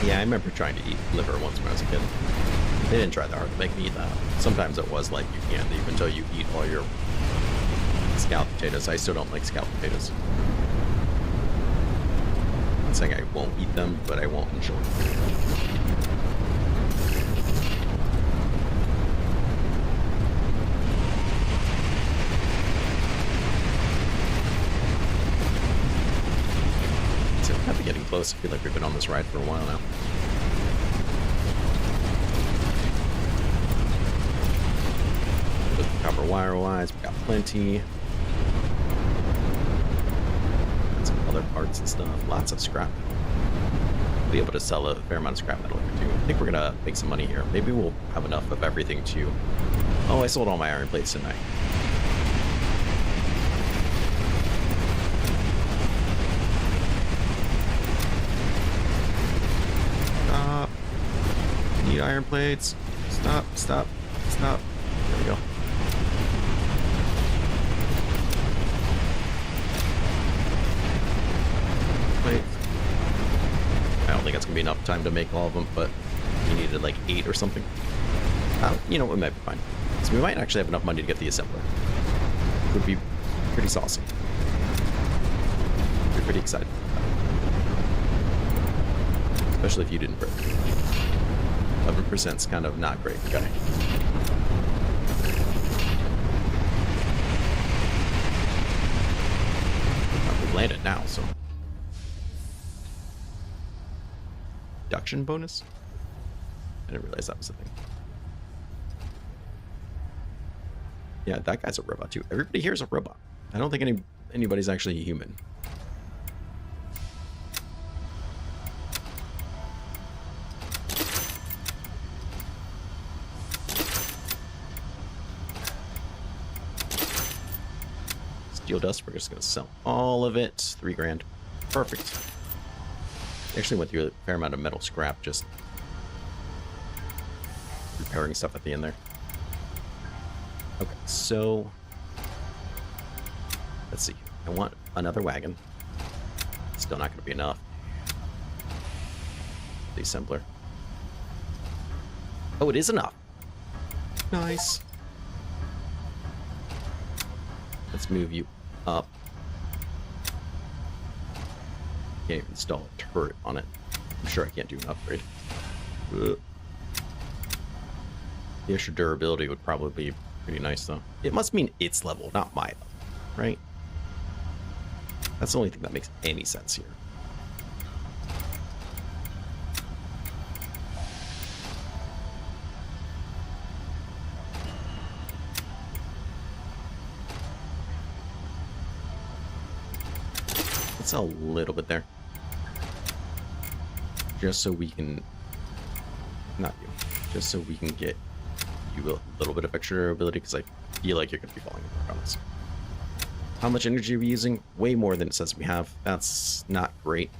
Yeah, I remember trying to eat liver once when I was a kid. They didn't try that hard to make me eat that. Sometimes it was like you can't leave until you eat all your scalloped potatoes. I still don't like scalloped potatoes. I'm not saying I won't eat them, but I won't enjoy them. So we're kind of getting close. I feel like we've been on this ride for a while now. Copper wire-wise, we got plenty. Got some other parts and stuff. Lots of scrap metal. We'll be able to sell a fair amount of scrap metal here too. I think we're gonna make some money here. Maybe we'll have enough of everything to... Oh, I sold all my iron plates, didn't I? Stop. Need iron plates. Stop, stop, stop. There we go. I don't think that's gonna be enough time to make all of them, but we needed like 8 or something. You know, we might be fine. So we might actually have enough money to get the assembler. Would be pretty saucy. Be pretty excited. Especially if you didn't break. 11% is kind of not great, okay. We've landed now, so. Reduction bonus? I didn't realize that was a thing. Yeah, that guy's a robot too. Everybody here is a robot. I don't think anybody's actually a human. steel dust. We're just going to sell all of it. 3 grand. Perfect. Actually went through a fair amount of metal scrap just repairing stuff at the end there. Okay, so let's see. I want another wagon. Still not going to be enough. The assembler. Oh, it is enough. Nice. Let's move you up. Can't even install a turret on it. I'm sure I can't do an upgrade. Ugh. The extra durability would probably be pretty nice, though. It must mean its level, not my level, right? That's the only thing that makes any sense here. Let's sell a little bit there. Just so we can... Not you. Just so we can get you a little bit of extra durability, because I feel like you're going to be falling apart on us. How much energy are we using? Way more than it says we have. That's not great.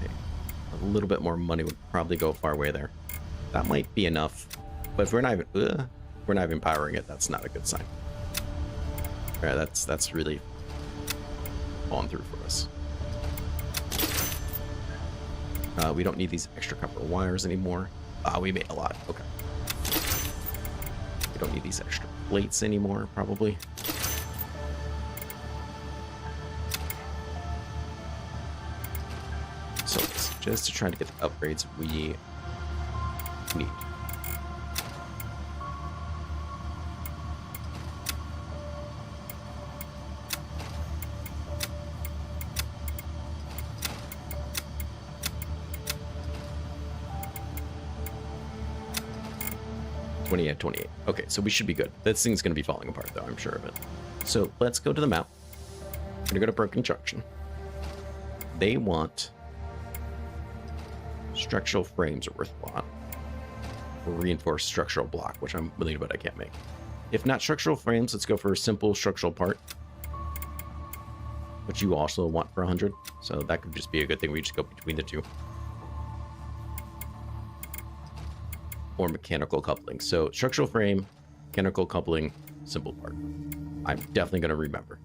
Okay. A little bit more money would probably go a far way there. That might be enough. But if we're not even powering it, that's not a good sign. Yeah, that's really falling through for us. We don't need these extra copper wires anymore. We made a lot. Okay. We don't need these extra plates anymore, probably. So just to try to get the upgrades we need. At 28. Okay, so we should be good. This thing's going to be falling apart, though, I'm sure of it. So let's go to the map. We're going to go to Broken Junction. They want structural frames are worth a lot. Or reinforced structural block, which I'm willing to bet I can't make. If not structural frames, let's go for a simple structural part, which you also want for 100. So that could just be a good thing. We just go between the two. Or mechanical coupling. So structural frame, mechanical coupling, simple part. I'm definitely going to remember.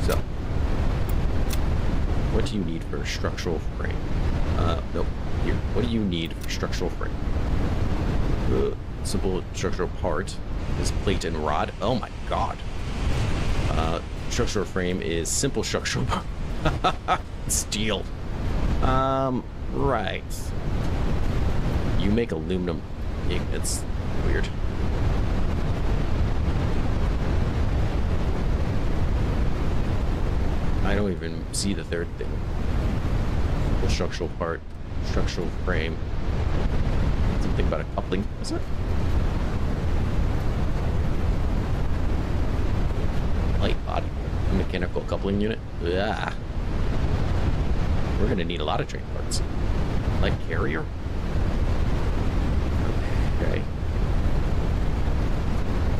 So, what do you need for a structural frame? Nope. Here. What do you need for structural frame? Simple structural part is plate and rod. Oh my god. Structural frame is simple structural part. Steel. Right. You make aluminum. It's weird. I don't even see the third thing. The structural part, structural frame. Something about a coupling, is it? Light body. Mechanical coupling unit. Yeah. We're gonna need a lot of train parts. Light carrier? Okay.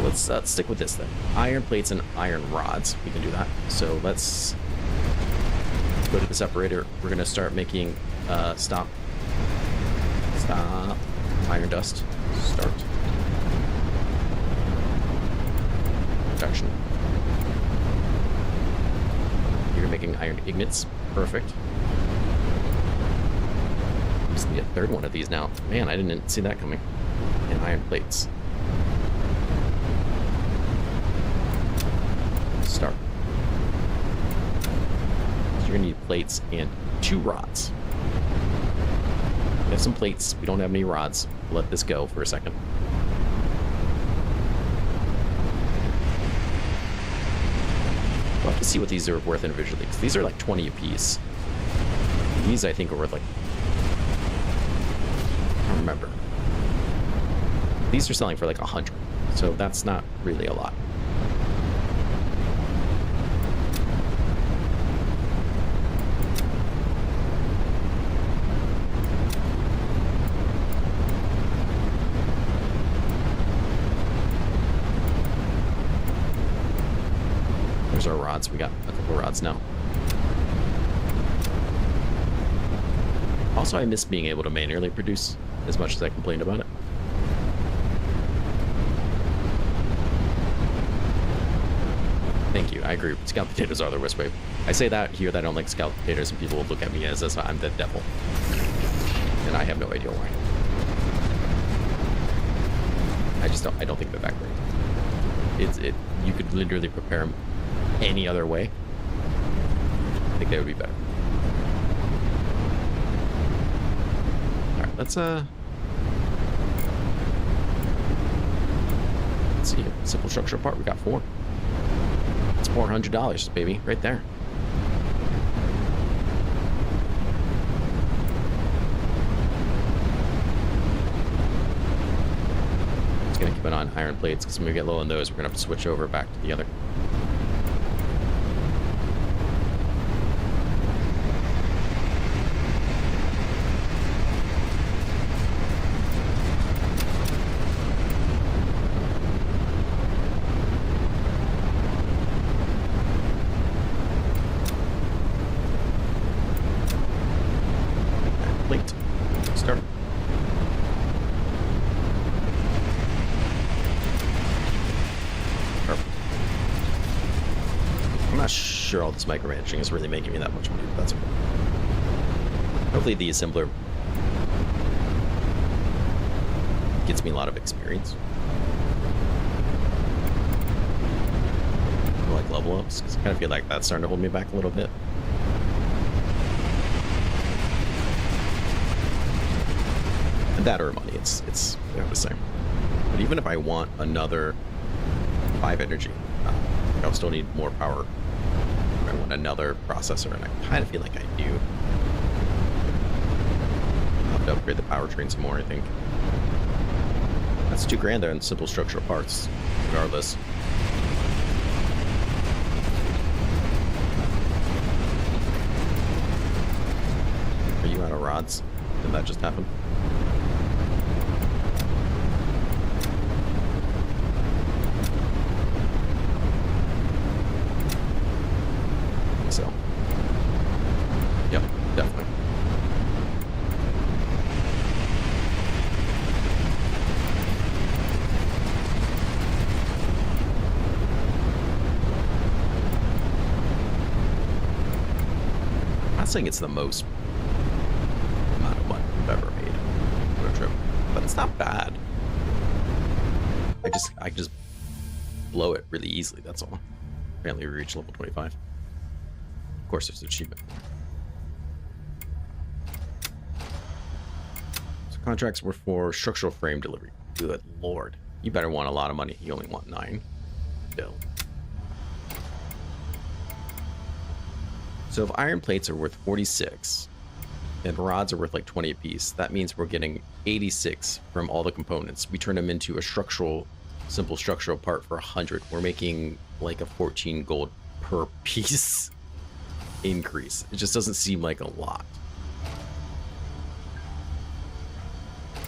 Let's stick with this then. Iron plates and iron rods. We can do that. So let's go to the separator. We're gonna start making stop. Iron dust. Start. Production. You're making iron ignits. Perfect. Just need a third one of these now. Man, I didn't see that coming. And iron plates. Start. So you're gonna need plates and 2 rods. We have some plates. We don't have any rods. We'll let this go for a second. We'll have to see what these are worth individually, because these are like 20 apiece. These I think are worth like... I don't remember. These are selling for like 100, so that's not really a lot. rods. We got a couple rods now. Also, I miss being able to manually produce as much as I complained about it. Thank you. I agree. Scout potatoes are the worst way. I say that here that I don't like scout potatoes, and people will look at me as I'm the devil. And I have no idea why. I don't think they're that great. You could literally prepare them any other way. I think they would be better. All right, let's see. Simple structural part. We got 4. It's $400, baby, right there. Gonna keep it on iron plates because when we get low on those, we're gonna have to switch over back to the other. Plate. Start. I'm not sure all this micromanaging is really making me that much money, but that's okay. Hopefully the assembler gets me a lot of experience. Or like level ups, because I kind of feel like that's starting to hold me back a little bit. And that or money, it's the same. But even if I want another 5 energy, I'll still need more power. I want another processor, and I kind of feel like I do. I'll have to upgrade the powertrain some more, I think. That's $2,000 there in simple structural parts, regardless. Are you out of rods? Did that just happen? So, yep, definitely. I'm not saying it's the most amount of money I've ever made on a trip, but it's not bad. I just blow it really easily, that's all. Apparently we reached level 25. Of course, there's an achievement. So contracts were for structural frame delivery. Good lord. You better want a lot of money. You only want 9. Still. So if iron plates are worth 46 and rods are worth like 20 apiece, that means we're getting 86 from all the components. We turn them into a simple structural part for 100. We're making like a 14 gold per piece increase. It just doesn't seem like a lot.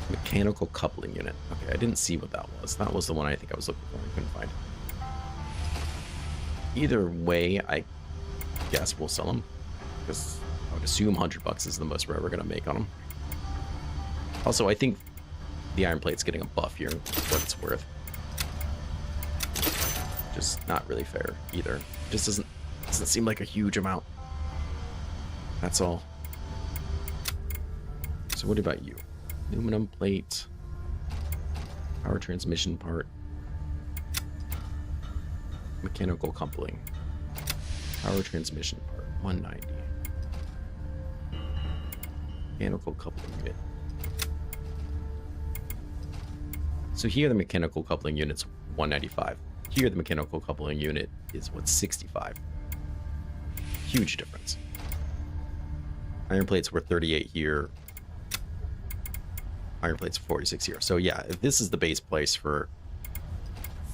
Mechanical coupling unit. Okay, I didn't see what that was. That was the one I think I was looking for. I couldn't find. Either way, I guess we'll sell them, because I would assume $100 is the most we're ever going to make on them. Also, I think the iron plate's getting a buff here. What it's worth. Just not really fair either. Just doesn't seem like a huge amount. That's all. So what about you? Aluminum plate, power transmission part, mechanical coupling, power transmission part, 190. Mechanical coupling unit. So here the mechanical coupling unit's 195. Here the mechanical coupling unit is what, 65. Huge difference. Iron plates were 38 here. Iron plates 46 here. So yeah, if this is the base price for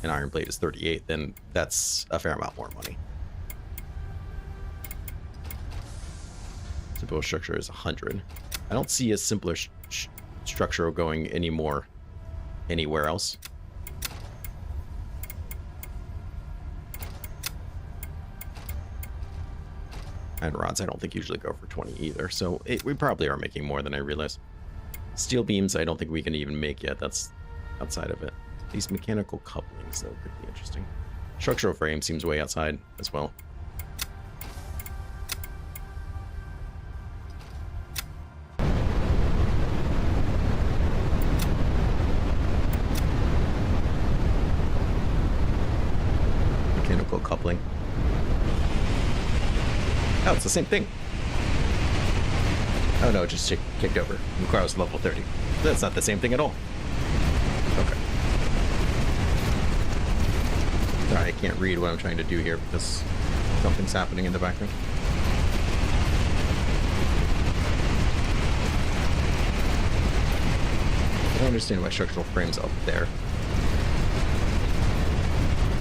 an iron plate is 38, then that's a fair amount more money. Simple structure is 100. I don't see a simpler structure going anymore anywhere else. And rods I don't think usually go for 20 either, so we probably are making more than I realize. Steel beams I don't think we can even make yet. That's outside of it. These mechanical couplings, though, could be interesting. Structural frame seems way outside as well. Mechanical coupling. Oh, it's the same thing. Oh no, it just kicked over. Requires level 30. That's not the same thing at all. Okay. Sorry, I can't read what I'm trying to do here because something's happening in the background. I don't understand why structural frame's up there.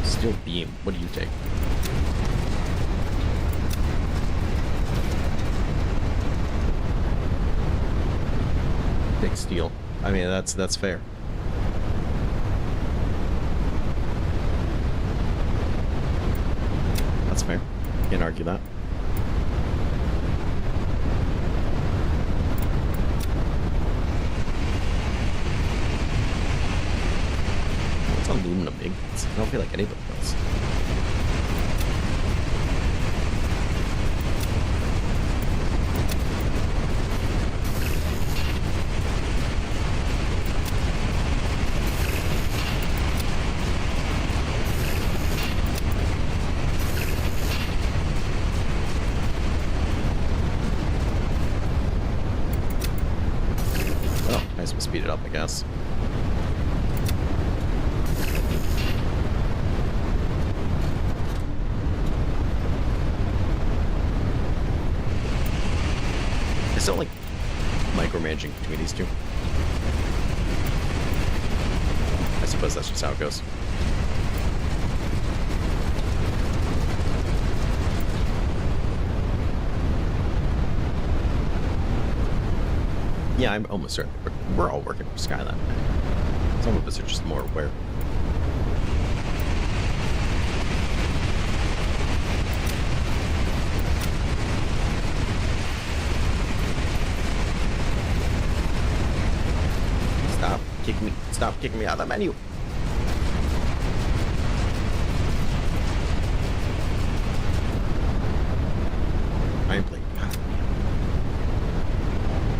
Steel beam, what do you take? Take steel. I mean, that's fair. That's fair. Can't argue that. What's aluminum ingots? I don't feel like anybody does. Speed it up, I guess. I still like micromanaging between these two. I suppose that's just how it goes. Yeah, I'm almost certain. We're all working for Skyline. Some of us are just more aware. Stop kicking me out of the menu. Iron plate.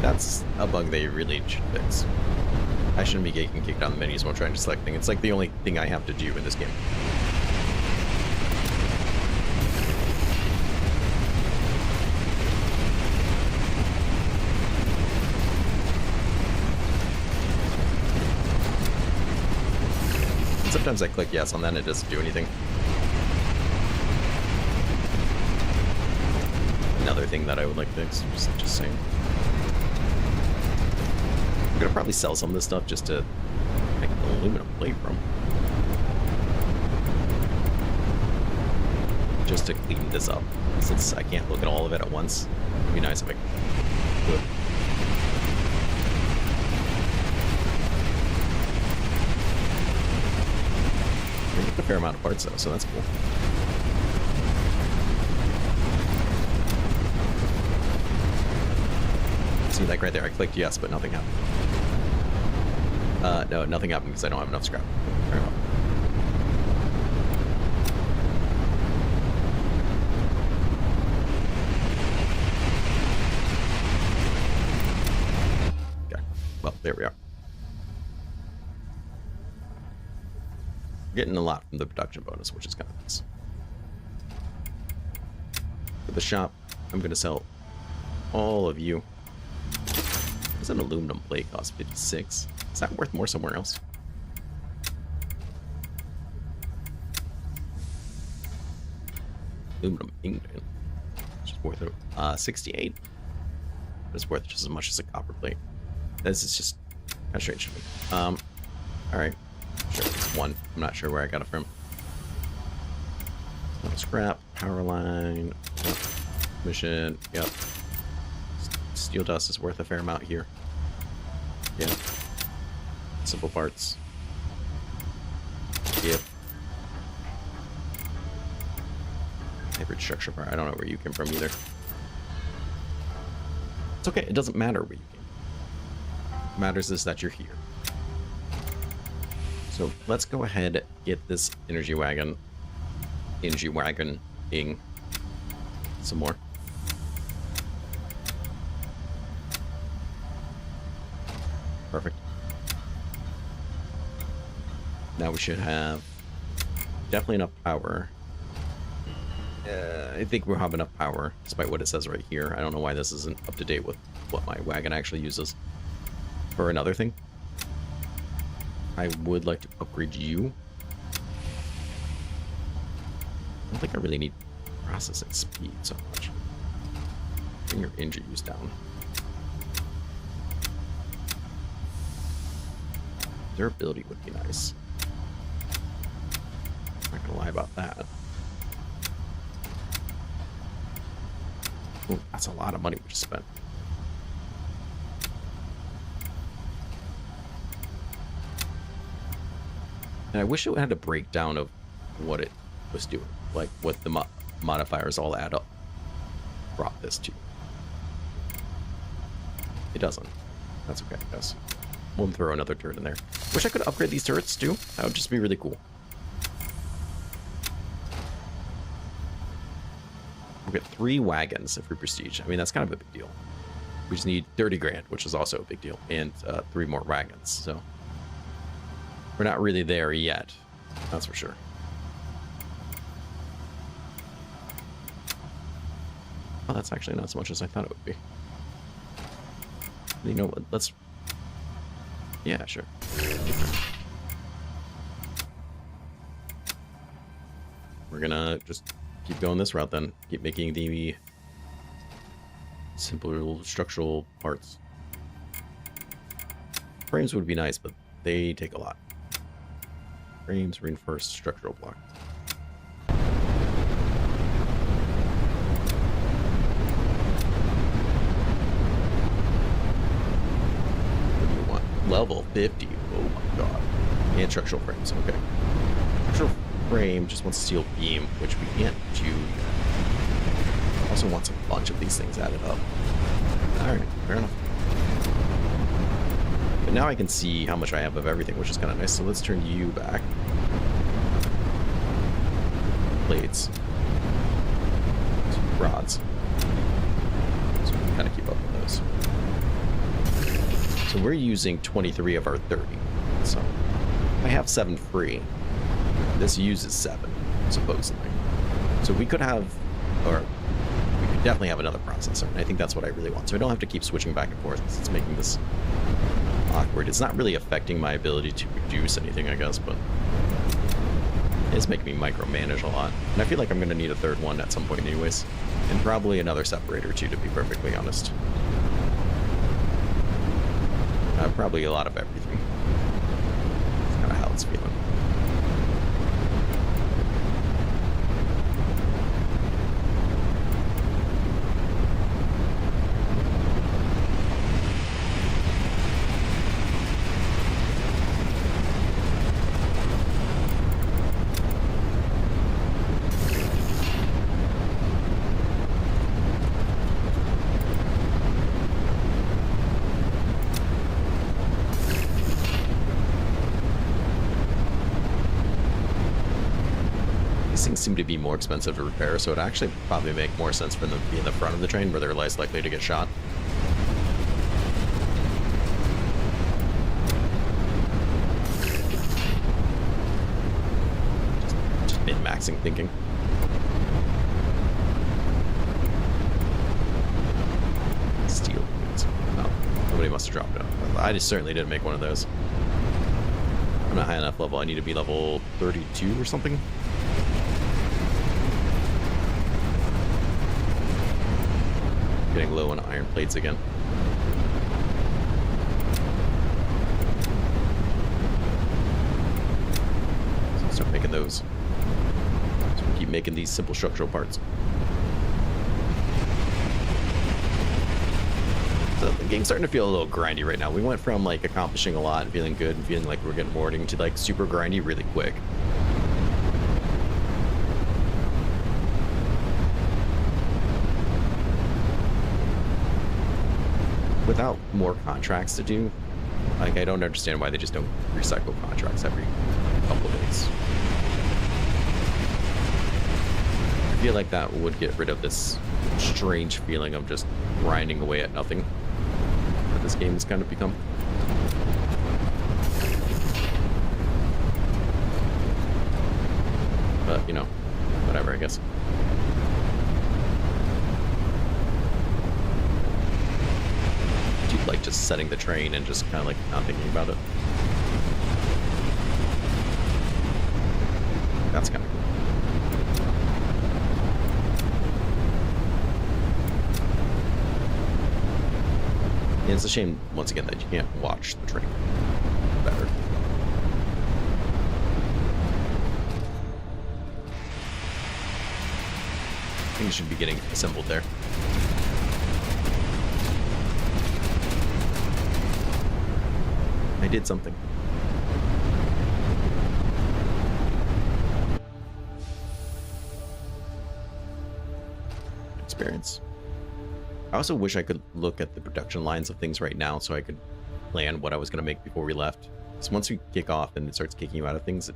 That's a bug they really should fix. I shouldn't be getting kicked out of the menus while trying to select things. It's like the only thing I have to do in this game. And sometimes I click yes on that and it doesn't do anything. Another thing that I would like to fix, just saying. I'm gonna probably sell some of this stuff just to make an aluminum plate from. Just to clean this up, since I can't look at all of it at once. It'd be nice if I could. I get a fair amount of parts though, so that's cool. See, like right there, I clicked yes, but nothing happened. No, nothing happened because I don't have enough scrap. Very well. Okay, well, there we are. Getting a lot from the production bonus, which is kind of nice. For the shop, I'm going to sell all of you. Does an aluminum plate cost 56? Is that worth more somewhere else? Aluminum ingot, which is worth 68. But it's worth just as much as a copper plate. This is just kind of strange to me. All right, sure, it's one. I'm not sure where I got it from. Scrap, power line, yep. Mission, yep. Steel dust is worth a fair amount here. Yeah. Simple parts. Yep. Hybrid structure part. I don't know where you came from either. It's okay. It doesn't matter where you came from. What matters is that you're here. So let's go ahead, get this energy wagon ing some more. Perfect. Now we should have definitely enough power. I think we'll have enough power, despite what it says right here. I don't know why this isn't up to date with what my wagon actually uses for another thing. I would like to upgrade you. I don't think I really need processing speed so much. Bring your energy use down. Durability would be nice. I'm not gonna lie about that. Ooh, that's a lot of money we just spent. And I wish it had a breakdown of what it was doing, like what the modifiers all add up brought this to. It doesn't. That's okay, I guess. We'll throw another turret in there. Wish I could upgrade these turrets too. That would just be really cool. We'll get 3 wagons if we prestige. I mean, that's kind of a big deal. We just need 30 grand, which is also a big deal, and 3 more wagons. So we're not really there yet. That's for sure. Oh, that's actually not as much as I thought it would be. You know what? Let's... Yeah, sure. We're gonna just keep going this route then. Keep making the simpler structural parts. Frames would be nice, but they take a lot. Frames, reinforced structural block. What do you want? Level 50. Oh my god. And structural frames. Okay. Structural frame just wants a steel beam, which we can't do yet. Also wants a bunch of these things added up. Alright, fair enough. But now I can see how much I have of everything, which is kind of nice. So let's turn you back. Blades. Rods. So we can kind of keep up with those. So we're using 23 of our 30. So I have 7 free. This uses 7, supposedly. So we could have, or we could definitely have another processor. And I think that's what I really want. So I don't have to keep switching back and forth. It's making this awkward. It's not really affecting my ability to produce anything, I guess, but it's making me micromanage a lot. And I feel like I'm going to need a third one at some point anyways. And probably another separator too, to be perfectly honest. Probably a lot of everything. That's kind of how it's feeling. Seem to be more expensive to repair, so it actually probably make more sense for them to be in the front of the train where they're less likely to get shot. Just min-maxing thinking. Steel. Oh, nobody must have dropped it. I just certainly didn't make one of those. I'm not high enough level. I need to be level 32 or something. Getting low on iron plates again. So start making those. So we keep making these simple structural parts. So the game's starting to feel a little grindy right now. We went from like accomplishing a lot and feeling good and feeling like we're getting rewarding to like super grindy really quick. without more contracts to do, like, I don't understand why they just don't recycle contracts every couple of days. I feel like that would get rid of this strange feeling of just grinding away at nothing that this game has kind of become. But, you know, whatever, I guess. Do you like just setting the train and just kind of like not thinking about it? That's kind of cool. And it's a shame, once again, that you can't watch the train better. Things should be getting assembled there. I did something. Experience. I also wish I could look at the production lines of things right now so I could plan what I was going to make before we left. Because once we kick off and it starts kicking you out of things,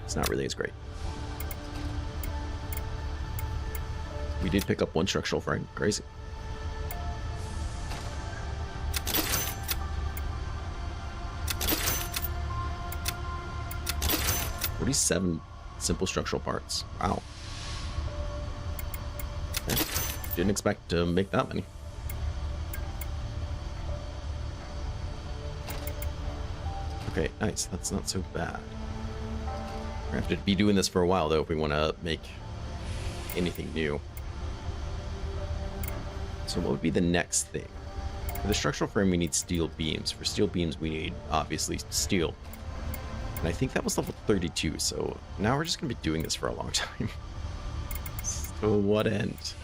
it's not really as great. We did pick up one structural frame. Crazy. "47 simple structural parts." Wow. Okay. Didn't expect to make that many. Okay, nice. That's not so bad. We're going to have to be doing this for a while, though, if we want to make anything new. So what would be the next thing? For the structural frame, we need steel beams. For steel beams, we need, obviously, steel. And I think that was level 32, so now we're just going to be doing this for a long time. To what end?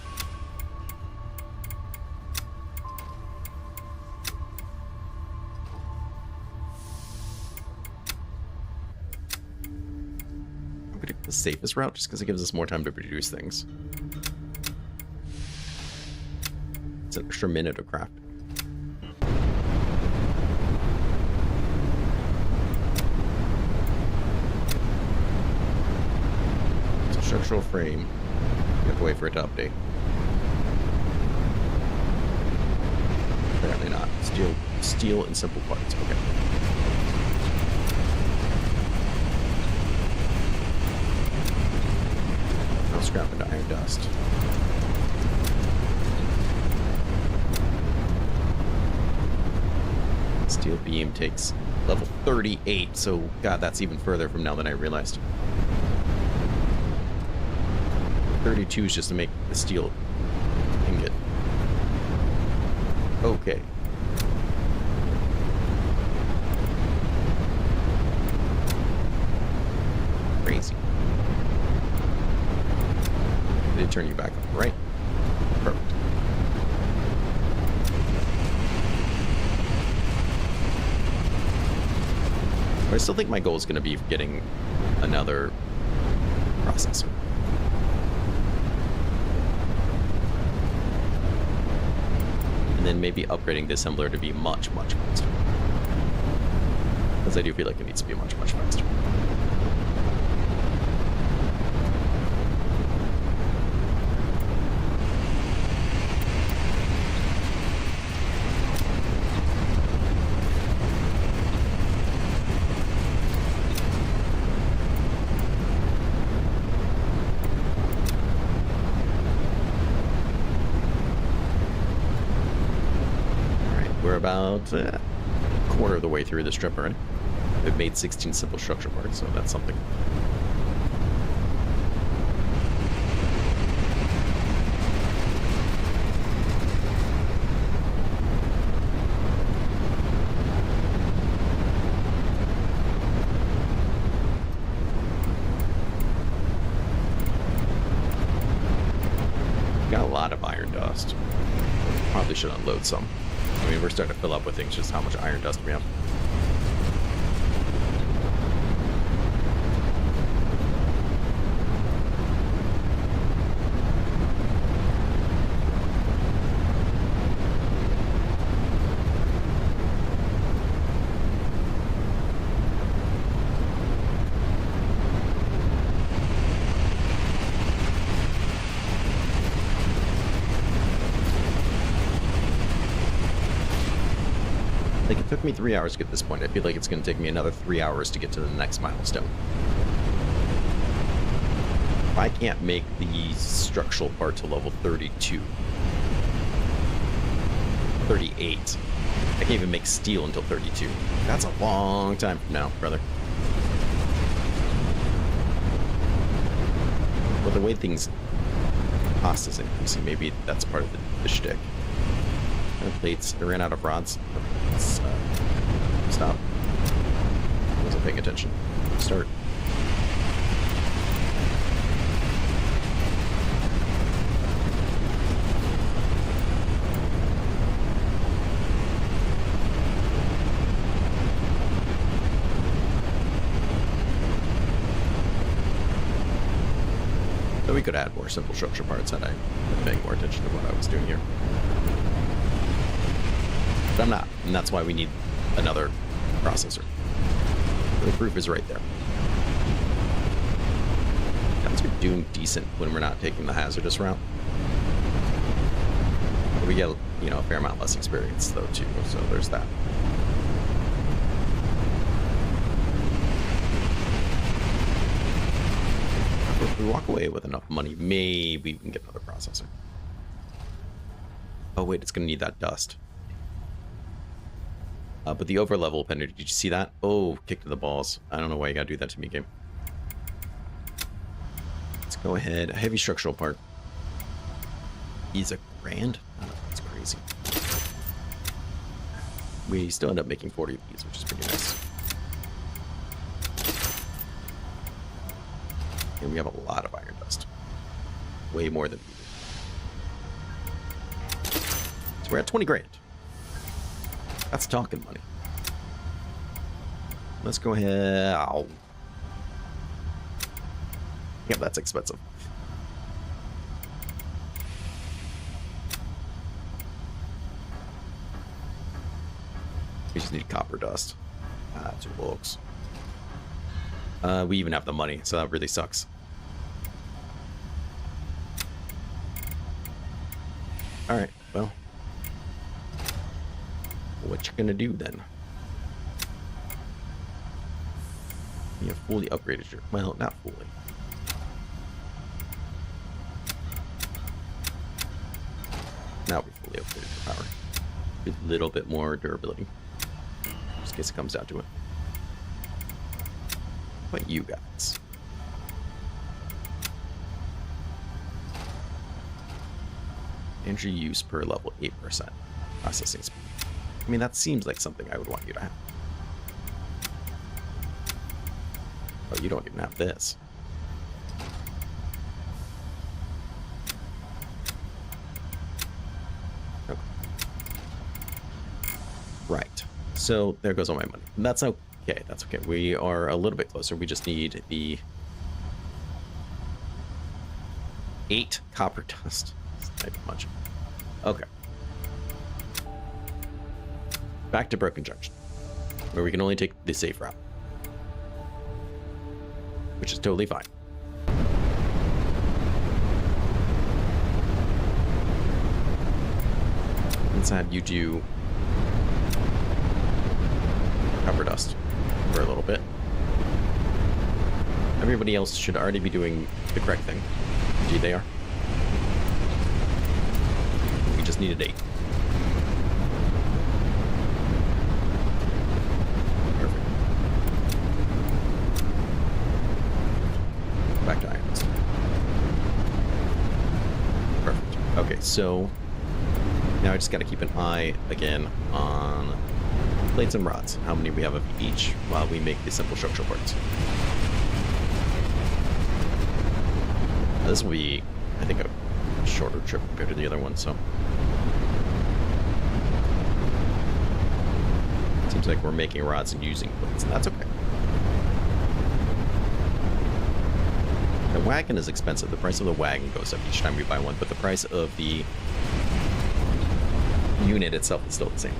I'm going to take the safest route just because it gives us more time to produce things. It's an extra minute of crafting. So structural frame, you have to wait for it to update. Apparently not. Steel and simple parts. Okay. No scrap into iron dust. Steel beam takes level 38, so god, that's even further from now than I realized. 32 is just to make the steel ingot. Okay. Crazy. They turn you back up, right? Perfect. But I still think my goal is going to be getting another processor. And then maybe upgrading the assembler to be much, much faster. Because I do feel like it needs to be much, much faster. About a quarter of the way through the strip already. We've made 16 simple structure parts, so that's something. Got a lot of iron dust. Probably should unload some. I mean, we're starting to fill up with things, just how much iron dust we have. Like, it took me 3 hours to get to this point. I feel like it's going to take me another 3 hours to get to the next milestone. If I can't make the structural part to level 32, 38, I can't even make steel until 32. That's a long time from now, brother. But the way things cost is increasing, maybe that's part of the shtick. Plates. I ran out of rods. Let's stop. I wasn't paying attention. Start. So we could add more simple structure parts had I been paying more attention to what I was doing here. But I'm not, and that's why we need another processor. The proof is right there. Guns are doing decent when we're not taking the hazardous route. But we get, you know, a fair amount less experience though too, so there's that. If we walk away with enough money, maybe we can get another processor. Oh wait, it's gonna need that dust. But the over-level penalty, did you see that? Oh, kick to the balls. I don't know why you gotta do that to me, game. Let's go ahead. A heavy structural part. He's $1,000? Oh, that's crazy. We still end up making 40 of these, which is pretty nice. And we have a lot of iron dust. Way more than we do. So we're at 20 grand. That's talking money. Let's go ahead. Ow. Yep, that's expensive. We just need copper dust. Ah, 2 blocks. We even have the money, so that really sucks. Alright, well. What you gonna do then? You have fully upgraded your... Well, not fully. Now we fully upgraded your power. A little bit more durability. Just in case it comes down to it. What you guys? Energy use per level 8%. Processing speed. I mean, that seems like something I would want you to have. Oh, you don't even have this. Okay. Right. So there goes all my money. And that's okay. That's okay. We are a little bit closer. We just need the 8 copper dust. That's not much. Okay. Back to Broken Junction, where we can only take the safe route, which is totally fine. Let's have you do copper dust for a little bit. Everybody else should already be doing the correct thing. Indeed they are. We just needed 8. Back to irons. Perfect. Okay, so now I just got to keep an eye again on plates and rods. How many we have of each while we make the simple structural parts. This will be, I think, a shorter trip compared to the other one, so. Seems like we're making rods and using plates, and that's okay. The wagon is expensive. The price of the wagon goes up each time we buy one, but the price of the unit itself is still the same.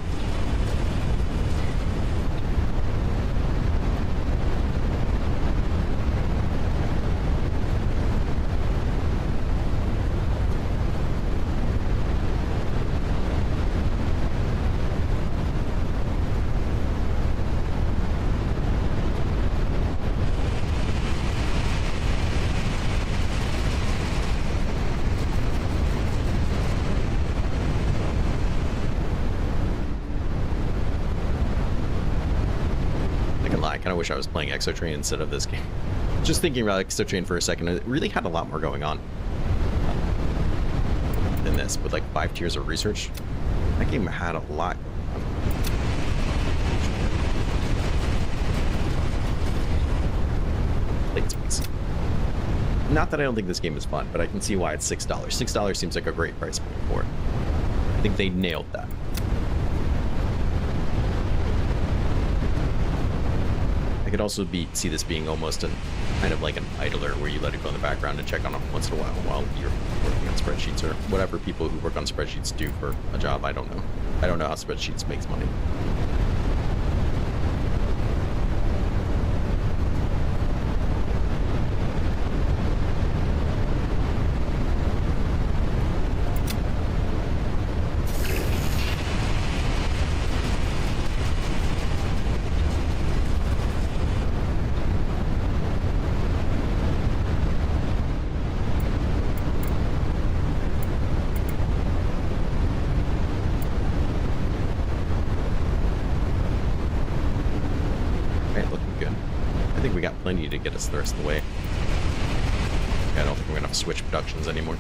kind of wish I was playing Exotrain instead of this game. Just thinking about Exotrain for a second, it really had a lot more going on than this, with like 5 tiers of research. That game had a lot going on. Plate space. Not that I don't think this game is fun, but I can see why it's $6. $6 seems like a great price point for it. I think they nailed that. I could also see this being almost kind of like an idler where you let it go in the background and check on it once in a while you're working on spreadsheets or whatever people who work on spreadsheets do for a job. I don't know. I don't know how spreadsheets makes money. Plenty to get us the rest of the way. I don't think we're gonna have to switch productions anymore.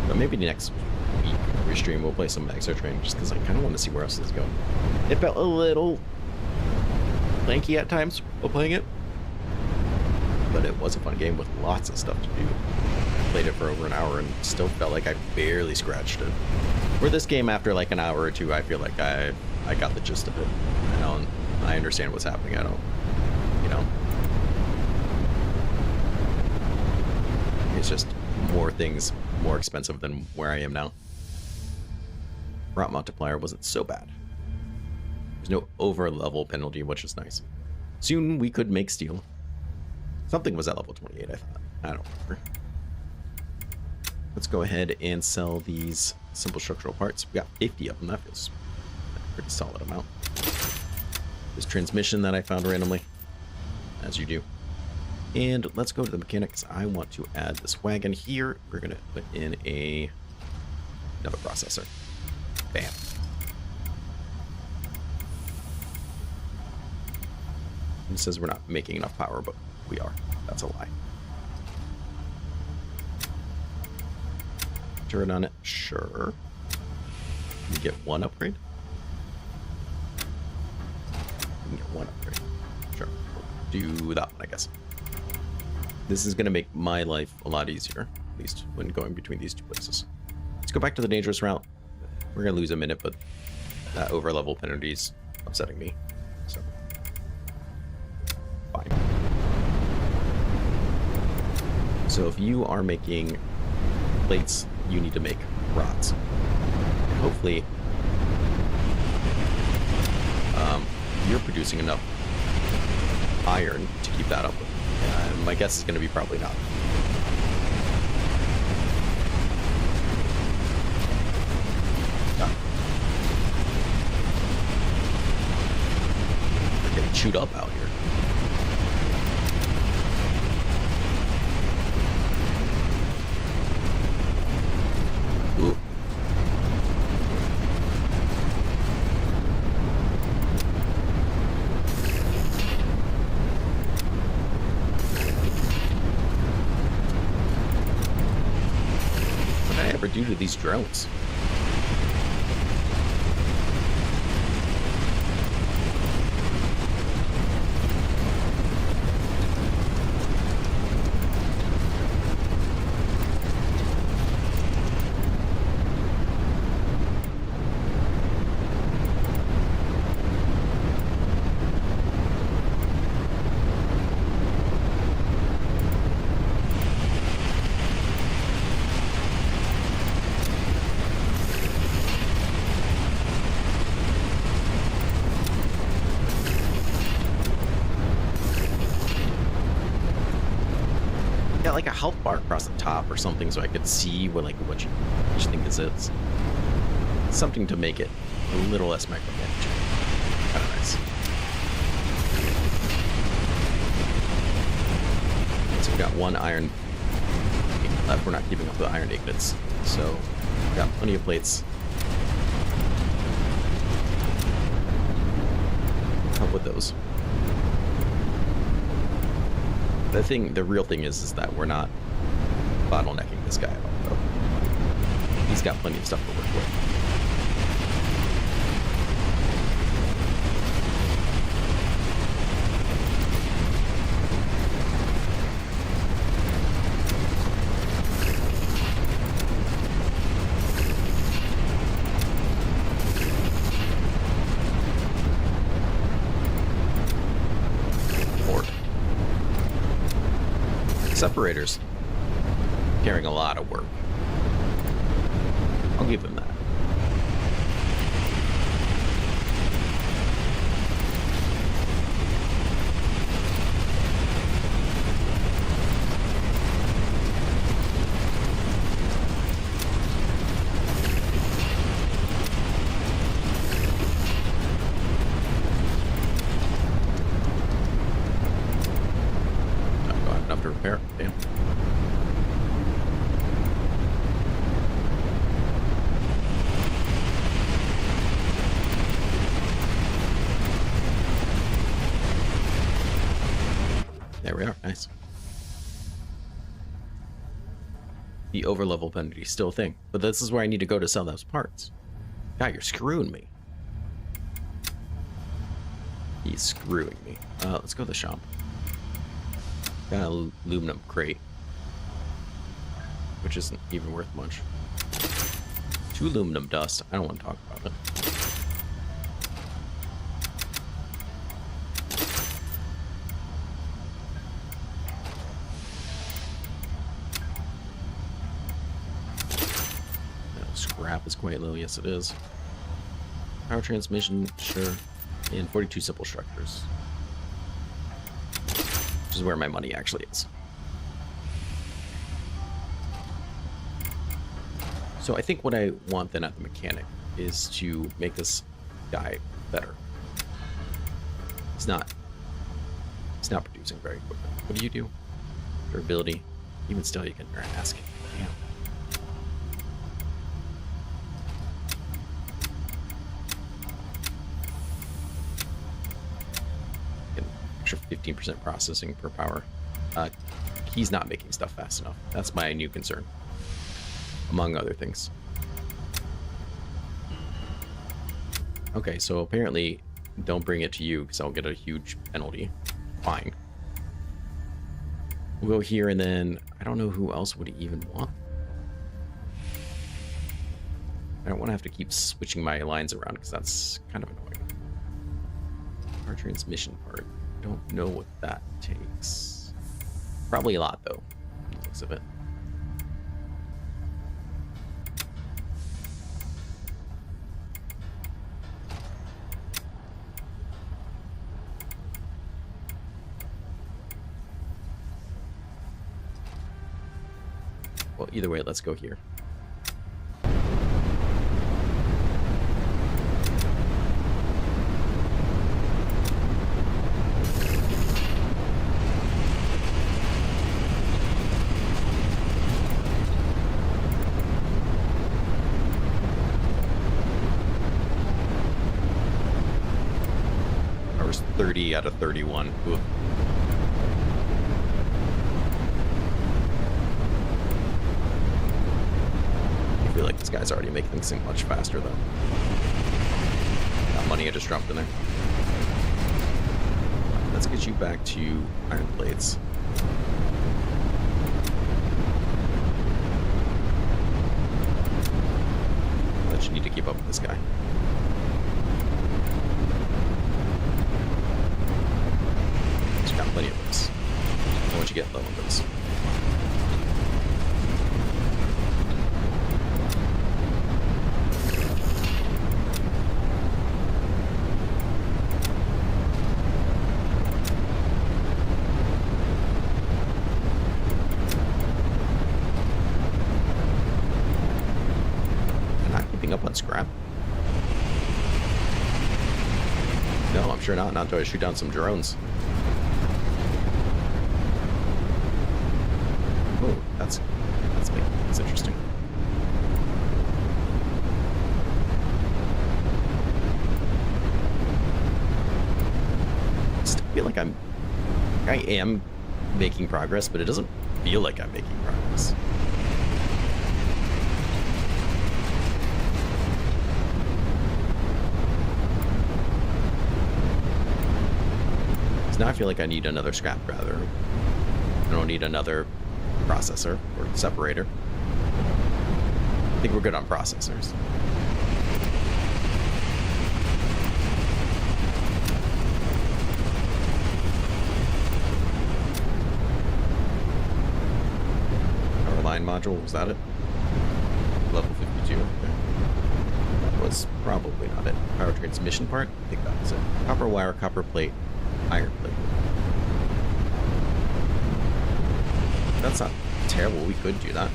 But maybe next week we stream, we'll play some Exotrain just because I kind of want to see where else this is going. It felt a little lanky at times while playing it, but it was a fun game with lots of stuff to do. Played it for over an hour and still felt like I barely scratched it. For this game, after like an hour or two, I feel like I got the gist of it. I understand what's happening. I don't, you know. It's just more things more expensive than where I am now. Route multiplier wasn't so bad. There's no over level penalty, which is nice. Soon we could make steel. Something was at level 28, I thought. I don't remember. Let's go ahead and sell these simple structural parts. We got 50 of them. That feels like a pretty solid amount. This transmission that I found randomly, as you do. And let's go to the mechanics. I want to add this wagon here. We're going to put in another processor. Bam. It says we're not making enough power, but we are. That's a lie. Turn on it. Sure. You get one upgrade. You can get one upgrade. Sure. We'll do that one, I guess. This is going to make my life a lot easier, at least when going between these two places. Let's go back to the dangerous route. We're going to lose a minute, but that over level penalty is upsetting me. So, fine. So if you are making plates, you need to make rods. And hopefully, you're producing enough iron to keep that up with. My guess is going to be probably not. We're getting chewed up out here. Ooh. What did I ever do to these drones? Like a health bar across the top or something so I could see what which thing this is. Something to make it a little less micromanaging. Kind of nice. So we got one iron left. We're not keeping up with the iron ignites. So Got plenty of plates. Help with those. The real thing is that we're not bottlenecking this guy at all, though. He's got plenty of stuff to work with. Separators carrying a lot of work. I'll give them that. Not enough to repair. Damn. There we are. Nice. The overlevel penalty is still a thing, but this is where I need to go to sell those parts. God, you're screwing me. He's screwing me. Let's go to the shop. Got a aluminum crate, which isn't even worth much. 2 aluminum dust. I don't want to talk about it. Scrap is quite low. Yes, it is. Power transmission, sure. And 42 simple structures. Which is where my money actually is. So I think what I want then at the mechanic is to make this guy better. He's not producing very quickly. What do you do? Durability. Even still, you can earn asking. Damn. Extra 15% processing per power. He's not making stuff fast enough. That's my new concern, among other things. Okay, so apparently don't bring it to you because I'll get a huge penalty. Fine. We'll go here, and then I don't know who else would even want. I don't want to have to keep switching my lines around because that's kind of annoying. Our transmission part. Don't know what that takes. Probably a lot, though. Looks of it. Well, either way, let's go here. There was 30 out of 31. Ooh. I feel like this guy's already making things seem much faster, though. That money I just dropped in there. Let's get you back to iron plates. But you need to keep up with this guy. He's got plenty of those. And once you get low on those. Up on scrap? No, I'm sure not. Not until I shoot down some drones. Oh, that's interesting. feel like I am making progress, but it doesn't feel like I'm making progress. So now I feel like I need another scrap gather. I don't need another processor or separator. I think we're good on processors. Power line module, was that it? Level 52, okay. That was probably not it. Power transmission part? I think that was it. Copper wire, copper plate, iron plate. That's not terrible. We could do that.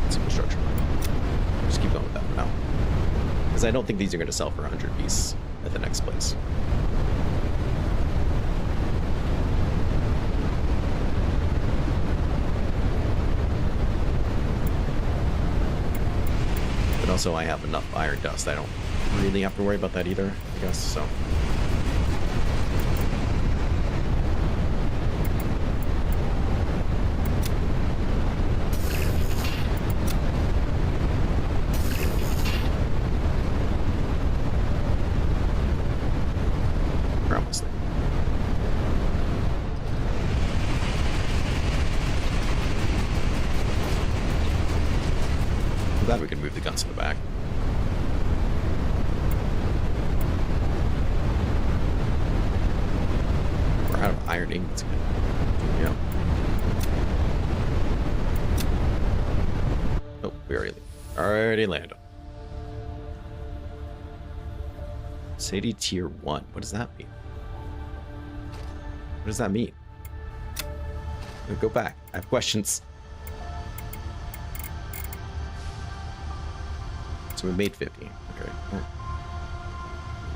Single structure. Just keep going with that for now. Because I don't think these are going to sell for 100 piece at the next place. But also I have enough iron dust. I don't really have to worry about that either, I guess, so. Glad we can move the guns to the back. We're out of iron ingots again. Yeah. Oh, we already landed. Sadie tier 1. What does that mean? What does that mean? Go back. I have questions. So we made 50. Okay. Well,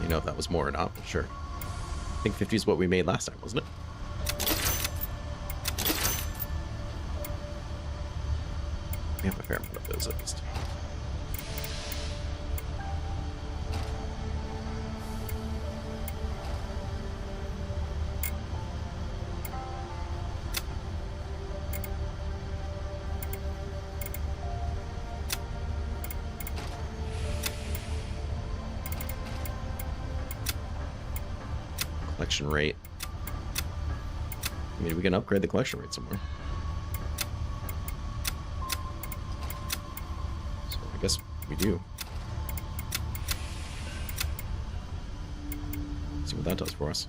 you know if that was more or not, but sure. I think 50 is what we made last time, wasn't it? We have a fair amount of those at least. Collection rate. I mean, we can upgrade the collection rate somewhere. So I guess we do. See what that does for us.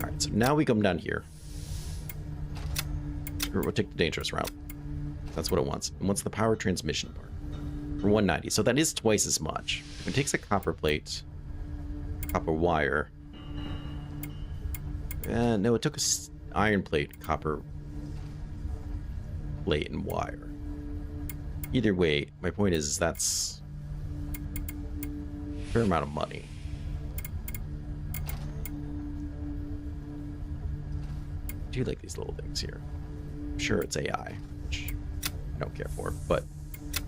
Alright, so now we come down here. We'll take the dangerous route. That's what it wants. It wants the power transmission part. For 190. So that is twice as much. If it takes a copper plate, copper wire. No, it took a iron plate, copper plate, and wire. Either way, my point is that's a fair amount of money. I do like these little things here. I'm sure it's AI, which I don't care for, but I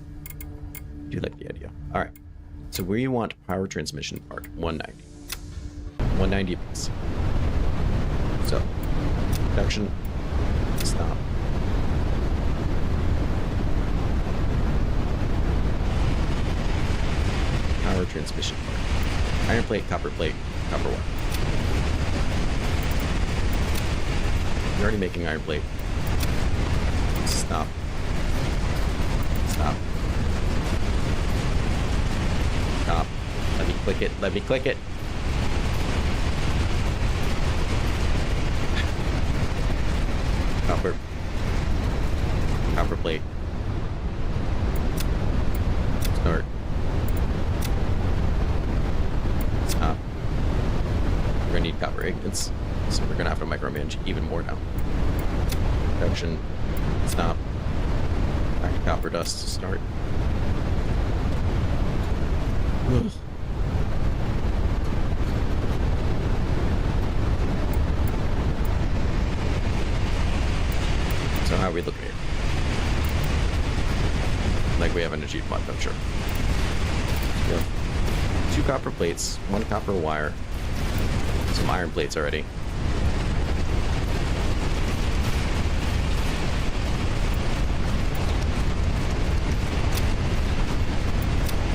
do like the idea. All right, so where you want power transmission part, 190. 190 apiece. So, production, stop. Power transmission part. Iron plate, copper wire. You're already making iron plate. Stop. Stop. Stop. Let me click it. Let me click it. Copper plate. Start. Stop. We're gonna need copper ingots, so we're gonna have to micromanage even more now. Production. Stop. Back to copper dust to start. Ugh. So how are we looking here? Like we haven't achieved much, I'm sure. We have 2 2 copper plates, 1 copper wire, some iron plates already.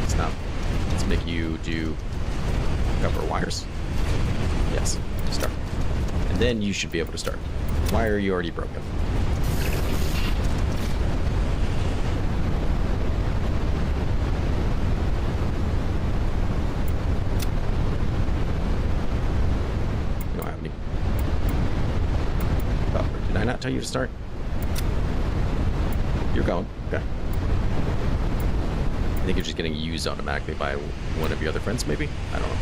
Stop. Let's make you do copper wires. Yes, start. And then you should be able to start. Why are you already broken? You don't have any. Copper. Did I not tell you to start? You're going. Okay. I think you're just getting used automatically by one of your other friends, maybe? I don't know.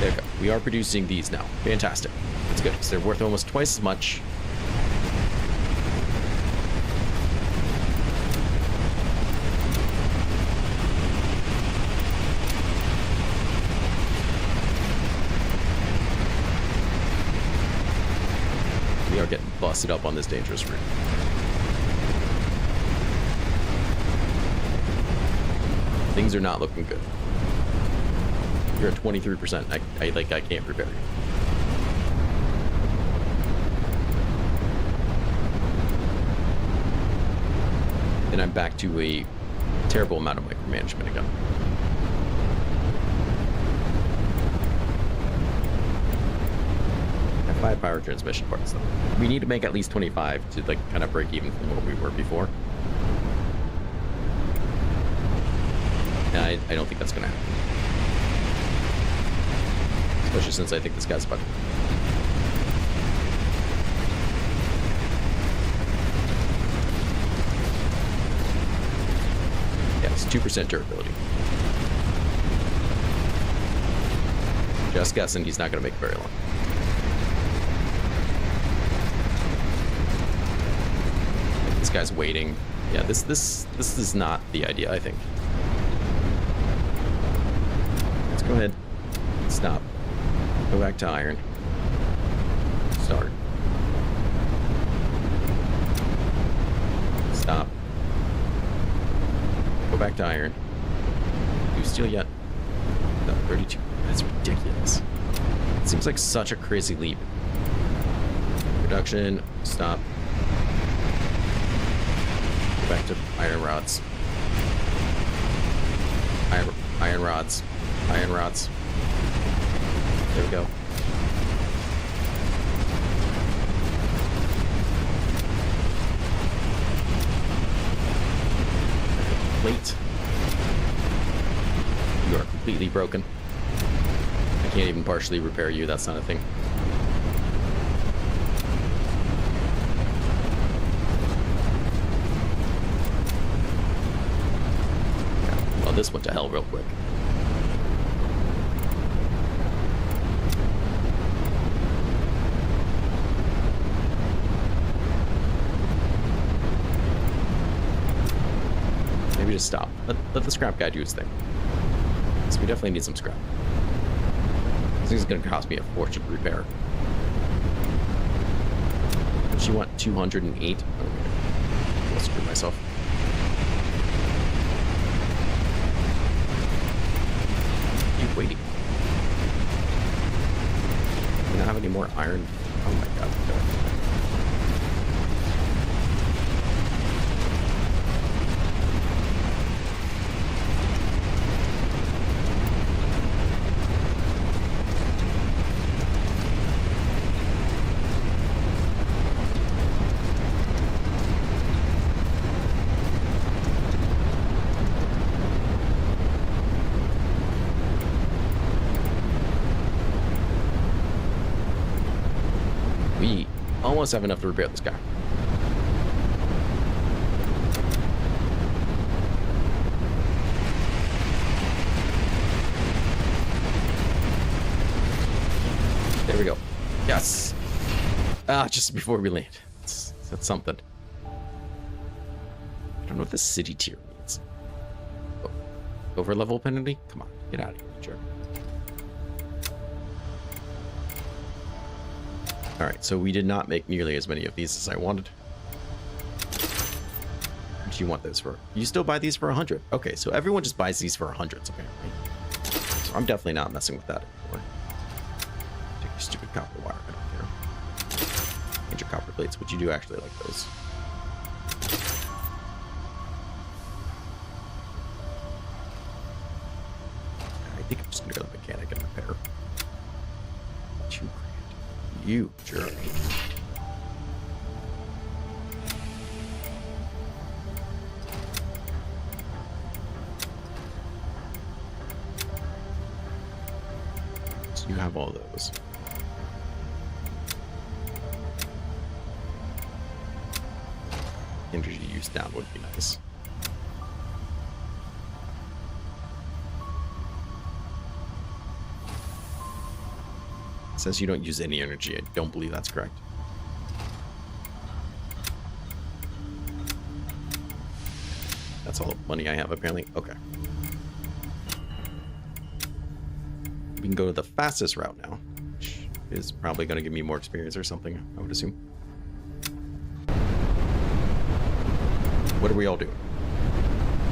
There we go. We are producing these now. Fantastic. That's good, because they're worth almost twice as much. We are getting busted up on this dangerous route. Things are not looking good. You're at 23%. I can't prepare you. And I'm back to a terrible amount of micromanagement again. I have 5 power transmission parts though. We need to make at least 25 to like kind of break even from what we were before. And I don't think that's gonna happen. Especially since I think this guy's about to... Yeah, it's 2% durability. Just guessing he's not going to make it very long. This guy's waiting. Yeah, this is not the idea, I think. Let's go ahead. Stop. Go back to iron. Start. Stop. Go back to iron. Do you steal yet? No, 32. That's ridiculous. It seems like such a crazy leap. Production. Stop. Go back to iron rods. Iron rods. Iron rods. There we go. Plate. You are completely broken. I can't even partially repair you. That's not a thing. Yeah. Well, this went to hell real quick. Just stop. Let the scrap guy do his thing. So we definitely need some scrap. This is going to cost me a fortune to repair. Does she want 208? Okay. I'll screw myself. Keep waiting. Do I not have any more iron? Oh my god. We almost have enough to repair this guy. There we go. Yes. Ah, just before we land. That's something. I don't know what the city tier means. Oh, over level penalty? Come on, get out of here, jerk. Alright, so we did not make nearly as many of these as I wanted. much you want those for? You still buy these for 100? Okay, so everyone just buys these for 100s apparently. So I'm definitely not messing with that anymore. Take your stupid copper wire. I don't care. And your copper plates, which you do actually like those. I think I'm just gonna go to the mechanic and repair. 2 grand. You jerk. So you have all those. Energy use down would be nice. It says you don't use any energy. I don't believe that's correct. That's all the money I have, apparently. Okay. We can go to the fastest route now, which is probably going to give me more experience or something, I would assume. What are we all doing?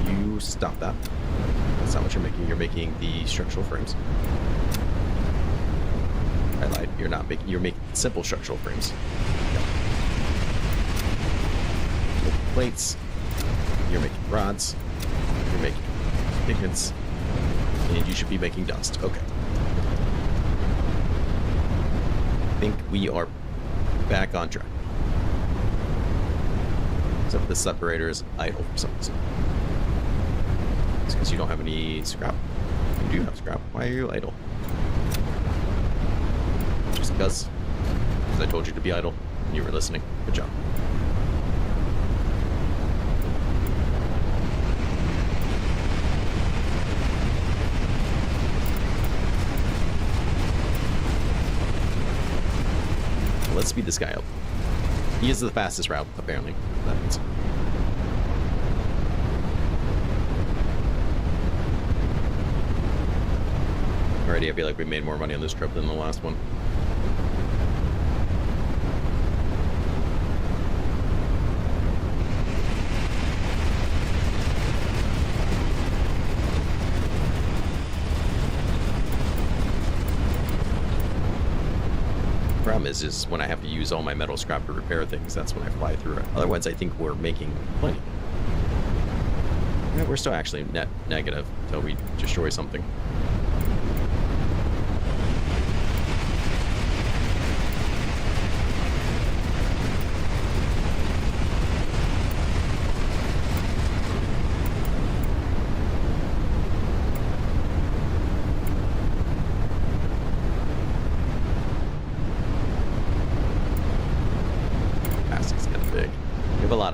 You stop that. That's not what you're making. You're making the structural frames. I lied. You're not making. You're making simple structural frames. Yep. Plates. You're making rods. You're making pigments, and you should be making dust. Okay. I think we are back on track. Except the separator is idle for some reason. It's because you don't have any scrap. You do have scrap. Why are you idle? Just because I told you to be idle and you were listening. Good job. Let's speed this guy up. He is the fastest route, apparently. That means. Already, I feel like we made more money on this trip than the last one. Problem is when I have to use all my metal scrap to repair things, that's when I fly through it. Otherwise, I think we're making plenty. Yeah, we're still actually net negative until we destroy something.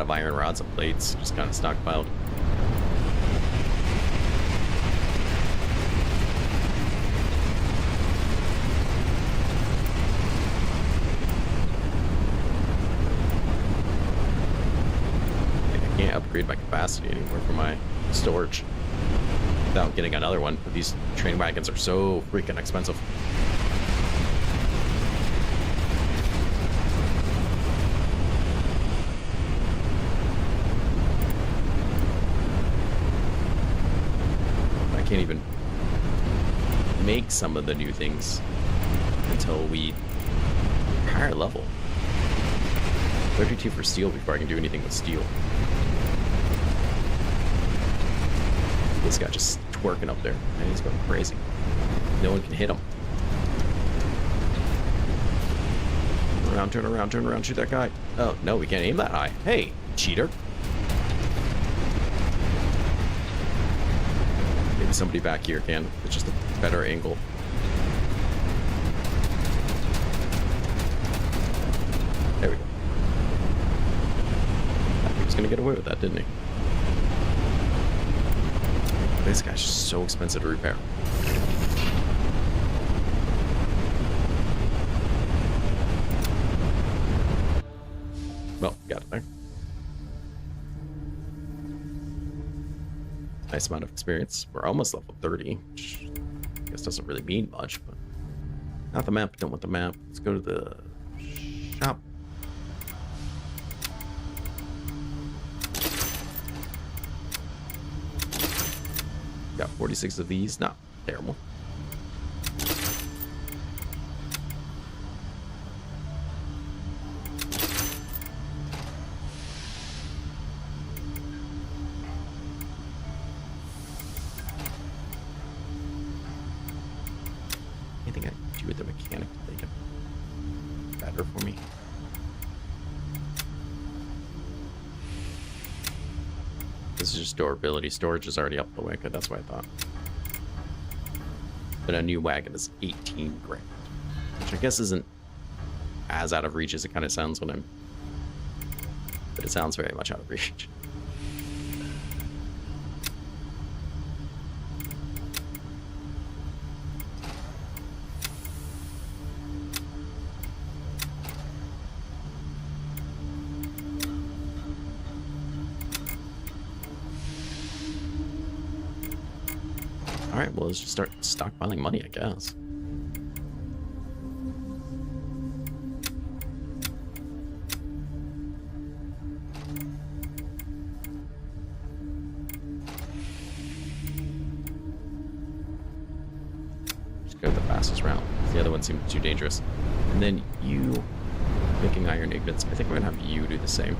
Iron rods and plates just kind of stockpiled. I can't upgrade my capacity anymore for my storage without getting another one, but these train wagons are so freaking expensive. Can't even make some of the new things until we higher level. 32 for steel before I can do anything with steel. This guy just twerking up there, and he's going crazy. No one can hit him. Turn around, shoot that guy. Oh, no, we can't aim that high. Hey, cheater. Somebody back here can. It's just a better angle. There we go. He was gonna get away with that, didn't he? This guy's just so expensive to repair. Well, got it there. Nice amount of experience. We're almost level 30, which I guess doesn't really mean much, but not the map. Don't want the map. Let's go to the shop. Got 46 of these. Not terrible. Anything I can do with the mechanic to make it better for me? This is just durability. Storage is already up the wicket. That's what I thought. But a new wagon is 18 grand, which I guess isn't as out of reach as it kind of sounds when I'm. But it sounds very much out of reach. Alright, well, let's just start stockpiling money, I guess. Just go the fastest route. The other one seemed too dangerous. And then you making iron ingots. I think we're going to have you do the same.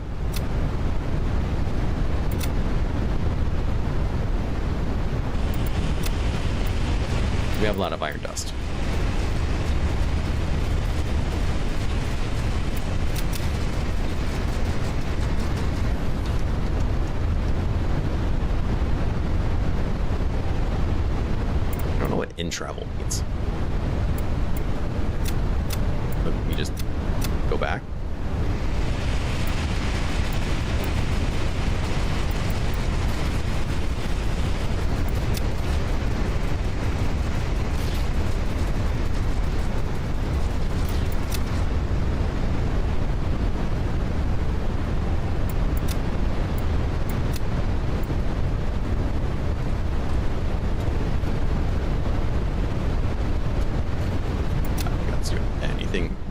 We have a lot of iron dust. I don't know what in travel means. Look, we just go back.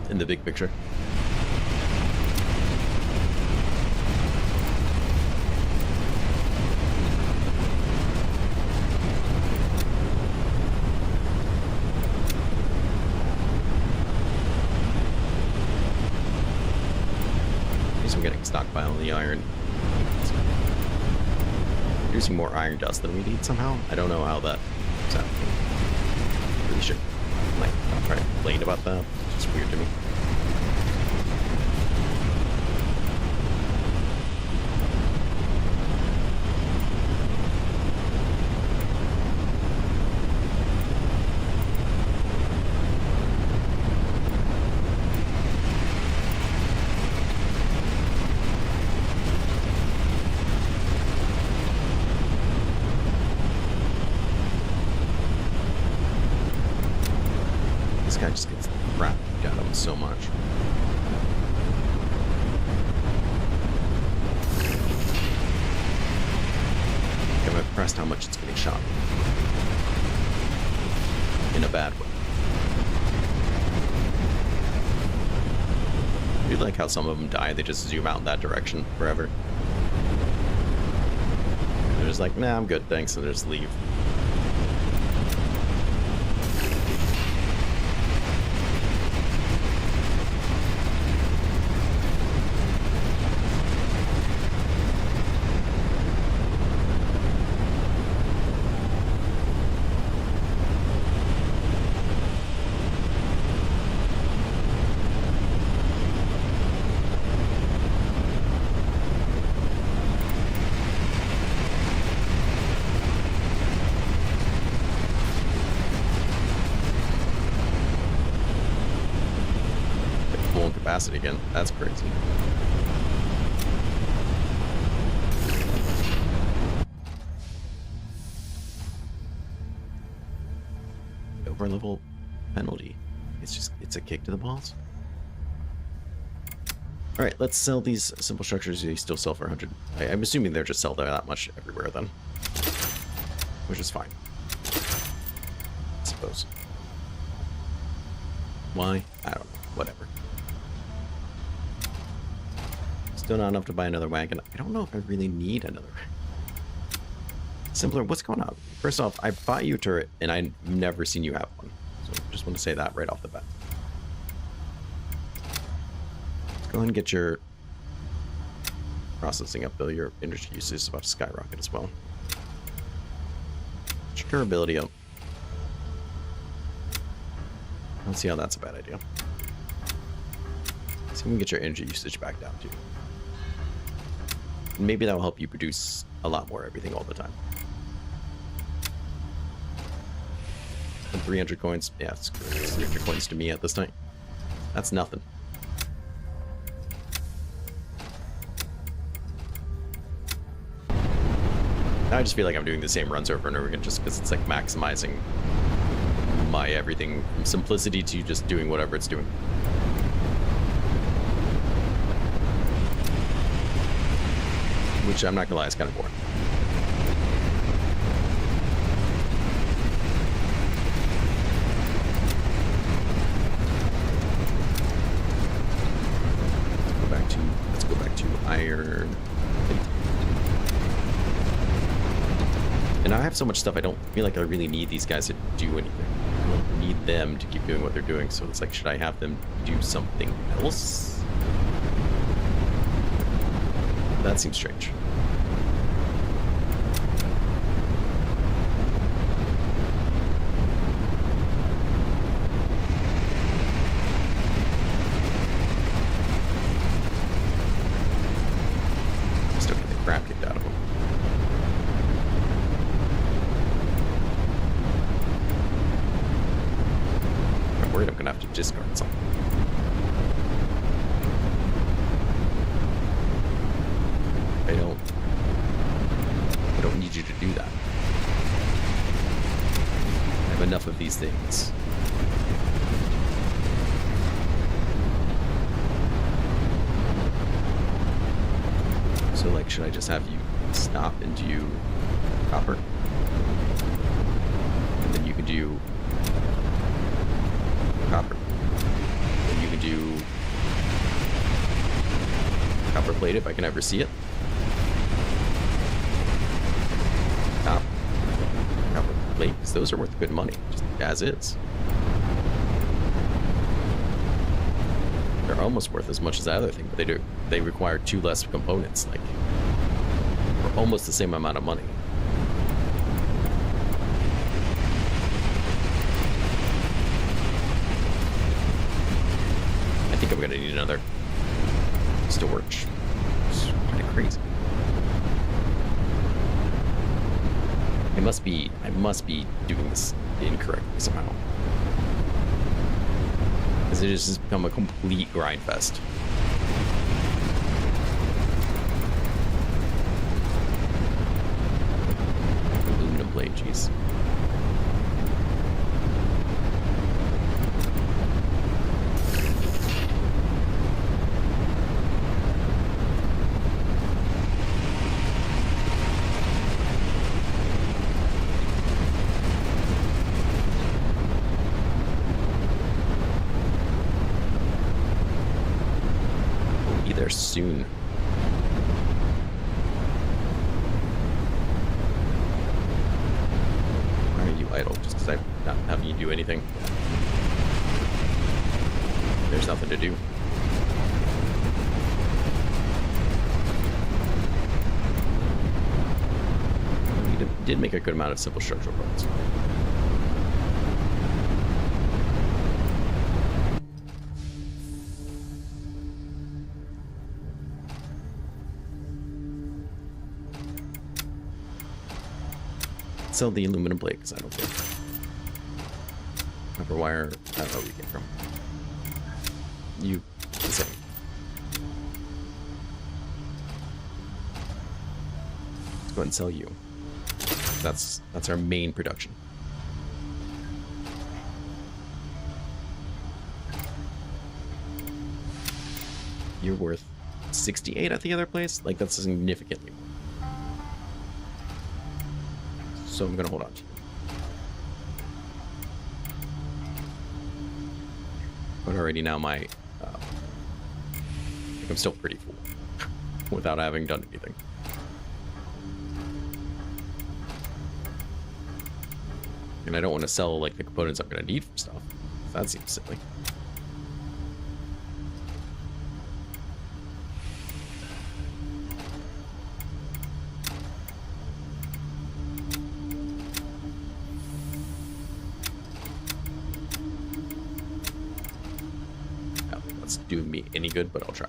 In the big picture. At least I'm getting stockpile of the iron. Producing more iron dust than we need somehow. I don't know how that is happening. Really should like not try to complain about that. It's just weird to me. This guy just gets crap out of him so much. I'm impressed how much it's getting shot. In a bad way. I do like how some of them die, they just zoom out in that direction forever. They're just like, nah, I'm good, thanks, and they just leave. Capacity again. That's crazy. Overlevel penalty. It's a kick to the balls. All right, let's sell these simple structures. They still sell for 100. I'm assuming they're just sell that much everywhere then, which is fine. I suppose. Why? I don't know. Whatever. Still not enough to buy another wagon. I don't know if I really need another. Simpler, what's going on? First off, I bought you a turret, and I've never seen you have one. So just want to say that right off the bat. Let's go ahead and get your processing up, Bill. Your energy usage is about to skyrocket as well. Get your durability up. Let's see how that's a bad idea. See if we can get your energy usage back down too. And maybe that will help you produce a lot more everything all the time. And 300 coins. Yeah, it's 300 coins to me at this time. That's nothing. I just feel like I'm doing the same runs over and over again just because it's like maximizing my everything from simplicity to just doing whatever it's doing. Which I'm not gonna lie is kind of boring. Let's go back to iron. And I have so much stuff, I don't feel like I really need these guys to do anything. I don't need them to keep doing what they're doing, so it's like, should I have them do something else? That seems strange. Still get the crap kicked out of them. I'm worried I'm gonna have to discard something. I don't need you to do that. I have enough of these things. So, like, should I just have you stop and do copper? And then you can do copper. Then you can do copper plate if I can ever see it. Copper plate, because those are worth good money, just as is. They're almost worth as much as the other thing, but they require 2 less components, like for almost the same amount of money. I think I'm gonna need another storage. It's kind of crazy. I must be doing this incorrectly somehow. Because it has just become a complete grind fest. Aluminum blade, jeez. Soon. Why are you idle? Just because I'm not having you do anything? There's nothing to do. We did make a good amount of simple structural parts. Sell the aluminum plate because I don't care. Copper wire, I don't know where you came from. You, the same. Let's go ahead and sell you. That's our main production. You're worth 68 at the other place? Like, that's significantly more. So I'm gonna hold on to you. But already now my, I think I'm still pretty full without having done anything. And I don't want to sell like the components I'm going to need for stuff. That seems silly. No, that's doing me any good, but I'll try.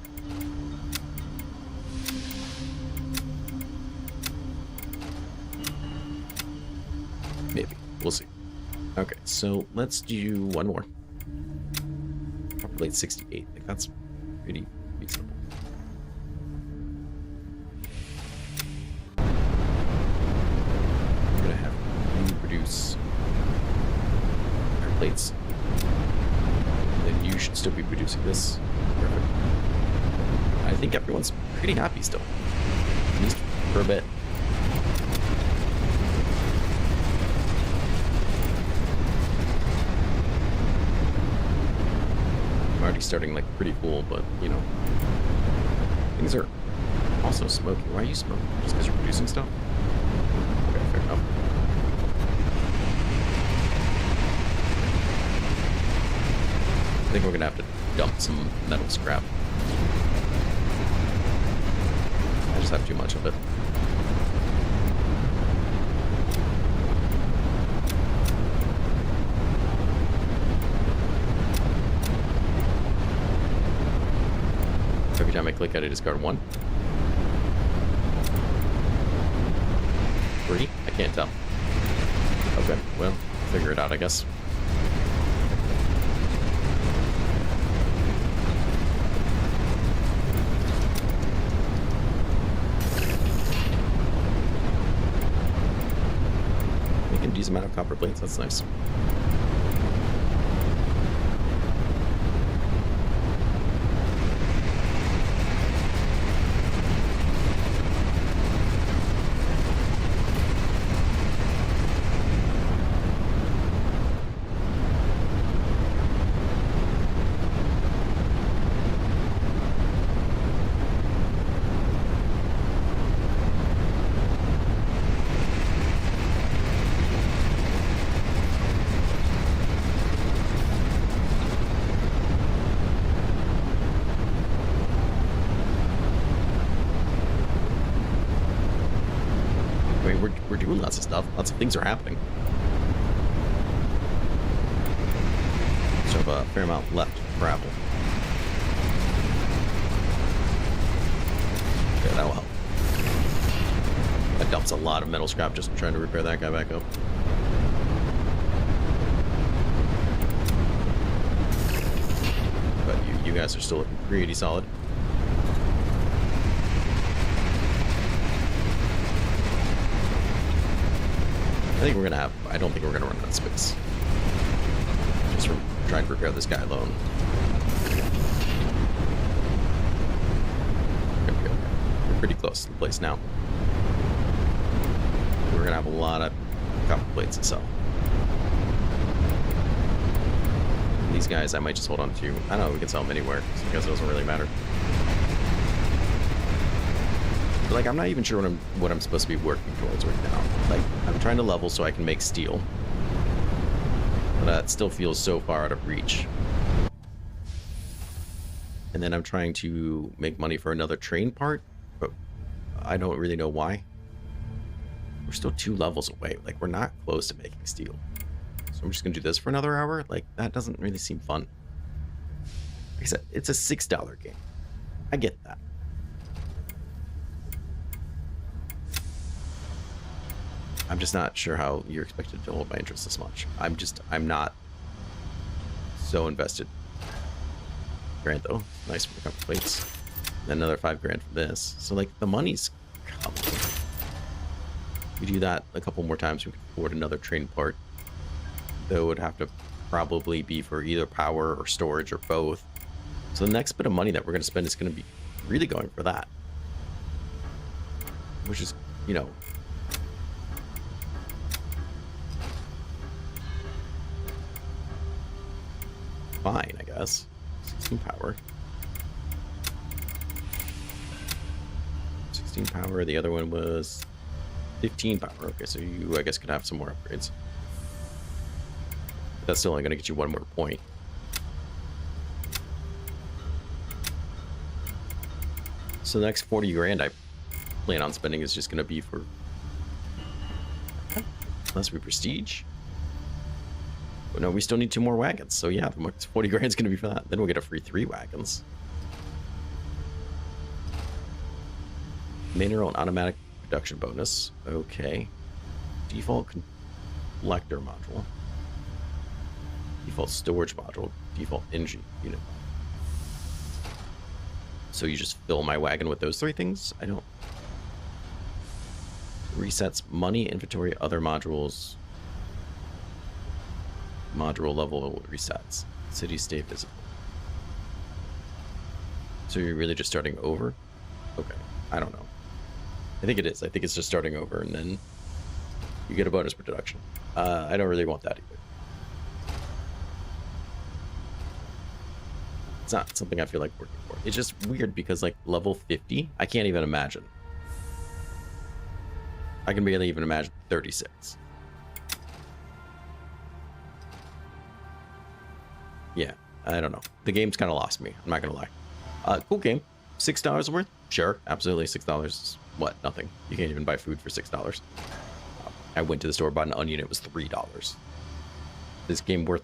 Maybe. We'll see. Okay, so let's do one more. Probably 68. Like that's pretty reasonable. I'm gonna have you produce our plates. Then you should still be producing this. Perfect. I think everyone's pretty happy still. At least for a bit. Starting like pretty full, but you know, things are also smoking. Why are you smoking? Just because you're producing stuff? Okay, fair enough. I think we're gonna have to dump some metal scrap. I just have too much of it. Every time I click it, I discard 1. 3? I can't tell. Okay, well, figure it out, I guess. Making a decent amount of copper plates, that's nice. We're doing lots of stuff. Lots of things are happening. So I have a fair amount left to travel. Okay, that'll help. That dumps a lot of metal scrap just trying to repair that guy back up. But you guys are still looking pretty solid. I think we're gonna have. I don't think we're gonna run out of space. Just from trying to repair this guy alone. Okay. We're pretty close to the place now. We're gonna have a lot of copper plates to sell. And these guys, I might just hold on to. I don't know. We can sell them anywhere, so I guess it doesn't really matter. But like, I'm not even sure what I'm supposed to be working towards right now. Like, I'm trying to level so I can make steel. But that still feels so far out of reach. And then I'm trying to make money for another train part, but I don't really know why. We're still 2 levels away. Like, we're not close to making steel. So I'm just gonna do this for another hour? Like, that doesn't really seem fun. Like I said, it's a $6 game. I get that. I'm just not sure how you're expected to hold my interest this much. I'm not so invested. $1,000 though. Nice for a couple plates. Then another $5,000 for this. So like the money's coming. We do that a couple more times, we can afford another train part. Though it would have to probably be for either power or storage or both. So the next bit of money that we're going to spend is going to be really going for that. Which is, you know, fine, I guess. 16 power. 16 power. The other one was 15 power. Okay, so you, I guess, could have some more upgrades. That's still only going to get you one more point. So the next 40 grand I plan on spending is just going to be for... Unless we prestige. But no, we still need 2 more wagons. So yeah, the next 40 grand is going to be for that. Then we'll get a free 3 wagons. Mineral and automatic production bonus. Okay. Default collector module. Default storage module. Default engine unit. So you just fill my wagon with those 3 things? I don't... Resets money, inventory, other modules. Module level resets. City stay visible. So you're really just starting over? Okay. I don't know. I think it is. I think it's just starting over, and then you get a bonus per deduction. I don't really want that either. It's not something I feel like working for. It's just weird because, like, level 50, I can't even imagine. I can barely even imagine 36. Yeah, I don't know. The game's kind of lost me. I'm not going to lie. Cool game. $6 worth? Sure, absolutely. $6 is what? Nothing. You can't even buy food for $6. I went to the store, bought an onion. It was $3. This game worth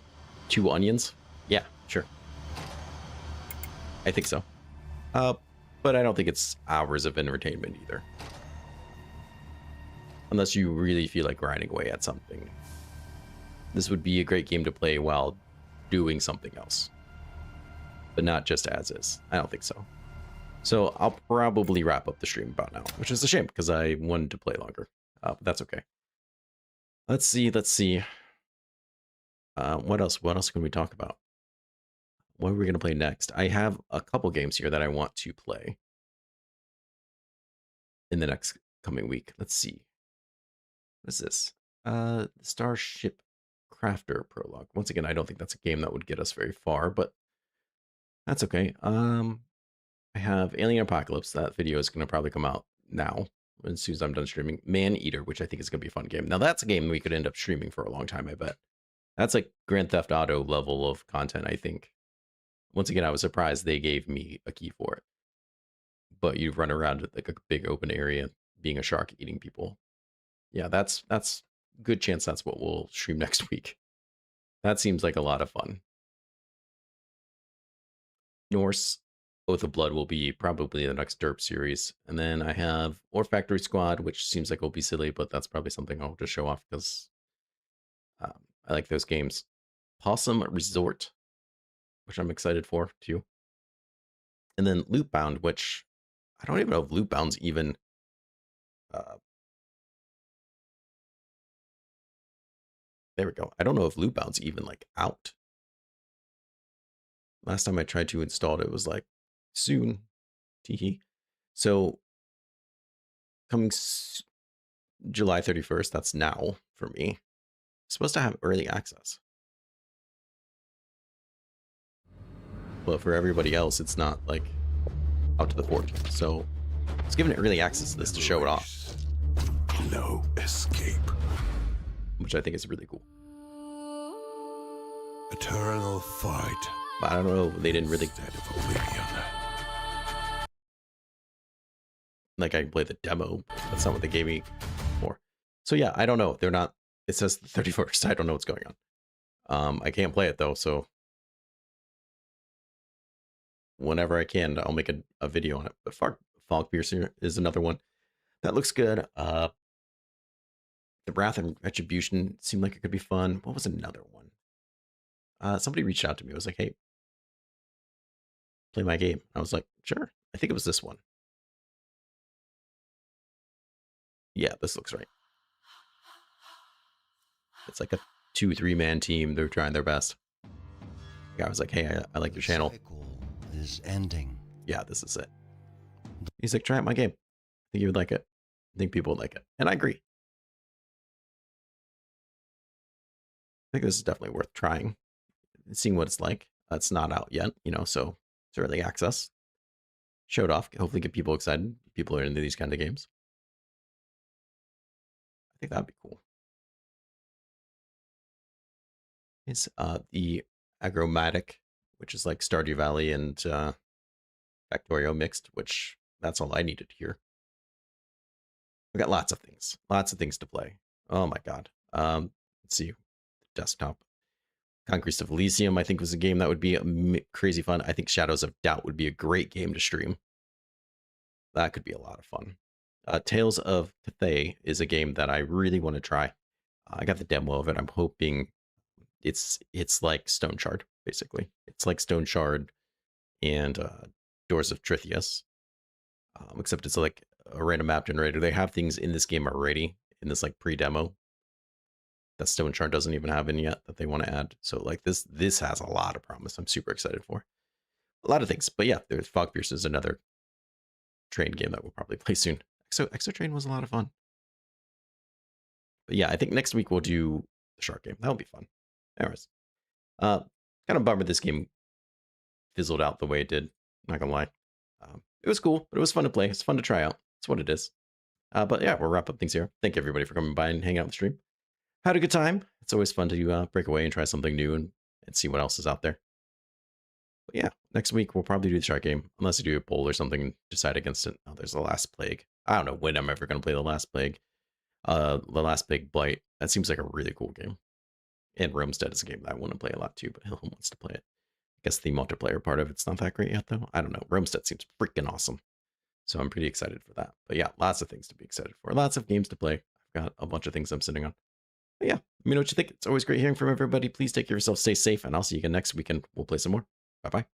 2 onions? Yeah, sure. I think so. But I don't think it's hours of entertainment either. Unless you really feel like grinding away at something. This would be a great game to play while doing something else. But not just as is. I don't think so. So I'll probably wrap up the stream about now, which is a shame because I wanted to play longer. But that's okay. Let's see. What else can we talk about? What are we going to play next? I have a couple games here that I want to play in the next coming week. Let's see. What is this? Starship Crafter Prologue. Once again, I don't think that's a game that would get us very far, but that's okay. I have Alien Apocalypse. That video is going to probably come out now as soon as I'm done streaming. Man Eater, which I think is going to be a fun game. Now, that's a game we could end up streaming for a long time, I bet. That's like Grand Theft Auto level of content, I think. Once again, I was surprised they gave me a key for it. But you run around like a big open area being a shark eating people. Yeah, that's good chance that's what we'll stream next week. That seems like a lot of fun. Norse Oath of Blood will be probably the next derp series. And then I have Ore Factory Squad, which seems like it'll be silly, but that's probably something I'll just show off because I like those games. Possum Resort, which I'm excited for too. And then Loopbound, which I don't even know if Loopbound's even there we go. I don't know if Loopbound's even like out. Last time I tried to install it, it was like soon. Teehee. So coming July 31st, that's now for me. It's supposed to have early access. But for everybody else, it's not like out to the 14th. So it's given it early access to this to show it off. No escape. Which I think is really cool. Eternal fight. But I don't know, they didn't really... Like, I can play the demo. That's not what they gave me for. So yeah, I don't know. They're not... It says the 31st. I don't know what's going on. I can't play it, though, so... Whenever I can, I'll make a video on it. But Fog Piercer is another one. That looks good. The Wrath and Retribution seemed like it could be fun. What was another one? Somebody reached out to me. It was like, hey, play my game. I was like, sure. I think it was this one. Yeah, this looks right. It's like a 2-3 man team. They're trying their best. The guy was like, hey, I like your channel. Is ending. Yeah, this is it. He's like, try out my game. I think you would like it. I think people would like it. And I agree. I think this is definitely worth trying. Seeing what it's like. It's not out yet, you know, so it's early access. Show it off. Hopefully get people excited. People are into these kind of games. I think that'd be cool. is the Agromatic, which is like Stardew Valley and Factorio mixed, which that's all I needed to hear. We got lots of things to play. Oh my god. Let's see, desktop. Conquest of Elysium, I think, was a game that would be crazy fun. I think Shadows of Doubt would be a great game to stream. That could be a lot of fun. Tales of Cathay is a game that I really want to try. I got the demo of it. I'm hoping it's like Stone Shard, basically. It's like Stone Shard and Doors of Trithias, except it's like a random map generator. They have things in this game already in this like pre-demo that Stone Shard doesn't even have in yet that they want to add. So like this has a lot of promise. I'm super excited for a lot of things. But yeah, there's Fog Pierce is another train game that we'll probably play soon. Exo Train was a lot of fun. But yeah, I think next week we'll do the shark game. That'll be fun. Anyways, kind of bummer this game fizzled out the way it did. Not gonna lie, it was cool, but it was fun to play. It's fun to try out. It's what it is. But yeah, we'll wrap up things here. Thank you everybody for coming by and hanging out on the stream. Had a good time. It's always fun to break away and try something new and see what else is out there. But yeah, next week we'll probably do the shark game, unless you do a poll or something and decide against it. Oh, there's the Last Plague. I don't know when I'm ever going to play the Last Plague. The Last Plague Blight. That seems like a really cool game. And Roamstead is a game that I want to play a lot too, but Hilham wants to play it. I guess the multiplayer part of it's not that great yet, though. I don't know. Roamstead seems freaking awesome. So I'm pretty excited for that. But yeah, lots of things to be excited for. Lots of games to play. I've got a bunch of things I'm sitting on. But yeah, let me know what you think. It's always great hearing from everybody. Please take care of yourself, stay safe, and I'll see you again next weekend. We'll play some more. Bye-bye.